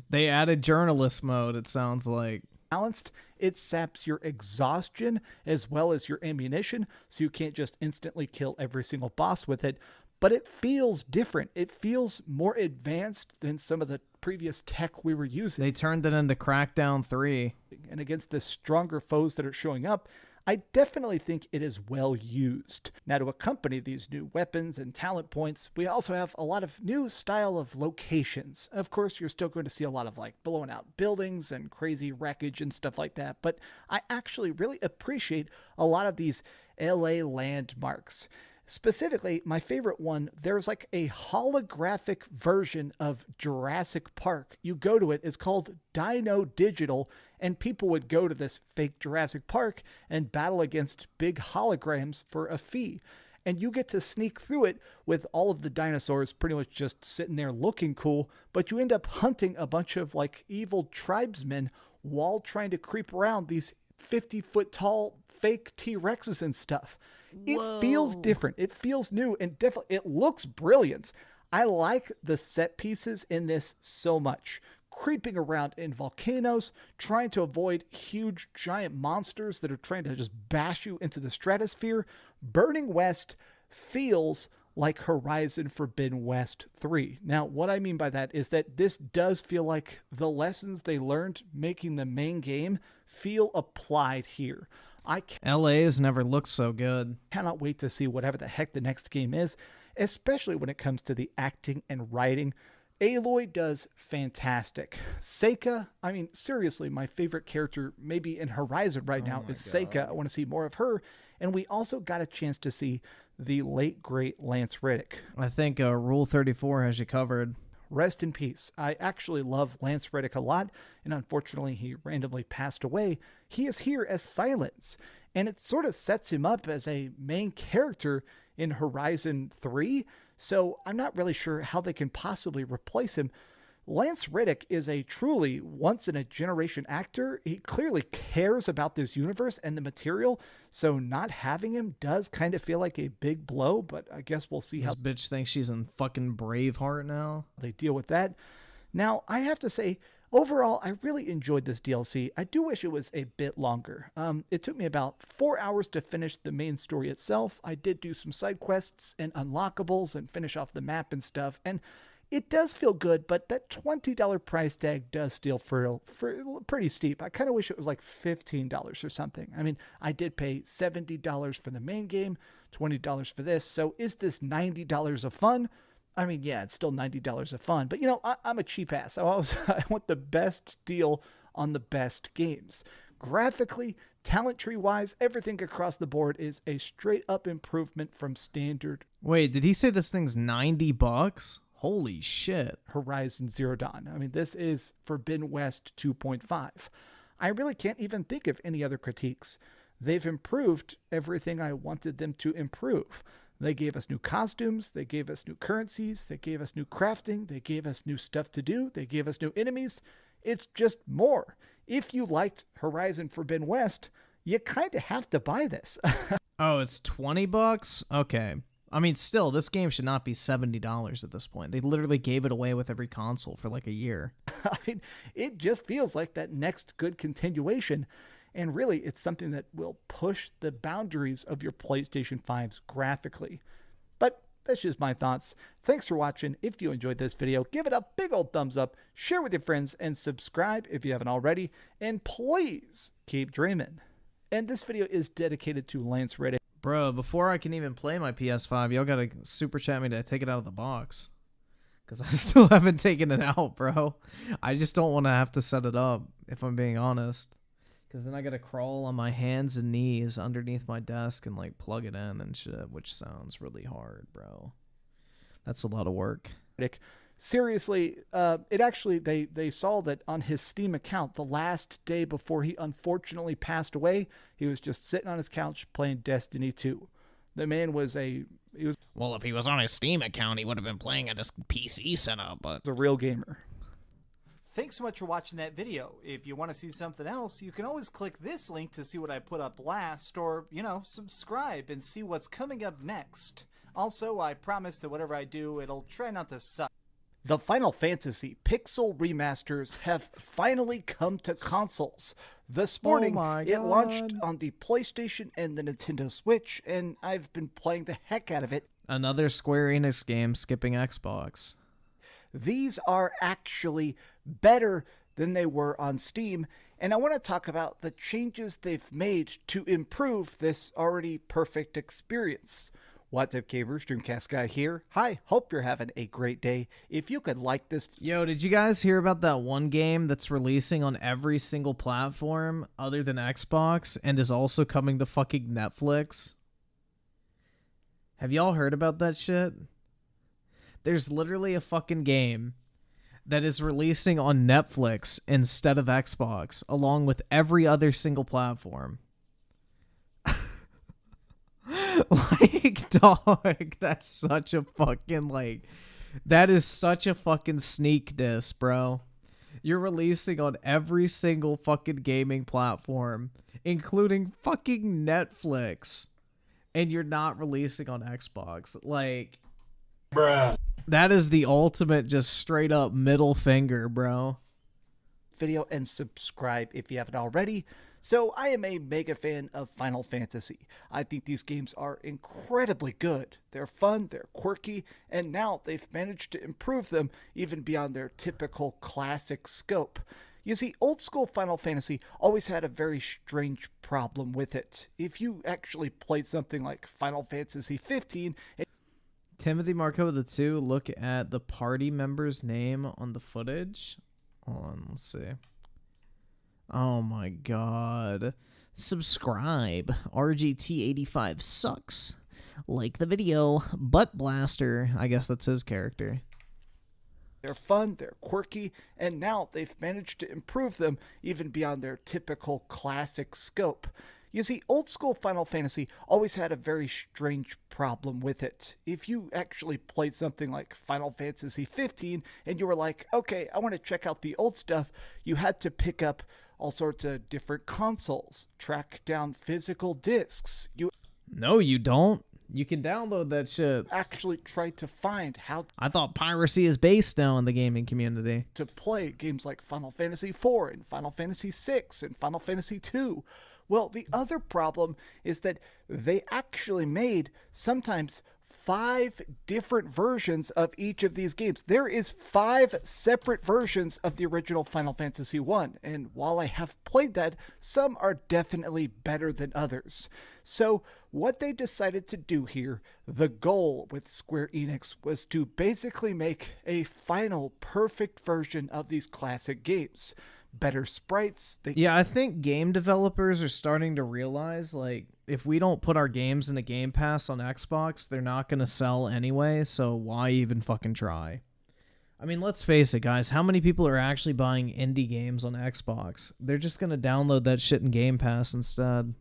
They added journalist mode, it sounds like. balanced, it saps your exhaustion as well as your ammunition, so you can't just instantly kill every single boss with it. But it feels different. It feels more advanced than some of the previous tech we were using. They turned it into Crackdown 3. And against the stronger foes that are showing up, I definitely think it is well used. Now, to accompany these new weapons and talent points, we also have a lot of new style of locations. Of course, you're still going to see a lot of like blown out buildings and crazy wreckage and stuff like that, but I actually really appreciate a lot of these LA landmarks. Specifically, my favorite one, there's like a holographic version of Jurassic Park. You go to it, it's called Dino Digital, and people would go to this fake Jurassic Park and battle against big holograms for a fee. And you get to sneak through it with all of the dinosaurs pretty much just sitting there looking cool, but you end up hunting a bunch of like evil tribesmen while trying to creep around these 50-foot tall fake T-Rexes and stuff. It feels different. It feels new, and definitely it looks brilliant. I like the set pieces in this so much. Creeping around in volcanoes, trying to avoid huge giant monsters that are trying to just bash you into the stratosphere. Burning West feels like Horizon Forbidden West 3. Now, what I mean by that is that this does feel like the lessons they learned making the main game feel applied here. LA has never looked so good. Cannot wait to see whatever the heck the next game is, especially when it comes to the acting and writing. Aloy does fantastic. Seika, I mean, seriously, my favorite character maybe in Horizon right now is Seika. I want to see more of her. And we also got a chance to see the late, great Lance Reddick. I think Rule 34 has you covered. Rest in peace. I actually love Lance Reddick a lot, and unfortunately he randomly passed away. He is here as Silence, and it sort of sets him up as a main character in Horizon 3, so I'm not really sure how they can possibly replace him. Lance Reddick is a truly once-in-a-generation actor. He clearly cares about this universe and the material, so not having him does kind of feel like a big blow, but I guess we'll see how This bitch thinks she's in fucking Braveheart now. they deal with that. Now, I have to say, overall, I really enjoyed this DLC. I do wish it was a bit longer. It took me about 4 hours to finish the main story itself. I did do some side quests and unlockables and finish off the map and stuff, and it does feel good, but that $20 price tag does still feel pretty steep. I kind of wish it was like $15 or something. I mean, I did pay $70 for the main game, $20 for this. So is this $90 of fun? I mean, yeah, it's still $90 of fun. But, you know, I'm a cheap ass. I want the best deal on the best games. Graphically, Talent tree wise, everything across the board is a straight up improvement from standard Wait, did he say this thing's $90? Holy shit. Horizon Zero Dawn. I mean, this is Forbidden West 2.5. I really can't even think of any other critiques. They've improved everything I wanted them to improve. They gave us new costumes, they gave us new currencies, they gave us new crafting, they gave us new stuff to do, they gave us new enemies. It's just more. If you liked Horizon Forbidden West, you kind of have to buy this. Oh, it's $20? Okay. I mean, still, this game should not be $70 at this point. They literally gave it away with every console for like a year. I mean, it just feels like that next good continuation. And really, it's something that will push the boundaries of your PlayStation 5s graphically. But that's just my thoughts. Thanks for watching. If you enjoyed this video, give it a big old thumbs up, share with your friends, and subscribe if you haven't already. And please keep dreaming. And this video is dedicated to Lance Reddick. Bro, before I can even play my PS5, y'all gotta super chat me to take it out of the box. Because I still haven't taken it out, bro. I just don't want to have to set it up, if I'm being honest. Because then I gotta crawl on my hands and knees underneath my desk and like plug it in and shit, which sounds really hard, bro. That's a lot of work. Seriously, it actually, they saw that on his Steam account, the last day before he unfortunately passed away, he was just sitting on his couch playing Destiny 2. The man was Well, if he was on his Steam account, he would have been playing at his PC setup, but a real gamer. Thanks so much for watching that video. If you want to see something else, you can always click this link to see what I put up last, or, you know, subscribe and see what's coming up next. Also, I promise that whatever I do, it'll try not to suck. The Final Fantasy Pixel remasters have finally come to consoles. This morning, it launched on the PlayStation and the Nintendo Switch, and I've been playing the heck out of it. Another Square Enix game skipping Xbox. These are actually better than they were on Steam, and I want to talk about the changes they've made to improve this already perfect experience. What's up, gamers? Dreamcast Guy here. Hi, hope you're having a great day. If you could like this... Yo, did you guys hear about that one game that's releasing on every single platform other than Xbox and is also coming to fucking Netflix? Have y'all heard about that shit? There's literally a fucking game that is releasing on Netflix instead of Xbox, along with every other single platform. Like, dog, that's such a fucking, like, that is such a fucking sneak diss, bro. You're releasing on every single fucking gaming platform, including fucking Netflix, and you're not releasing on Xbox. Like, Bruh. That is the ultimate just straight up middle finger, bro. Video and subscribe if you haven't already. So I am a mega fan of Final Fantasy. I think these games are incredibly good. They're fun, they're quirky, and now they've managed to improve them even beyond their typical classic scope. You see, old school Final Fantasy always had a very strange problem with it. If you actually played something like Final Fantasy 15, Timothy Marco the 2, look at the party member's name on the footage. Hold on, let's see. Oh my god. Subscribe. RGT85 sucks. Like the video. Butt Blaster. I guess that's his character. they're fun, they're quirky, and now they've managed to improve them even beyond their typical classic scope. You see, old school Final Fantasy always had a very strange problem with it. If you actually played something like Final Fantasy 15 and you were like, okay, I want to check out the old stuff, you had to pick up all sorts of different consoles, track down physical discs. No, you don't. You can download that shit. Actually try to find how I thought piracy is based now in the gaming community. to play games like Final Fantasy 4 and Final Fantasy 6 and Final Fantasy 2. Well, the other problem is that they actually made sometimes 5 different versions of each of these games. There is 5 separate versions of the original Final Fantasy 1, and while I have played that, some are definitely better than others. So what they decided to do here, the goal with Square Enix, was to basically make a final perfect version of these classic games. better sprites. Yeah, I think game developers are starting to realize, like, if we don't put our games in the Game Pass on Xbox, they're not going to sell anyway, so why even fucking try? I mean, let's face it, guys. How many people are actually buying indie games on Xbox? They're just going to download that shit in Game Pass instead.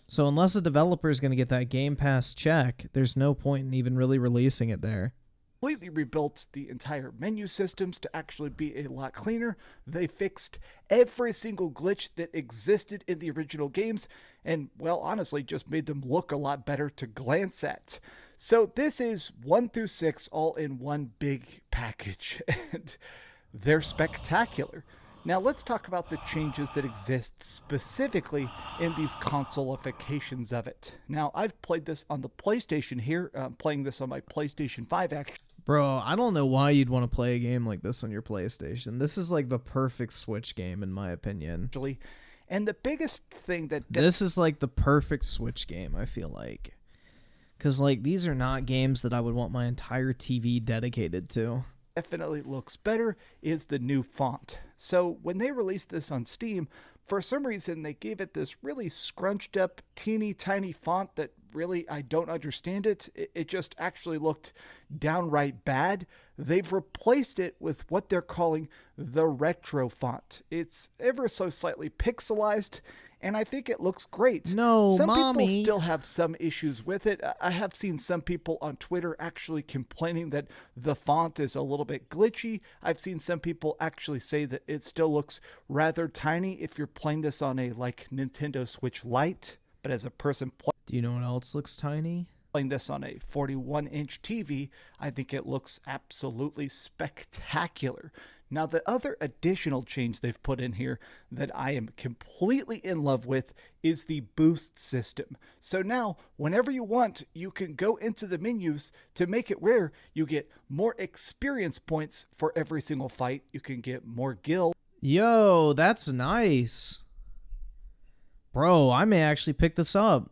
So unless a developer is going to get that Game Pass check, there's no point in even really releasing it there. Completely rebuilt the entire menu systems to actually be a lot cleaner. They fixed every single glitch that existed in the original games and, well, honestly, just made them look a lot better to glance at. So this is 1 through 6 all in one big package, and they're spectacular. Now let's talk about the changes that exist specifically in these consolifications of it. Now I've played this on the PlayStation here, playing this on my PlayStation 5 actually. Bro, I don't know why you'd want to play a game like this on your PlayStation. This is like the perfect Switch game in my opinion. And the biggest thing that... This is like the perfect Switch game, I feel like. Because like these are not games that I would want my entire TV dedicated to. Definitely looks better is the new font. So when they released this on Steam, for some reason they gave it this really scrunched up teeny tiny font that really I don't understand it. It just actually looked downright bad. They've replaced it with what they're calling the retro font. It's ever so slightly pixelized, and I think it looks great. No, some mommy. people still have some issues with it. I have seen some people on Twitter actually complaining that the font is a little bit glitchy. I've seen some people actually say that it still looks rather tiny if you're playing this on a like Nintendo Switch Lite. But as a person do you know what else looks tiny? Playing this on a 41-inch TV, I think it looks absolutely spectacular. Now, the other additional change they've put in here that I am completely in love with is the boost system. So now, whenever you want, you can go into the menus to make it where you get more experience points for every single fight. You can get more gil. Yo, that's nice. Bro, I may actually pick this up.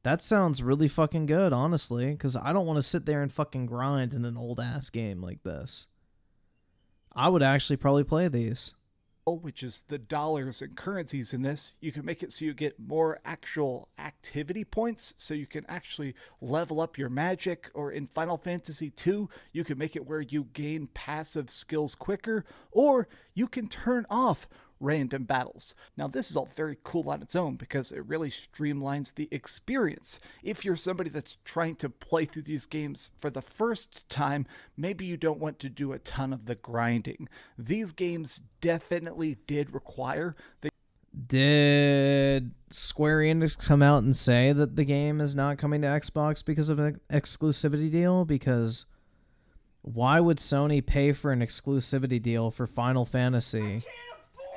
That sounds really fucking good, honestly, because I don't want to sit there and fucking grind in an old-ass game like this. I would actually probably play these. Which is the dollars and currencies in this. You can make it so you get more actual activity points, so you can actually level up your magic, or in Final Fantasy II, you can make it where you gain passive skills quicker, or you can turn off random battles. Now this is all very cool on its own because it really streamlines the experience. If you're somebody that's trying to play through these games for the first time, maybe you don't want to do a ton of the grinding. These games definitely did require the... Did Square Enix come out and say that the game is not coming to Xbox because of an exclusivity deal? Because why would Sony pay for an exclusivity deal for Final Fantasy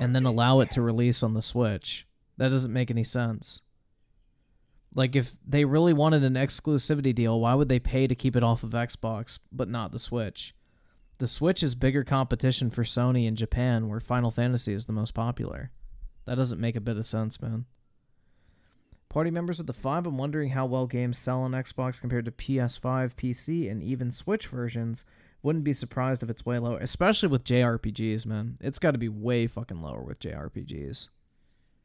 and then allow it to release on the Switch? That doesn't make any sense. Like, if they really wanted an exclusivity deal, why would they pay to keep it off of Xbox, but not the Switch? The Switch is bigger competition for Sony in Japan, where Final Fantasy is the most popular. That doesn't make a bit of sense, man. Party members of the 5, I'm wondering how well games sell on Xbox compared to PS5, PC, and even Switch versions. Wouldn't be surprised if it's way lower, especially with JRPGs, man. It's got to be way fucking lower with JRPGs.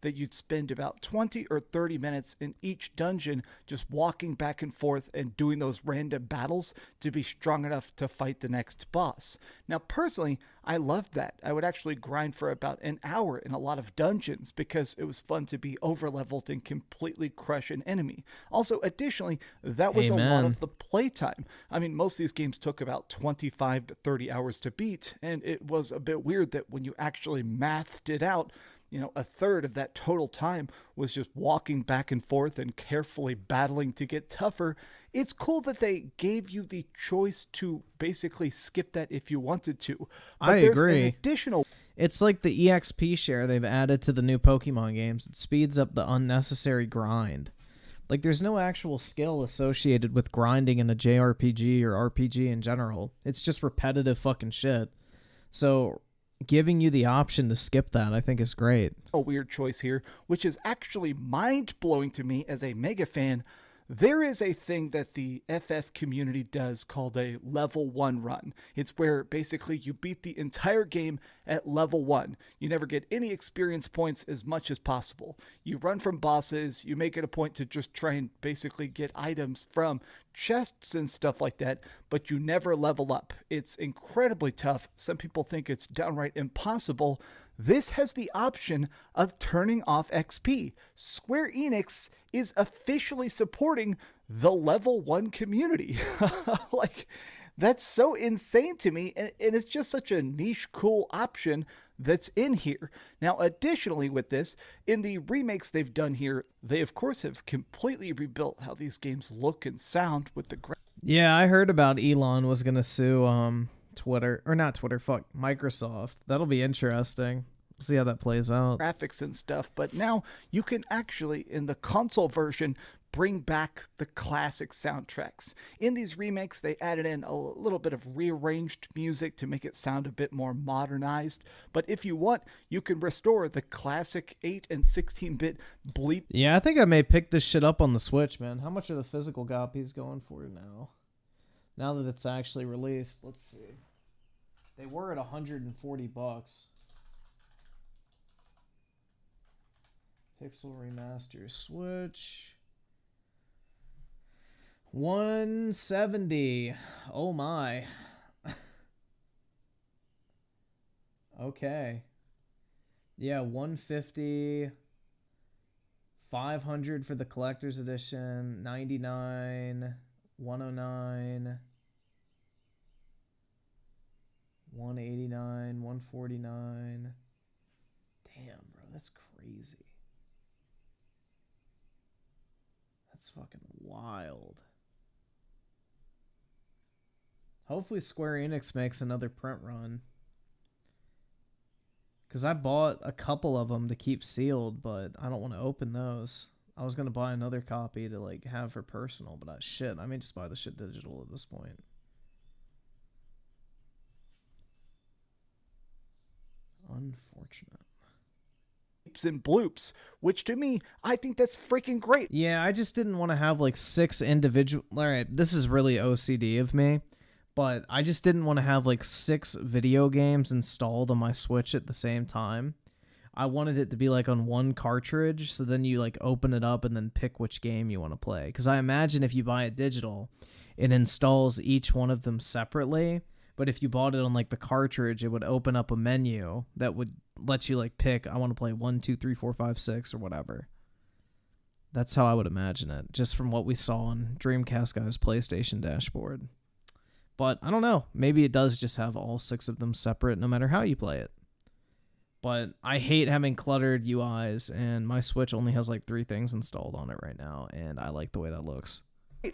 That you'd spend about 20 or 30 minutes in each dungeon just walking back and forth and doing those random battles to be strong enough to fight the next boss. Now, personally, I loved that. I would actually grind for about an hour in a lot of dungeons because it was fun to be overleveled and completely crush an enemy. Also, additionally, that was a lot of the playtime. I mean, most of these games took about 25 to 30 hours to beat, and it was a bit weird that when you actually mathed it out, you know, a third of that total time was just walking back and forth and carefully battling to get tougher. It's cool that they gave you the choice to basically skip that if you wanted to. But I agree. An additional... It's like the EXP share they've added to the new Pokemon games. It speeds up the unnecessary grind. Like, there's no actual skill associated with grinding in a JRPG or RPG in general. It's just repetitive fucking shit. So giving you the option to skip that, I think, is great. A weird choice here, which is actually mind-blowing to me as a mega fan. There is a thing that the FF community does called a level 1 run. It's where basically you beat the entire game at level 1. You never get any experience points as much as possible. You run from bosses, you make it a point to just try and basically get items from chests and stuff like that, but you never level up. It's incredibly tough. Some people think it's downright impossible. This has the option of turning off XP. Square Enix is officially supporting the level 1 community. Like, that's so insane to me, and it's just such a niche, cool option that's in here. Now, additionally with this, in the remakes they've done here, they of course have completely rebuilt how these games look and sound with the Yeah, I heard about Elon was going to sue Twitter, or not Twitter, fuck, Microsoft. That'll be interesting. We'll see how that plays out. Graphics and stuff, but now you can actually, in the console version, bring back the classic soundtracks. In these remakes, they added in a little bit of rearranged music to make it sound a bit more modernized, but if you want, you can restore the classic 8 and 16-bit bleep. Yeah, I think I may pick this shit up on the Switch, man. How much are the physical copies going for now? Now that it's actually released, let's see. They were at $140. Pixel Remaster Switch. 170. Oh my. Okay. Yeah, 150. 500 for the collector's edition. 99. 109. 189. 149. Damn, bro, that's crazy. That's fucking wild. Hopefully Square Enix makes another print run. Because I bought a couple of them to keep sealed, but I don't want to open those. I was going to buy another copy to like have for personal, but shit, I may just buy the shit digital at this point. Unfortunate. And bloops, which to me, I think that's freaking great. Yeah, I just didn't want to have like 6 individual. All right, this is really OCD of me, but I just didn't want to have like 6 video games installed on my Switch at the same time. I wanted it to be like on one cartridge, so then you like open it up and then pick which game you want to play. Because I imagine if you buy it digital, it installs each one of them separately. But if you bought it on like the cartridge, it would open up a menu that would let you like pick, I want to play 1, 2, 3, 4, 5, 6 or whatever. That's how I would imagine it, just from what we saw on Dreamcast Guy's PlayStation dashboard. But I don't know, maybe it does just have all 6 of them separate no matter how you play it. But I hate having cluttered UIs, and my Switch only has like 3 things installed on it right now, and I like the way that looks.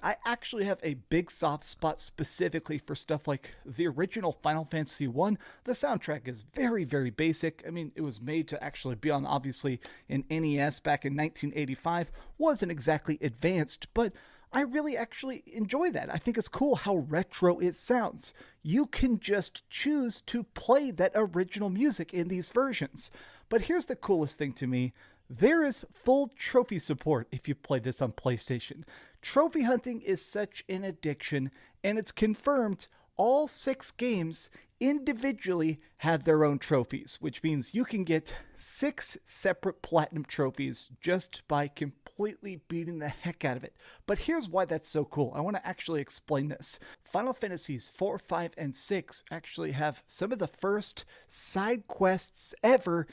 I actually have a big soft spot specifically for stuff like the original Final Fantasy 1. The soundtrack is very, very basic. I mean, it was made to actually be on, obviously, an NES back in 1985. Wasn't exactly advanced, but I really actually enjoy that. I think it's cool how retro it sounds. You can just choose to play that original music in these versions. But here's the coolest thing to me. There is full trophy support if you play this on PlayStation. Trophy hunting is such an addiction, and it's confirmed all 6 games individually have their own trophies, which means you can get 6 separate platinum trophies just by completely beating the heck out of it. But here's why that's so cool. I want to actually explain this. Final Fantasies 4, 5, and 6 actually have some of the first side quests ever.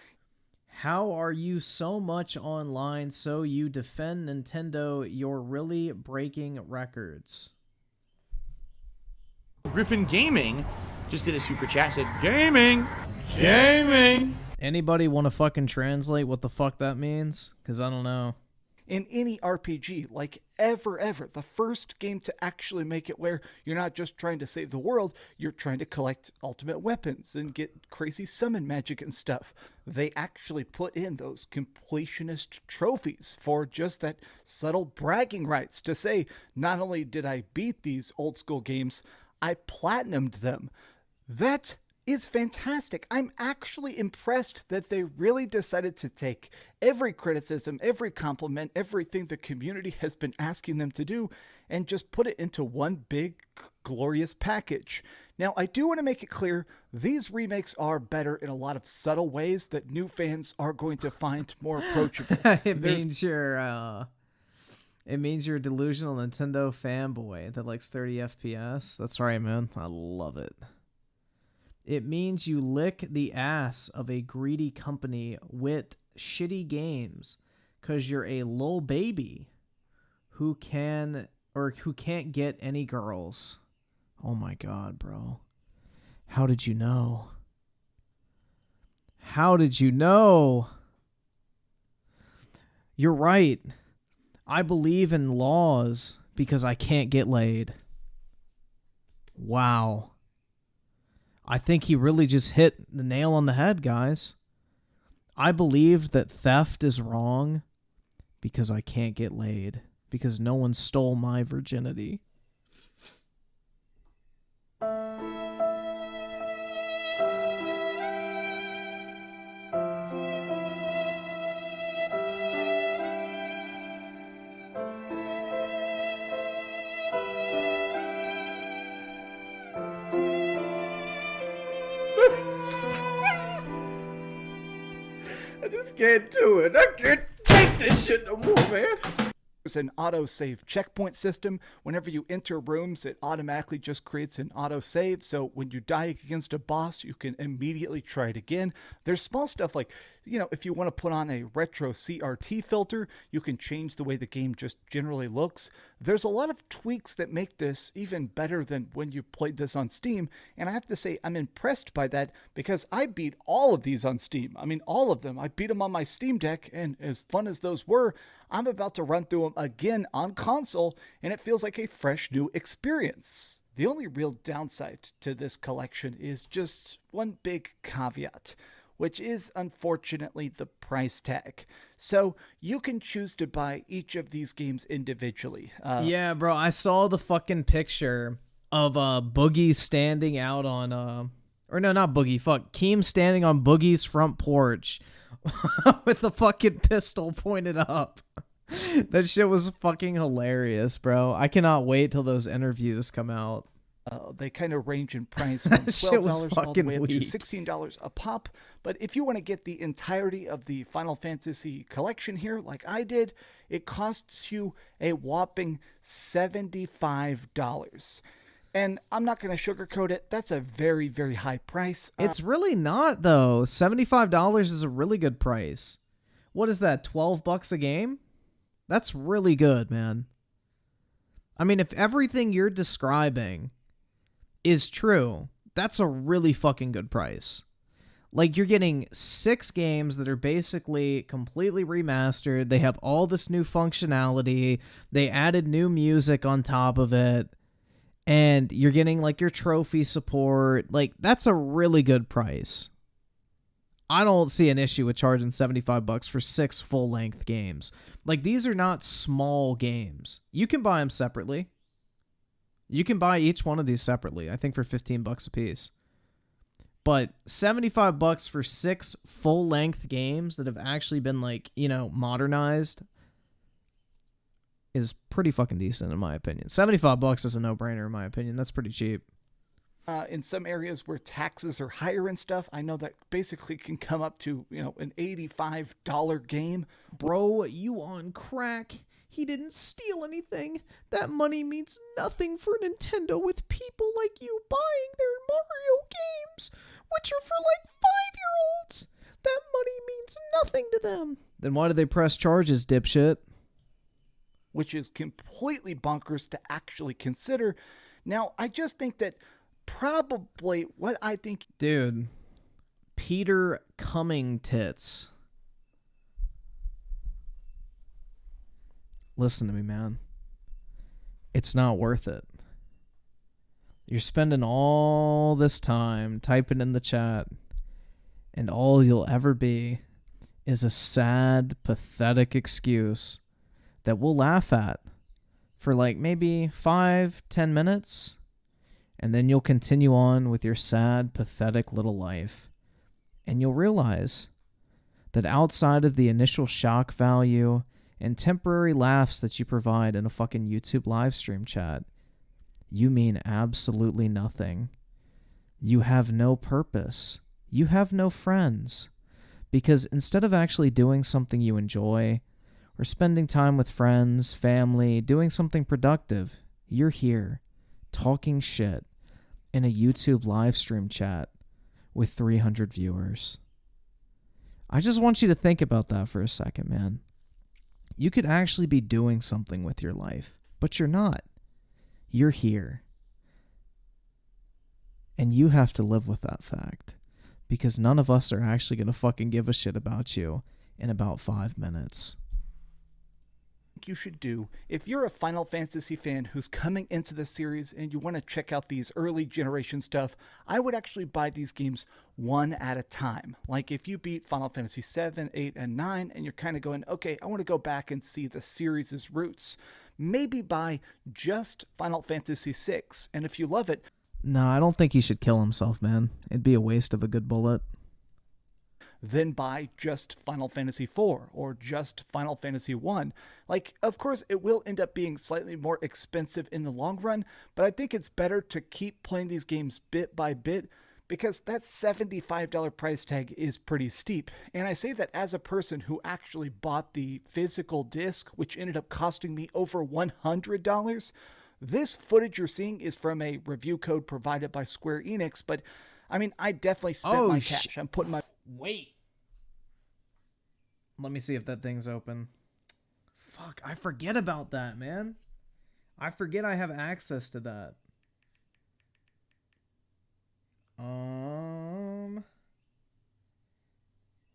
How are you so much online so you defend Nintendo? You're really breaking records. Griffin Gaming just did a super chat, said, Gaming! Gaming! Anybody want to fucking translate what the fuck that means? Because I don't know. In any RPG, like ever, the first game to actually make it where you're not just trying to save the world, you're trying to collect ultimate weapons and get crazy summon magic and stuff. They actually put in those completionist trophies for just that subtle bragging rights to say, not only did I beat these old school games, I platinumed them. That is fantastic. I'm actually impressed that they really decided to take every criticism, every compliment, everything the community has been asking them to do, and just put it into one big, glorious package. Now, I do want to make it clear, these remakes are better in a lot of subtle ways that new fans are going to find more approachable. It means you're a delusional Nintendo fanboy that likes 30 FPS. That's right, man. I love it. It means you lick the ass of a greedy company with shitty games because you're a lil baby who can't get any girls. Oh my god, bro. How did you know? How did you know? You're right. I believe in laws because I can't get laid. Wow. I think he really just hit the nail on the head, guys. I believe that theft is wrong because I can't get laid. Because no one stole my virginity. I just can't do it. I can't take this shit no more, man. There's an autosave checkpoint system. Whenever you enter rooms, it automatically just creates an autosave. So when you die against a boss, you can immediately try it again. There's small stuff like, you know, if you want to put on a retro CRT filter, you can change the way the game just generally looks. There's a lot of tweaks that make this even better than when you played this on Steam. And I have to say, I'm impressed by that because I beat all of these on Steam. I mean, all of them. I beat them on my Steam Deck, and as fun as those were, I'm about to run through them again on console, and it feels like a fresh new experience. The only real downside to this collection is just one big caveat, which is unfortunately the price tag. So you can choose to buy each of these games individually. Yeah, bro, I saw the fucking picture of Boogie standing out on or no, not Boogie, Keem standing on Boogie's front porch with the fucking pistol pointed up. That shit was fucking hilarious, bro. I cannot wait till those interviews come out. They kind of range in price from $12 all the way up to $16 a pop. But if you want to get the entirety of the Final Fantasy collection here, like I did, it costs you a whopping $75. And I'm not going to sugarcoat it. That's a very, very high price. It's really not, though. $75 is a really good price. What is that, $12 a game? That's really good, man. I mean, if everything you're describing is true, that's a really fucking good price. Like, you're getting 6 games that are basically completely remastered. They have all this new functionality. They added new music on top of it. And you're getting, like, your trophy support. Like, that's a really good price. I don't see an issue with charging $75 for 6 full-length games. Like, these are not small games. You can buy them separately. You can buy each one of these separately, I think for $15 a piece. But $75 for 6 full-length games that have actually been, like, you know, modernized is pretty fucking decent in my opinion. $75 is a no-brainer in my opinion. That's pretty cheap. In some areas where taxes are higher and stuff, I know that basically can come up to, you know, an $85 game. Bro, you on crack. He didn't steal anything. That money means nothing for Nintendo with people like you buying their Mario games, which are for like 5-year-olds. That money means nothing to them. Then why do they press charges, dipshit? Which is completely bonkers to actually consider. Now, I just think that probably what I think... Dude, Peter Cumming tits. Listen to me, man. It's not worth it. You're spending all this time typing in the chat, and all you'll ever be is a sad, pathetic excuse that we'll laugh at for like maybe 5-10 minutes, And then you'll continue on with your sad, pathetic little life. And you'll realize that outside of the initial shock value and temporary laughs that you provide in a fucking YouTube live stream chat, you mean absolutely nothing. You have no purpose. You have no friends. Because instead of actually doing something you enjoy, or spending time with friends, family, doing something productive, you're here, talking shit, in a YouTube live stream chat with 300 viewers. I just want you to think about that for a second, man. You could actually be doing something with your life, but you're not. You're here. And you have to live with that fact. Because none of us are actually going to fucking give a shit about you in about 5 minutes. You should do if you're a Final Fantasy fan who's coming into the series and you want to check out these early generation stuff, I would actually buy these games one at a time. Like if you beat Final Fantasy 7, 8, and 9 and you're kind of going, okay, I want to go back and see the series' roots, maybe buy just Final Fantasy 6. And if you love it, no, I don't think he should kill himself, man. It'd be a waste of a good bullet. Then buy just Final Fantasy IV or just Final Fantasy 1. Like, of course, it will end up being slightly more expensive in the long run, but I think it's better to keep playing these games bit by bit because that $75 price tag is pretty steep. And I say that as a person who actually bought the physical disc, which ended up costing me over $100. This footage you're seeing is from a review code provided by Square Enix, but I mean, I definitely spent my cash. I'm putting my... Wait. Let me see if that thing's open. Fuck, I forget about that, man. I forget I have access to that.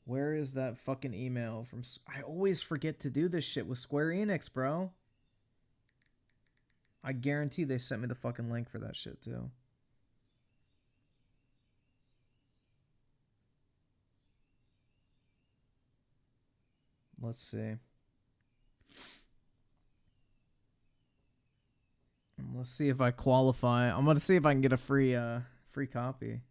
Where is that fucking email from? I always forget to do this shit with Square Enix, bro. I guarantee they sent me the fucking link for that shit, too. Let's see. Let's see if I qualify. I'm going to see if I can get a free copy.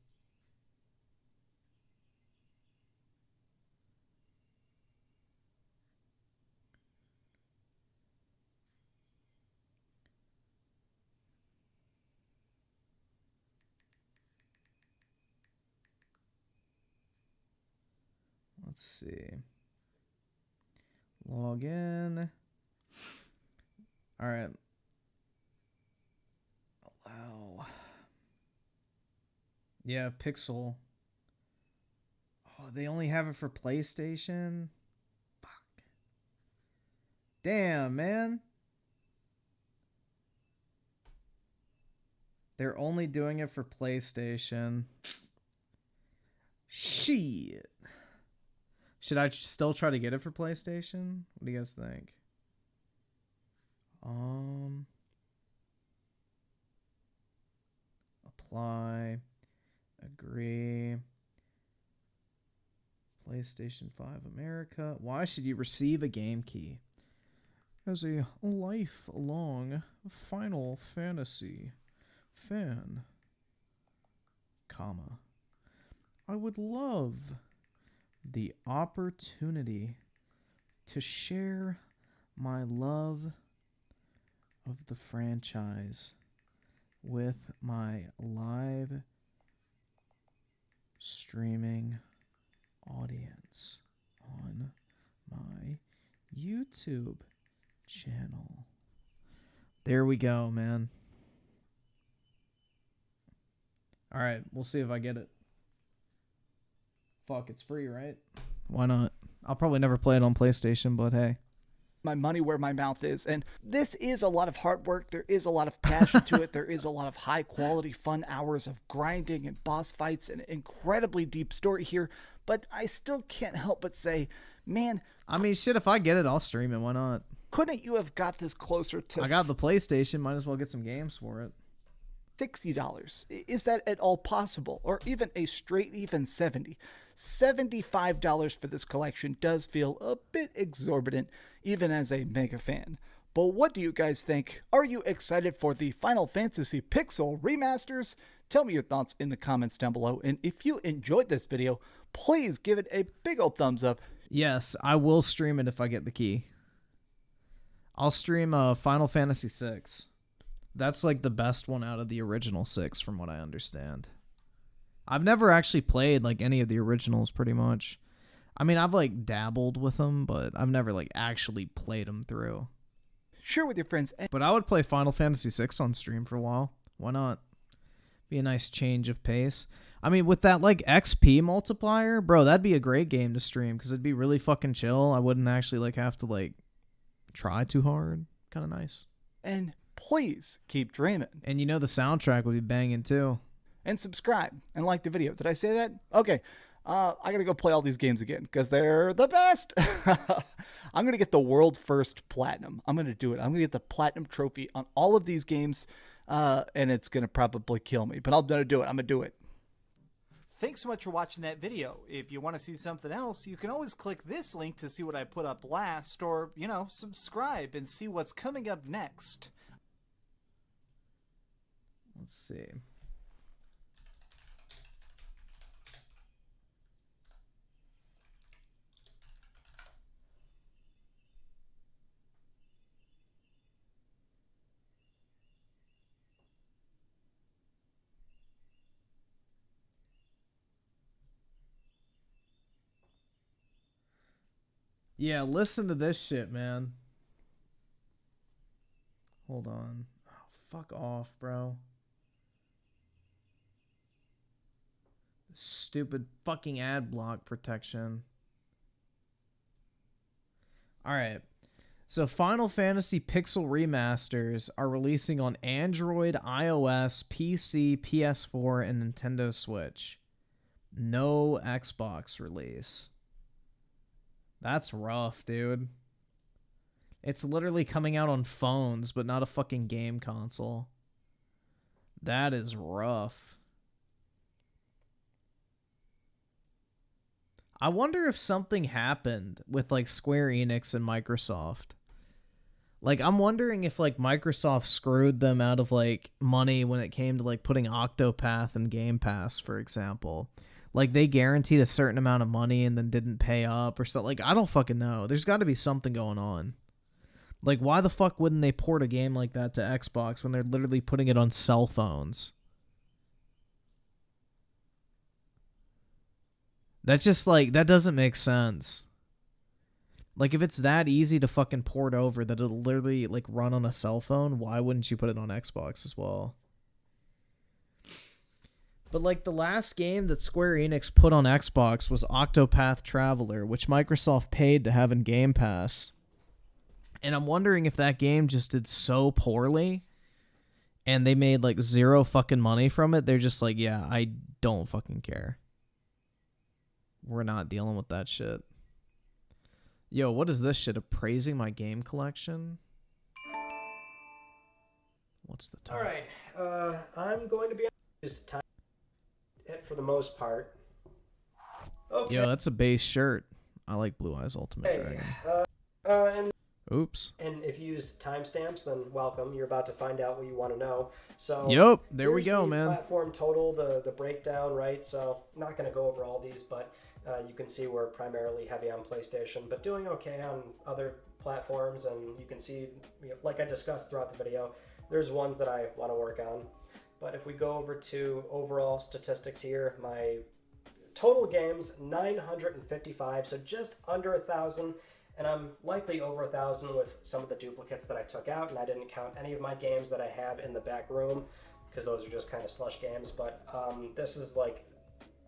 Let's see. Log in. All right. Allow. Yeah, Pixel. Oh, they only have it for PlayStation? Fuck. Damn, man. They're only doing it for PlayStation. Shit. Should I still try to get it for PlayStation? What do you guys think? Apply. Agree. PlayStation 5 America. Why should you receive a game key? As a lifelong Final Fantasy fan, comma, I would love the opportunity to share my love of the franchise with my live streaming audience on my YouTube channel. There we go, man. All right, we'll see if I get it. Fuck, it's free, right? Why not? I'll probably never play it on PlayStation, but hey. My money where my mouth is. And this is a lot of hard work. There is a lot of passion to it. There is a lot of high quality fun hours of grinding and boss fights and incredibly deep story here. But I still can't help but say, man. I mean, shit, if I get it, I'll stream it. Why not? Couldn't you have got this closer to... I got the PlayStation. Might as well get some games for it. $60. Is that at all possible? Or even a straight even $70? $75 for this collection does feel a bit exorbitant, even as a mega fan. But what do you guys think? Are you excited for the Final Fantasy Pixel remasters? Tell me your thoughts in the comments down below. And if you enjoyed this video, please give it a big old thumbs up. Yes, I will stream it if I get the key. I'll stream Final Fantasy VI. That's like the best one out of the original 6 from what I understand. I've never actually played like any of the originals pretty much. I mean, I've like dabbled with them, but I've never like actually played them through. Share with your friends. But I would play Final Fantasy VI on stream for a while. Why not? Be a nice change of pace. I mean, with that like XP multiplier, bro, that'd be a great game to stream because it'd be really fucking chill. I wouldn't actually like have to like try too hard. Kind of nice. And please keep dreaming. And you know the soundtrack would be banging too. And subscribe and like the video. Did I say that? Okay. I gotta go play all these games again because they're the best. I'm gonna get the world's first platinum. I'm gonna do it. I'm gonna get the platinum trophy on all of these games, and it's gonna probably kill me, but I'm gonna do it. I'm gonna do it. Thanks so much for watching that video. If you want to see something else, you can always click this link to see what I put up last, or, you know, subscribe and see what's coming up next. Let's see. Yeah, listen to this shit, man. Hold on. Oh, fuck off, bro. Stupid fucking ad block protection. Alright. So Final Fantasy Pixel remasters are releasing on Android, iOS, PC, PS4, and Nintendo Switch. No Xbox release. That's rough, dude. It's literally coming out on phones, but not a fucking game console. That is rough. I wonder if something happened with, like, Square Enix and Microsoft. Like, I'm wondering if, like, Microsoft screwed them out of, like, money when it came to, like, putting Octopath in Game Pass, for example. Like, they guaranteed a certain amount of money and then didn't pay up or something. Like, I don't fucking know. There's got to be something going on. Like, why the fuck wouldn't they port a game like that to Xbox when they're literally putting it on cell phones? That's just, like, that doesn't make sense. Like, if it's that easy to fucking port over that it'll literally, like, run on a cell phone, why wouldn't you put it on Xbox as well? But, like, the last game that Square Enix put on Xbox was Octopath Traveler, which Microsoft paid to have in Game Pass. And I'm wondering if that game just did so poorly and they made, like, zero fucking money from it. They're just like, yeah, I don't fucking care. We're not dealing with that shit. Yo, what is this shit? Appraising my game collection? What's the time? Alright, I'm going to be just time it for the most part. Okay. Yo, that's a base shirt. I like Blue Eyes Ultimate Dragon. Oops. And if you use timestamps, then welcome. You're about to find out what you want to know. So yep, there we go, man. Platform total, the breakdown, right? So I'm not going to go over all these, but you can see we're primarily heavy on PlayStation, but doing okay on other platforms. And you can see, like I discussed throughout the video, there's ones that I want to work on. But if we go over to overall statistics here, my total games, 955, so just under 1,000. And I'm likely over 1,000 with some of the duplicates that I took out, and I didn't count any of my games that I have in the back room, because those are just kind of slush games. But this is like,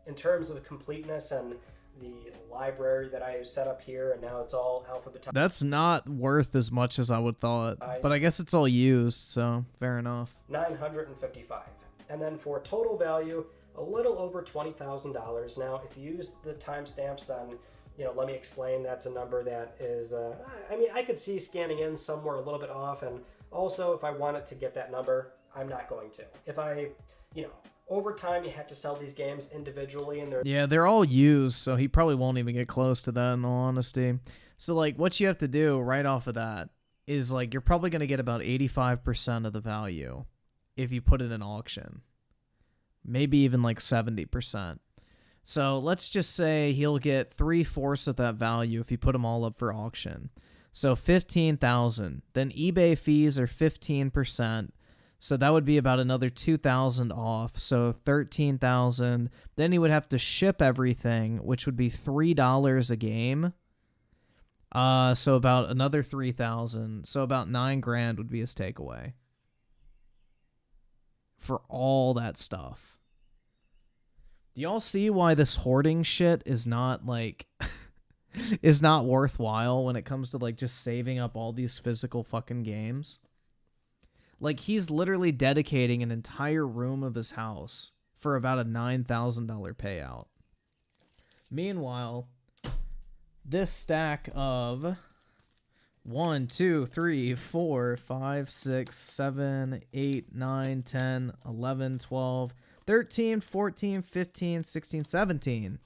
in terms of completeness and the library that I set up here, and now it's all alphabetized. That's not worth as much as I would thought, but I guess it's all used, so fair enough. 955. And then for total value, a little over $20,000. Now, if you use the timestamps, then let me explain. That's a number that is, I mean, I could see scanning in somewhere a little bit off. And also, if I wanted to get that number, I'm not going to. If I, over time, you have to sell these games individually. And they're all used, so he probably won't even get close to that, in all honesty. So, like, what you have to do right off of that is like you're probably going to get about 85% of the value if you put it in auction. Maybe even like 70%. So let's just say he'll get 3/4 of that value if you put them all up for auction. So 15,000. Then eBay fees are 15%. So that would be about another 2,000 off. So 13,000. Then he would have to ship everything, which would be $3 a game. So about another 3,000. So about $9,000 would be his takeaway for all that stuff. Do y'all see why this hoarding shit is not like is not worthwhile when it comes to like just saving up all these physical fucking games? Like he's literally dedicating an entire room of his house for about a $9,000 payout. Meanwhile, this stack of 1, 2, 3, 4, 5, 6, 7, 8, 9, 10, 11, 12, 13, 14, 15, 16, 17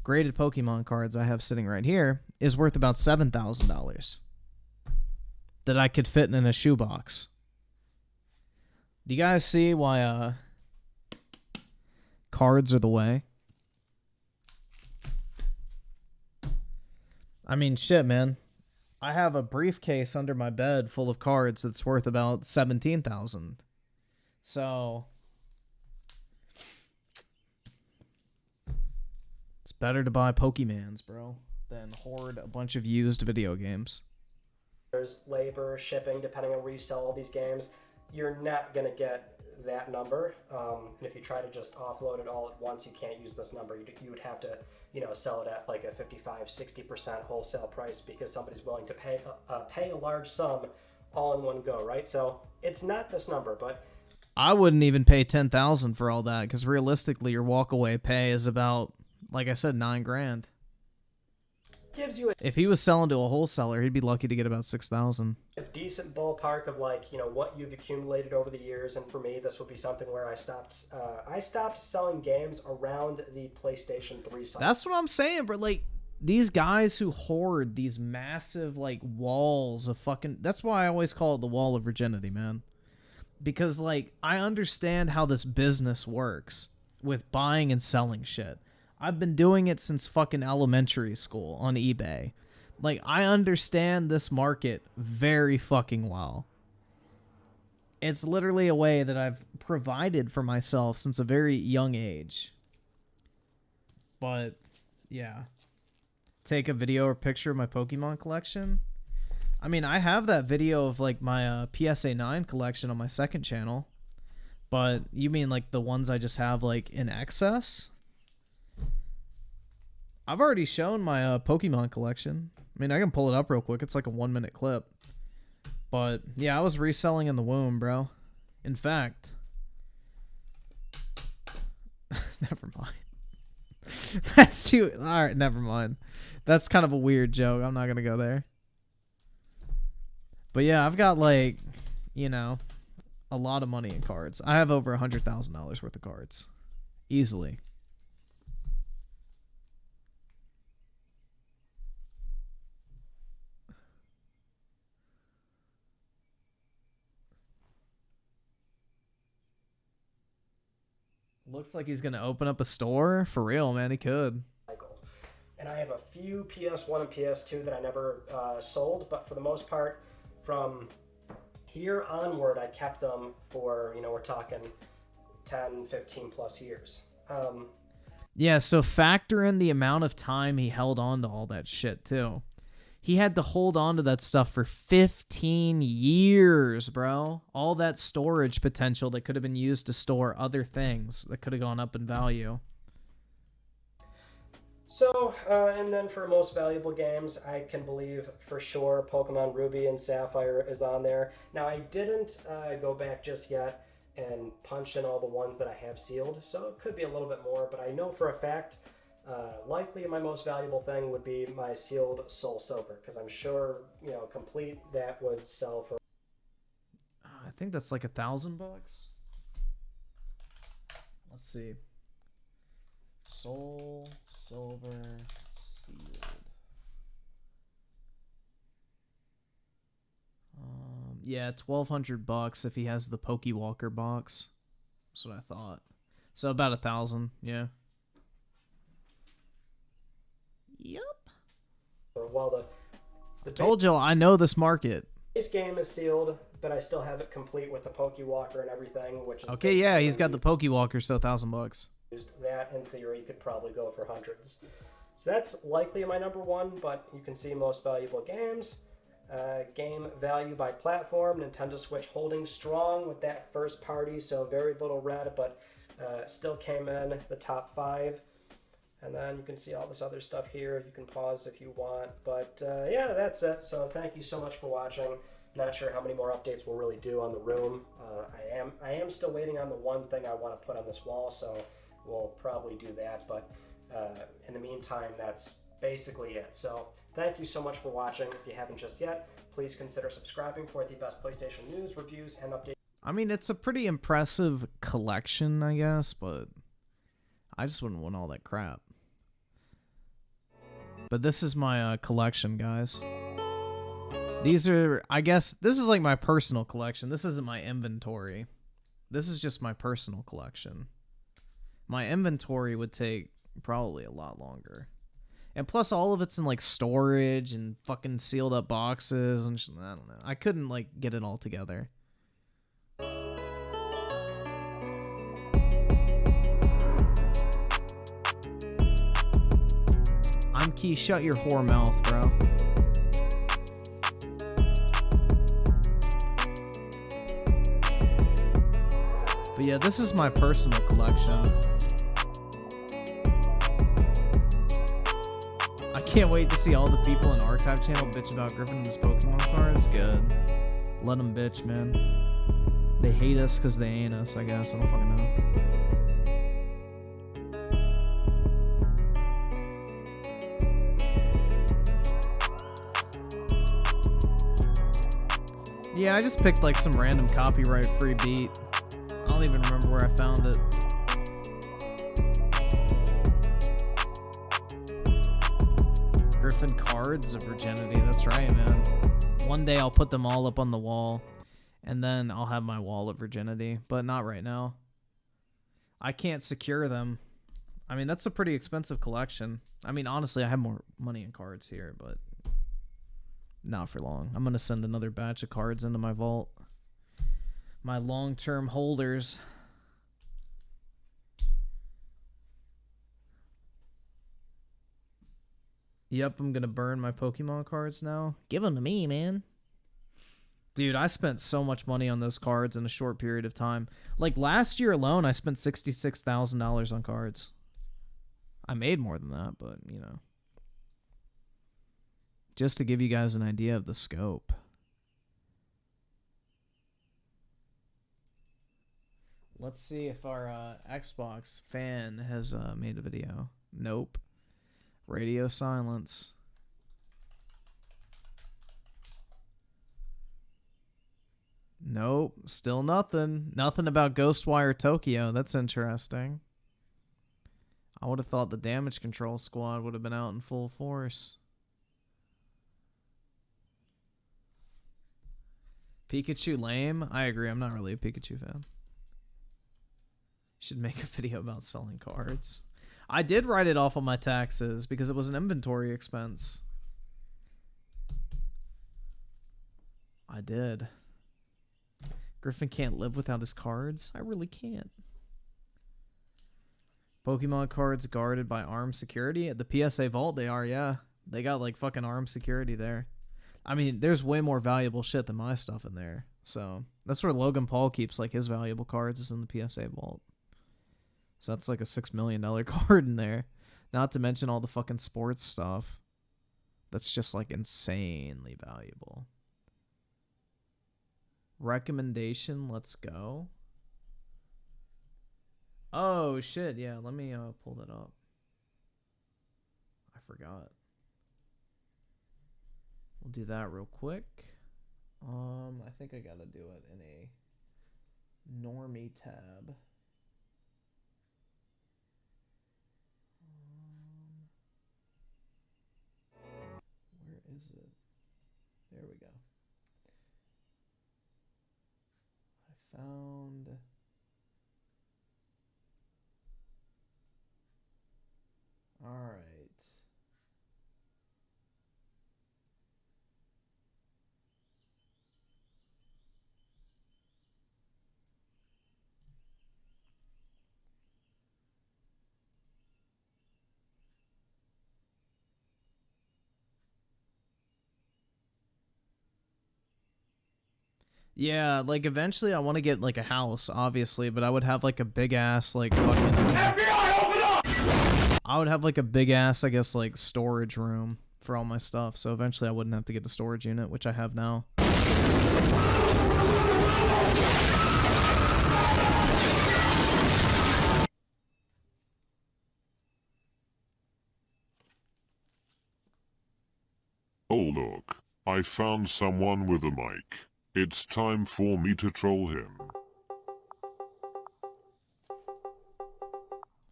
graded Pokemon cards I have sitting right here is worth about $7,000 that I could fit in a shoebox. Do you guys see why cards are the way? I mean, shit, man. I have a briefcase under my bed full of cards that's worth about $17,000. So it's better to buy Pokemans, bro, than hoard a bunch of used video games. There's labor, shipping, depending on where you sell all these games. You're not going to get that number. And if you try to just offload it all at once, you can't use this number. You would have to, you know, sell it at like a 55-60% wholesale price because somebody's willing to pay a large sum all in one go, right? So it's not this number, but I wouldn't even pay $10,000 for all that because realistically, your walkaway pay is about, like I said, $9,000. gives you If he was selling to a wholesaler, he'd be lucky to get about $6,000. a decent ballpark of like, you know, what you've accumulated over the years. And for me, this would be something where I stopped selling games around the PlayStation 3 cycle. That's what I'm saying, bro. Like, these guys who hoard these massive, like, walls of fucking... That's why I always call it the wall of virginity, man. Because, like, I understand how this business works with buying and selling shit. I've been doing it since fucking elementary school on eBay. Like, I understand this market very fucking well. It's literally a way that I've provided for myself since a very young age. But, yeah. Take a video or picture of my Pokemon collection. I mean, I have that video of, like, my PSA 9 collection on my second channel. But you mean, like, the ones I just have, like, in excess? I've already shown my Pokemon collection. I mean, I can pull it up real quick. It's like a 1-minute clip. But, yeah, I was reselling in the womb, bro. In fact... never mind. That's too... Alright, never mind. That's kind of a weird joke. I'm not going to go there. But, yeah, I've got, like, you know, a lot of money in cards. I have over $100,000 worth of cards. Easily. Looks like he's going to open up a store. For real, man, he could. And I have a few PS1 and PS2 that I never sold, but for the most part, from here onward, I kept them for, you know, we're talking 10, 15 plus years. Yeah, so factor in the amount of time he held on to all that shit, too. He had to hold on to that stuff for 15 years, bro. All that storage potential that could have been used to store other things that could have gone up in value. So, and then for most valuable games, I can believe for sure Pokemon Ruby and Sapphire is on there. Now, I didn't go back just yet and punch in all the ones that I have sealed, so it could be a little bit more, but I know for a fact... likely my most valuable thing would be my sealed Soul Silver, because I'm sure, you know, complete that would sell for... I think that's like $1,000. Let's see. Soul Silver sealed. Yeah, $1,200 if he has the Pokewalker box. That's what I thought. So about 1,000, yeah. Yep. Well, the Told you I know this market. base game is sealed, but I still have it complete with the Pokewalker and everything, which is Okay, yeah, he's got the Pokewalker, so $1,000. That in theory could probably go for hundreds. So that's likely my number one, but you can see most valuable games. Game value by platform, Nintendo Switch holding strong with that first party, so very little red, but still came in the top 5. And then you can see all this other stuff here. You can pause if you want, but yeah, that's it. So thank you so much for watching. Not sure how many more updates we'll really do on the room. I am still waiting on the one thing I want to put on this wall, so we'll probably do that. But in the meantime, that's basically it. So thank you so much for watching. If you haven't just yet, please consider subscribing for the best PlayStation news, reviews, and updates. I mean, it's a pretty impressive collection, I guess, but I just wouldn't want all that crap. But this is my collection, guys. These are, I guess, this is like my personal collection. This isn't my inventory. This is just my personal collection. My inventory would take probably a lot longer. And plus all of it's in like storage and fucking sealed up boxes and I don't know. I couldn't like get it all together. I'm Key, shut your whore mouth, bro. But yeah, this is my personal collection. I can't wait to see all the people in Archive channel bitch about Griffin and his Pokemon cards. Good. Let them bitch, man. They hate us because they ain't us, I guess. I don't fucking know. Yeah, I just picked like some random copyright free beat. I don't even remember where I found it. Griffin cards of virginity, that's right, man. One day I'll put them all up on the wall, and then I'll have my wall of virginity, but not right now. I can't secure them. I mean, that's a pretty expensive collection. I mean, honestly, I have more money in cards here, but not for long. I'm gonna send another batch of cards into my vault. My long-term holders. Yep, I'm gonna burn my Pokemon cards now. Give them to me, man. Dude, I spent so much money on those cards in a short period of time. Like last year alone, I spent $66,000 on cards. I made more than that, but you know. Just to give you guys an idea of the scope. Let's see if our Xbox fan has made a video. Nope. Radio silence. Nope. Still nothing. Nothing about Ghostwire Tokyo. That's interesting. I would have thought the damage control squad would have been out in full force. Pikachu lame? I agree. I'm not really a Pikachu fan. Should make a video about selling cards. I did write it off on my taxes because it was an inventory expense. I did. Griffin can't live without his cards? I really can't. Pokemon cards guarded by armed security? At the PSA vault they are, yeah. They got like fucking armed security there. I mean, there's way more valuable shit than my stuff in there. So that's where Logan Paul keeps like his valuable cards, is in the PSA vault. So that's like a $6 million card in there. Not to mention all the fucking sports stuff. That's just like insanely valuable. Recommendation, let's go. Oh shit, yeah, let me pull that up. I forgot. We'll do that real quick. I think I gotta do it in a normie tab. Where is it? There we go. Found. All right. Yeah, like eventually I want to get like a house, obviously, but I would have like a big ass like fucking FBI, open up! I would have like a big ass, I guess, like storage room for all my stuff. So eventually I wouldn't have to get a storage unit, which I have now. Oh look, I found someone with a mic. It's time for me to troll him.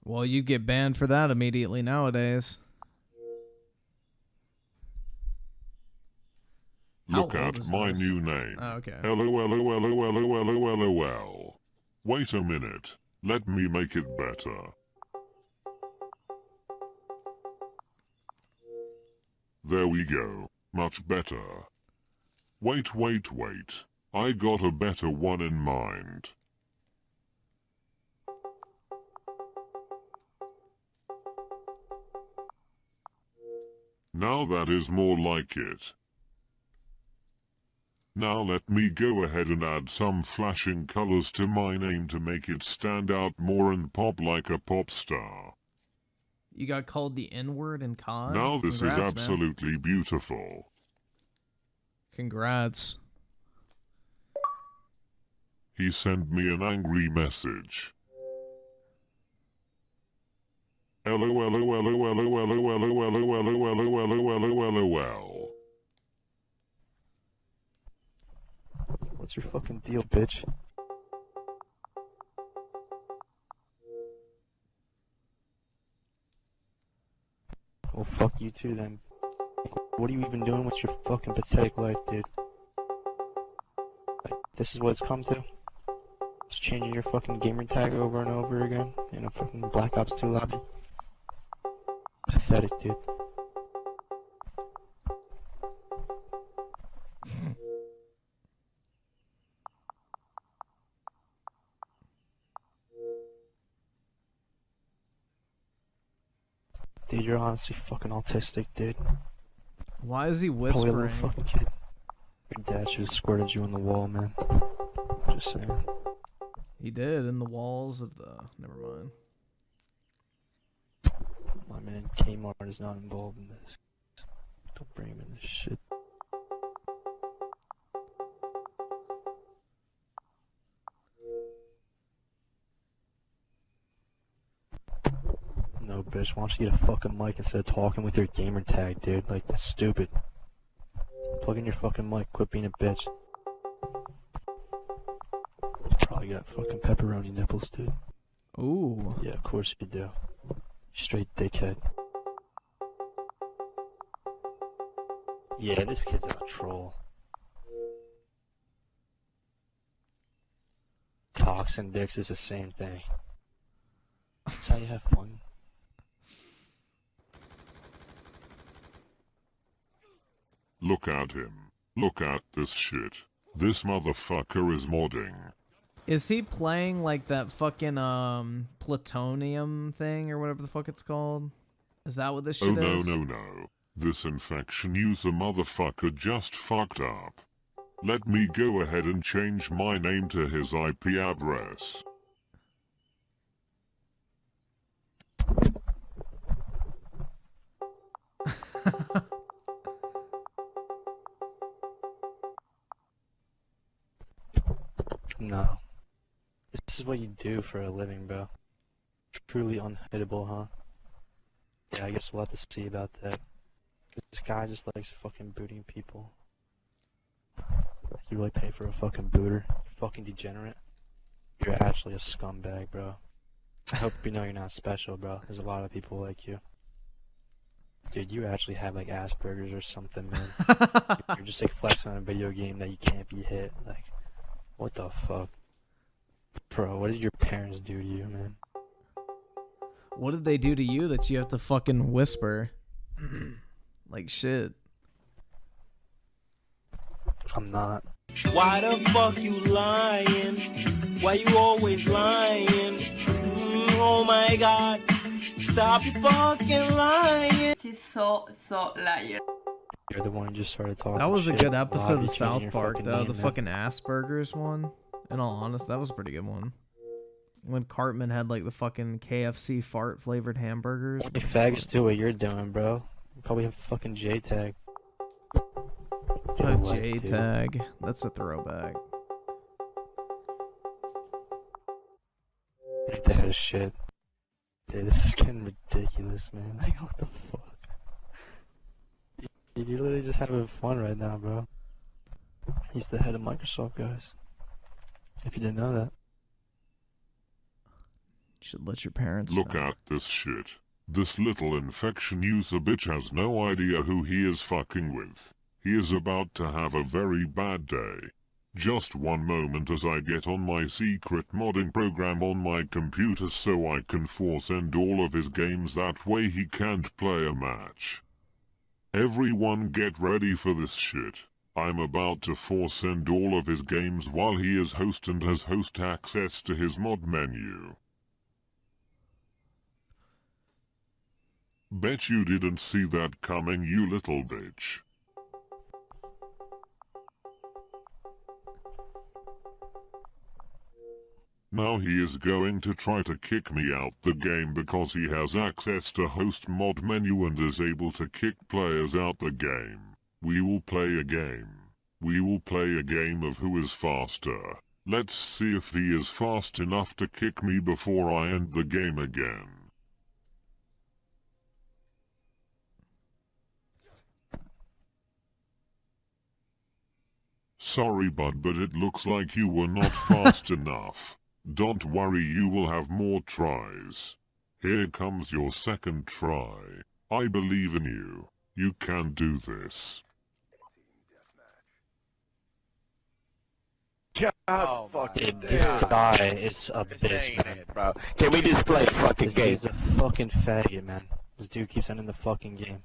Well, you'd get banned for that immediately nowadays. Look at my new name. Oh, okay. LOLOLOLOLOLOL. Wait a minute. Let me make it better. There we go. Much better. Wait. I got a better one in mind. Now that is more like it. Now let me go ahead and add some flashing colors to my name to make it stand out more and pop like a pop star. You got called the N-word in COD? Now this Congrats, is absolutely beautiful. Congrats. He sent me an angry message. LOLOLOLOLOLOLOLOLOLOLOLOLOLOLOLOLOLOL. What's your fucking deal, bitch? Well, fuck you too then. What are you even doing with your fucking pathetic life, dude? Like, this is what it's come to? Just changing your fucking gamer tag over and over again in a fucking Black Ops 2 lobby? Pathetic, dude. Dude, you're honestly fucking autistic, dude. Why is he Probably a whispering? little fucking kid. Your dad should have squirted you on the wall, man. Just saying. He did in the walls of the. Never mind. My man Kmart is not involved in this. Don't bring him in this shit. No, bitch, why don't you get a fucking mic instead of talking with your gamer tag, dude? Like, that's stupid. Plug in your fucking mic, quit being a bitch. Probably got fucking pepperoni nipples, dude. Ooh. Yeah, of course you do. Straight dickhead. Yeah, this kid's a troll. Cocks and dicks is the same thing. That's how you have fun. Look at him. Look at this shit. This motherfucker is modding. Is he playing like that fucking plutonium thing or whatever the fuck it's called? Is that what this shit is? Oh no. This infection user motherfucker just fucked up. Let me go ahead and change my name to his IP address. No. This is what you do for a living, bro. Truly unhittable, huh? Yeah, I guess we'll have to see about that. This guy just likes fucking booting people. You really pay for a fucking booter? You fucking degenerate. You're actually a scumbag, bro. I hope you know you're not special, bro. There's a lot of people like you. Dude, you actually have like Asperger's or something, man. You're just like flexing on a video game that you can't be hit. Like, what the fuck? Bro, what did your parents do to you, man? What did they do to you that you have to fucking whisper? Like shit. I'm not. Why the fuck you lying? Why you always lying? Oh my god. Stop fucking lying. She's so liar. You're the one who just started talking. That was a shit. good episode Why of did you change South your Park, fucking though. name, The man? fucking Asperger's one. In all honesty, that was a pretty good one. When Cartman had like the fucking KFC fart flavored hamburgers. Hey, faggots do what you're doing, bro. You probably have a fucking J tag. A J tag. That's a throwback. Ain't that a shit? Dude, this is getting ridiculous, man. Like, what the fuck? You're literally just having fun right now, bro. He's the head of Microsoft, guys. If you didn't know that. You should let your parents Look know. at this shit. This little infection user bitch has no idea who he is fucking with. He is about to have a very bad day. Just one moment as I get on my secret modding program on my computer so I can force end all of his games, that way he can't play a match. Everyone get ready for this shit. I'm about to force end all of his games while he is host and has host access to his mod menu. Bet you didn't see that coming, you little bitch. Now he is going to try to kick me out the game because he has access to host mod menu and is able to kick players out the game. We will play a game. We will play a game of who is faster. Let's see if he is fast enough to kick me before I end the game again. Sorry bud, but it looks like you were not fast enough. Don't worry, you will have more tries. Here comes your second try. I believe in you. You can do this. God fucking This guy is a bitch, man. bro. Can we just play fucking This game? dude's a fucking faggot, man. This dude keeps ending the fucking game.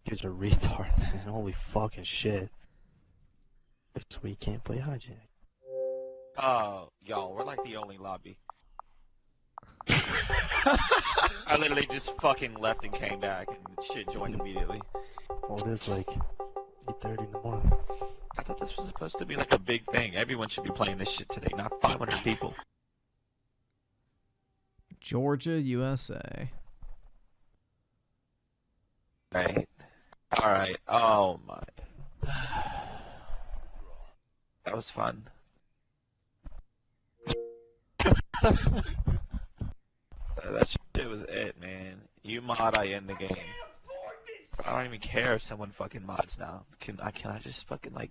Dude's a retard, man. Holy fucking shit. So we can't play hijack. Oh, y'all, we're like the only lobby. I literally just fucking left and came back and shit joined immediately. Well, it is like 8:30 in the morning. I thought this was supposed to be like a big thing. Everyone should be playing this shit today, not 500 people. Georgia, USA. Right. Alright. Oh my. That was fun. That shit was it, man. You mod, I end the game. I don't even care if someone fucking mods now. Can I just fucking like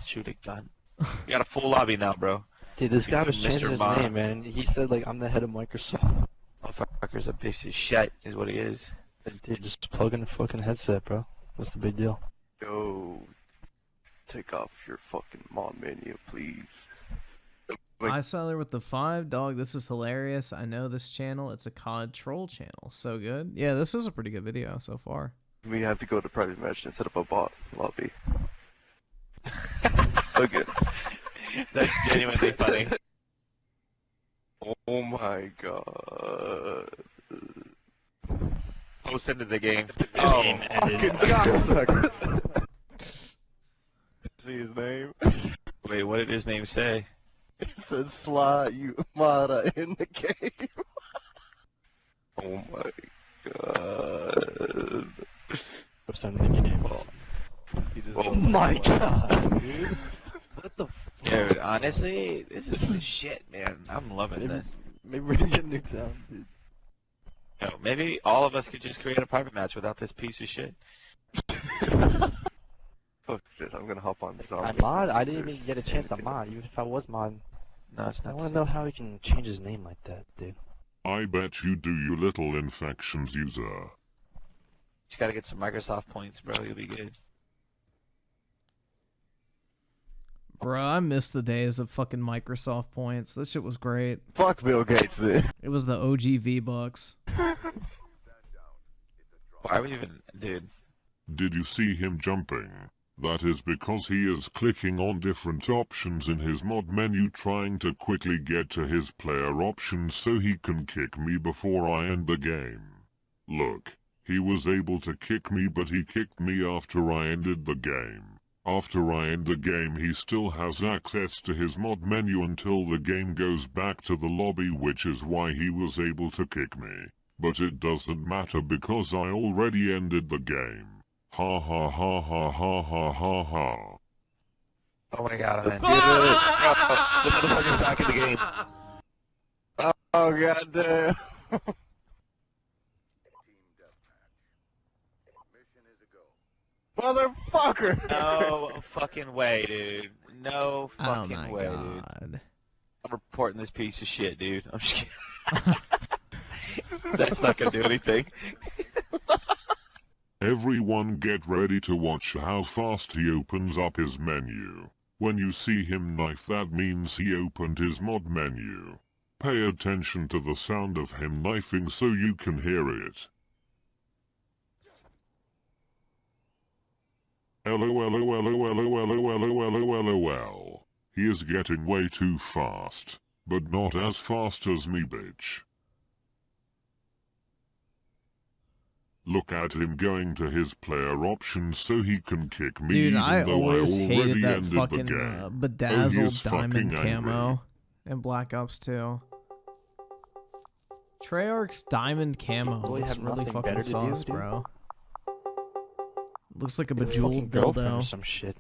shoot a gun? You got a full lobby now, bro. Dude, this guy Mr. was changing his Mod. name, man. He said like I'm the head of Microsoft. Motherfucker's a piece of shit, is what he is. Dude, just plug in a fucking headset, bro. What's the big deal? Yo, take off your fucking mod menu, please. Hi, Siler with the 5. Dog, this is hilarious. I know this channel. It's a COD troll channel. So good. Yeah, this is a pretty good video so far. We have to go to private match and set up a bot lobby. Okay. That's genuinely funny. Oh my god. Post into the game. Oh, Game fucking ended. cocksucker. See his name? Wait, what did his name say? It said Sly Mara in the game. Oh my god. What's under the game? Oh my god, dude. What the Dude, honestly, this is some shit, man. I'm loving this. Maybe we're gonna get nuked out, dude. Yo, maybe all of us could just create a private match without this piece of shit. Fuck this, I'm gonna hop on I zombies. mod? I didn't even get a chance to mod, even if I was mod. No, it's I not. wanna know how he can change his name like that, dude. I bet you do, you little infections user. Just gotta get some Microsoft points, bro. You'll be good. Bro, I miss the days of fucking Microsoft points. This shit was great. Fuck Bill Gates, dude. It was the OG V-Bucks. Why would you even, dude? Did you see him jumping? That is because he is clicking on different options in his mod menu trying to quickly get to his player options so he can kick me before I end the game. Look, he was able to kick me but he kicked me after I ended the game. After I end the game he still has access to his mod menu until the game goes back to the lobby, which is why he was able to kick me. But it doesn't matter because I already ended the game. Ha ha ha ha ha ha ha ha. Oh my god, man. The motherfucker's back in the game. Oh god damn. Motherfucker! No fucking way, dude. No fucking my way, God. dude. I'm reporting this piece of shit, dude. I'm just kidding. That's not gonna do anything. Everyone get ready to watch how fast he opens up his menu. When you see him knife, that means he opened his mod menu. Pay attention to the sound of him knifing so you can hear it. LOL. He is getting way too fast. But not as fast as me, bitch. Look at him going to his player options so he can kick me. Dude, even I though always I hated already that ended fucking the game. bedazzled he's diamond fucking camo in Black Ops 2. Treyarch's diamond camo Really looks have really nothing fucking better to do, sauce, dude? bro. Looks like a Fucking bejeweled girlfriend or dildo. some shit.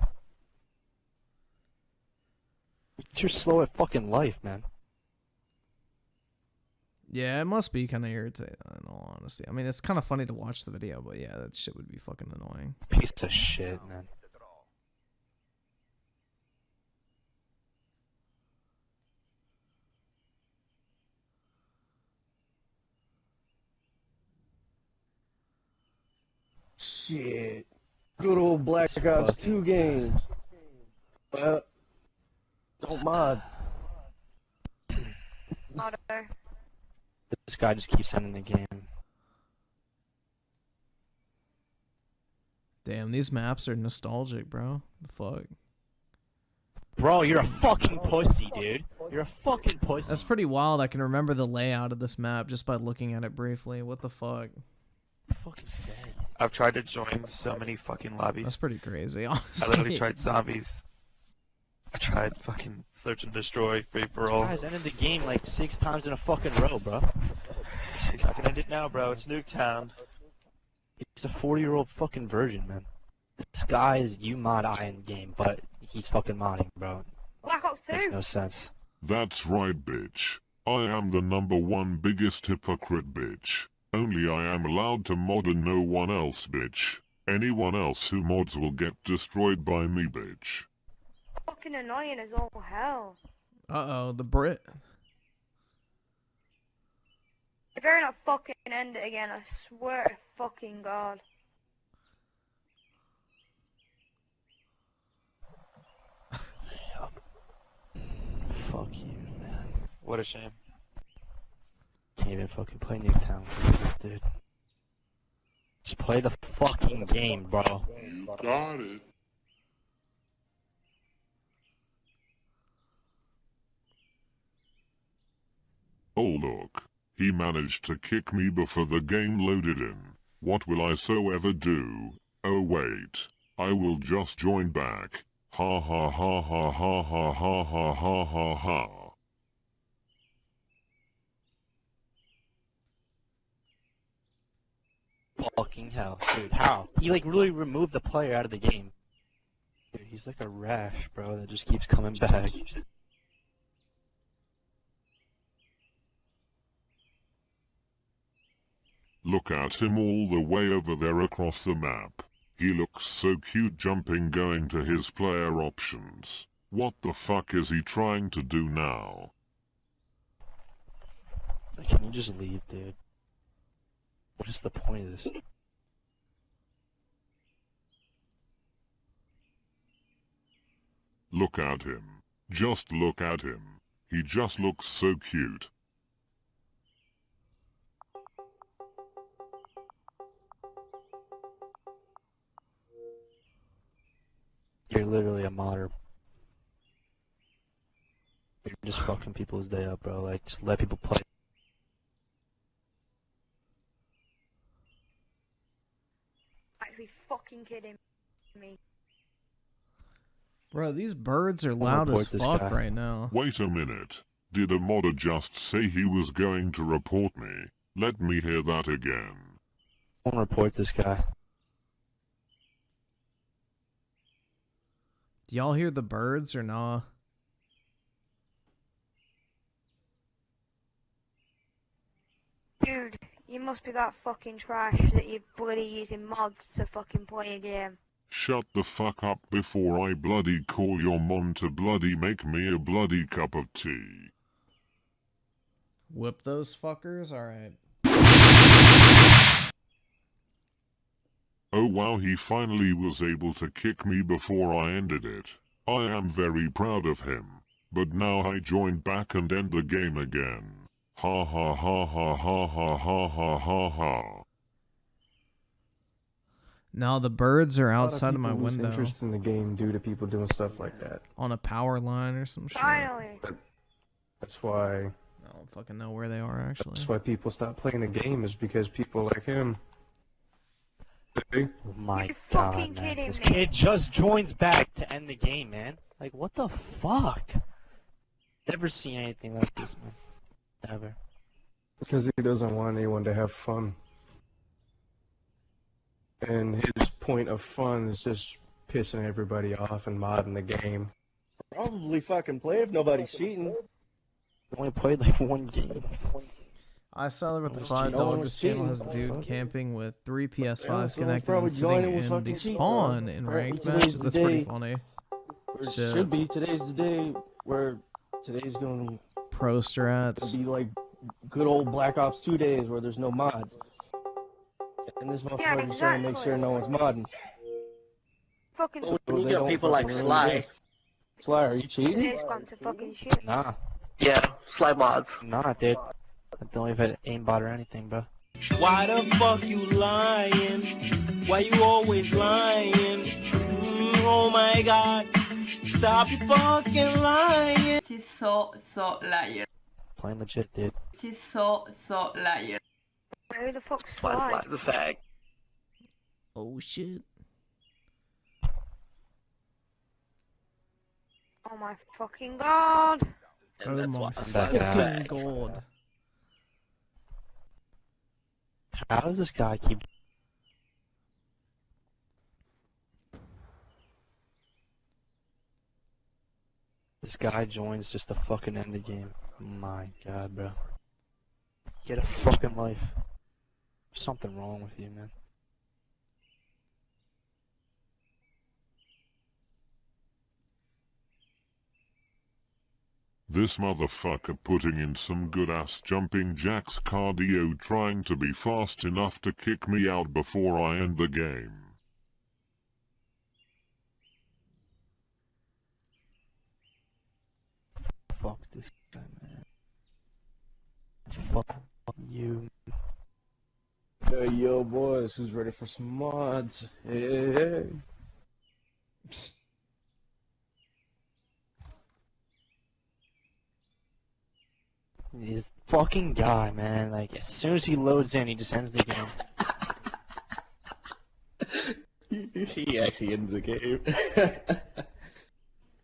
You're slow at fucking life, man. Yeah, it must be kind of irritating, in all honesty. I mean, it's kind of funny to watch the video, but yeah, that shit would be fucking annoying. Piece of shit, man. Shit. Good old Black Ops 2 games. Don't mod. This guy just keeps ending the game. Damn, these maps are nostalgic, bro. The fuck? Bro, you're a fucking pussy, dude. You're a fucking pussy. That's pretty wild. I can remember the layout of this map just by looking at it briefly. What the fuck? Fucking I've tried to join so many fucking lobbies. That's pretty crazy, honestly. I literally tried zombies. I tried fucking search and destroy, free for all. This guy's ended the game like 6 times in a fucking row, bro. I can end it now, bro. It's Nuketown. He's a 40-year-old fucking virgin, man. This guy is UMod in game, but he's fucking modding, bro. Black Ops 2? Makes no sense. That's right, bitch. I am the #1 biggest hypocrite, bitch. Only I am allowed to mod and no one else, bitch. Anyone else who mods will get destroyed by me, bitch. Fucking annoying as all hell. Uh-oh, the Brit. You better not fucking end it again, I swear to fucking God. Fuck you, man. What a shame. Can't even fucking play Nuketown with this dude. Just play the fucking game, bro. You got it. Oh look, he managed to kick me before the game loaded in. What will I so ever do? Oh wait, I will just join back. Ha ha ha ha ha ha ha ha ha ha ha. Fucking hell, dude. How? He like really removed the player out of the game. Dude, he's like a rash, bro, that just keeps coming back. Look at him all the way over there across the map. He looks so cute jumping going to his player options. What the fuck is he trying to do now? Like, can you just leave, dude? What is the point of this? Look at him. Just look at him. He just looks so cute. You're literally a modder. You're just fucking people's day up, bro. Like, just let people play. Actually fucking kidding me. Bro, these birds are loud as fuck right now. Wait a minute. Did a modder just say he was going to report me? Let me hear that again. I want to report this guy. Do y'all hear the birds or nah? Dude, you must be that fucking trash that you're bloody using mods to fucking play a game. Shut the fuck up before I bloody call your mom to bloody make me a bloody cup of tea. Whip those fuckers? Alright. Oh wow, he finally was able to kick me before I ended it. I am very proud of him. But now I join back and end the game again. Ha ha ha ha ha ha ha ha ha ha. Now the birds are outside of my window. Interest in the game due to people doing stuff like that. On a power line or some shit. Finally. That's why. I don't fucking know where they are actually. That's why people stop playing the game, is because people like him. Oh my You're god, fucking man. kidding This me. kid just joins back to end the game, man. Like, what the fuck? Never seen anything like this, man. Never. Because he doesn't want anyone to have fun. And his point of fun is just pissing everybody off and modding the game. Probably fucking play if nobody's cheating. Only played like one game. I saw with the No $5 one was this channel cheating. has a dude camping with 3 PS5s Yeah, so connected probably and sitting joining was in fucking the cheating, spawn bro. in Apparently ranked today's matches. the That's pretty day. funny. Or it Shit. should be. Today's the day where today's gonna Pro strats. be like good old Black Ops 2 days where there's no mods. And this motherfucker's trying to make sure no one's modding. Fucking So You they got don't people like fucking ruin Sly. the game. Sly, are you cheating? Today's gone to fucking shit. Nah. Yeah, Sly mods. Nah, dude. I don't even have aimbot or anything, bro. Why the fuck you lying? Why you always lying? Oh my god. Stop you fucking lying. She's so liar. Playing legit, dude. She's so liar. Who the fuck's Sly's Sly? like the fag. Oh shit. Oh my fucking god. And that's why my Sly's the fucking fag. god. How does this guy keep... This guy joins just to fucking end the game. My god, bro. Get a fucking life. There's something wrong with you, man. This motherfucker putting in some good ass jumping jacks cardio trying to be fast enough to kick me out before I end the game. Fuck this guy, man. Fuck you. Hey, yo, boys, who's ready for some mods? Hey. This fucking guy, man. Like, as soon as he loads in, he just ends the game. He actually ended the game.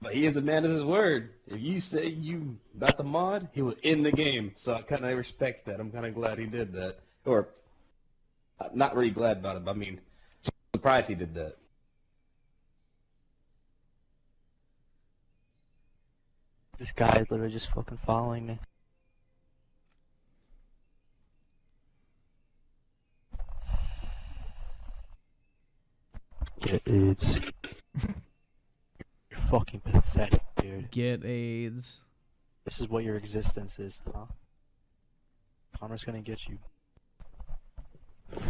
But he is a man of his word. If you say you got the mod, he will end the game. So I kind of respect that. I'm kind of glad he did that. Or, not really glad about it, but I mean, surprised he did that. This guy is literally just fucking following me. Get AIDS. You're fucking pathetic, dude. Get AIDS. This is what your existence is, huh? Connor's gonna get you.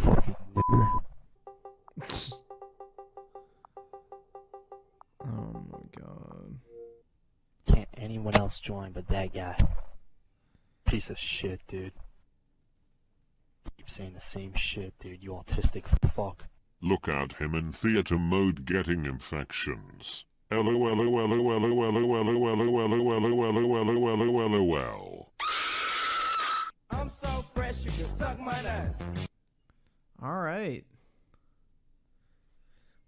Fucking nigger. Oh my god. anyone else join but that guy. Piece of shit, dude. Keep saying the same shit, dude, you autistic fuck. Look at him in theater mode getting infections. LOL. I'm so fresh, you can suck my ass. All right.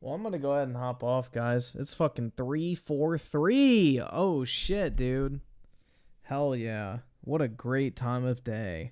Well, I'm going to go ahead and hop off, guys. It's fucking 3:43. Oh, shit, dude. Hell yeah. What a great time of day.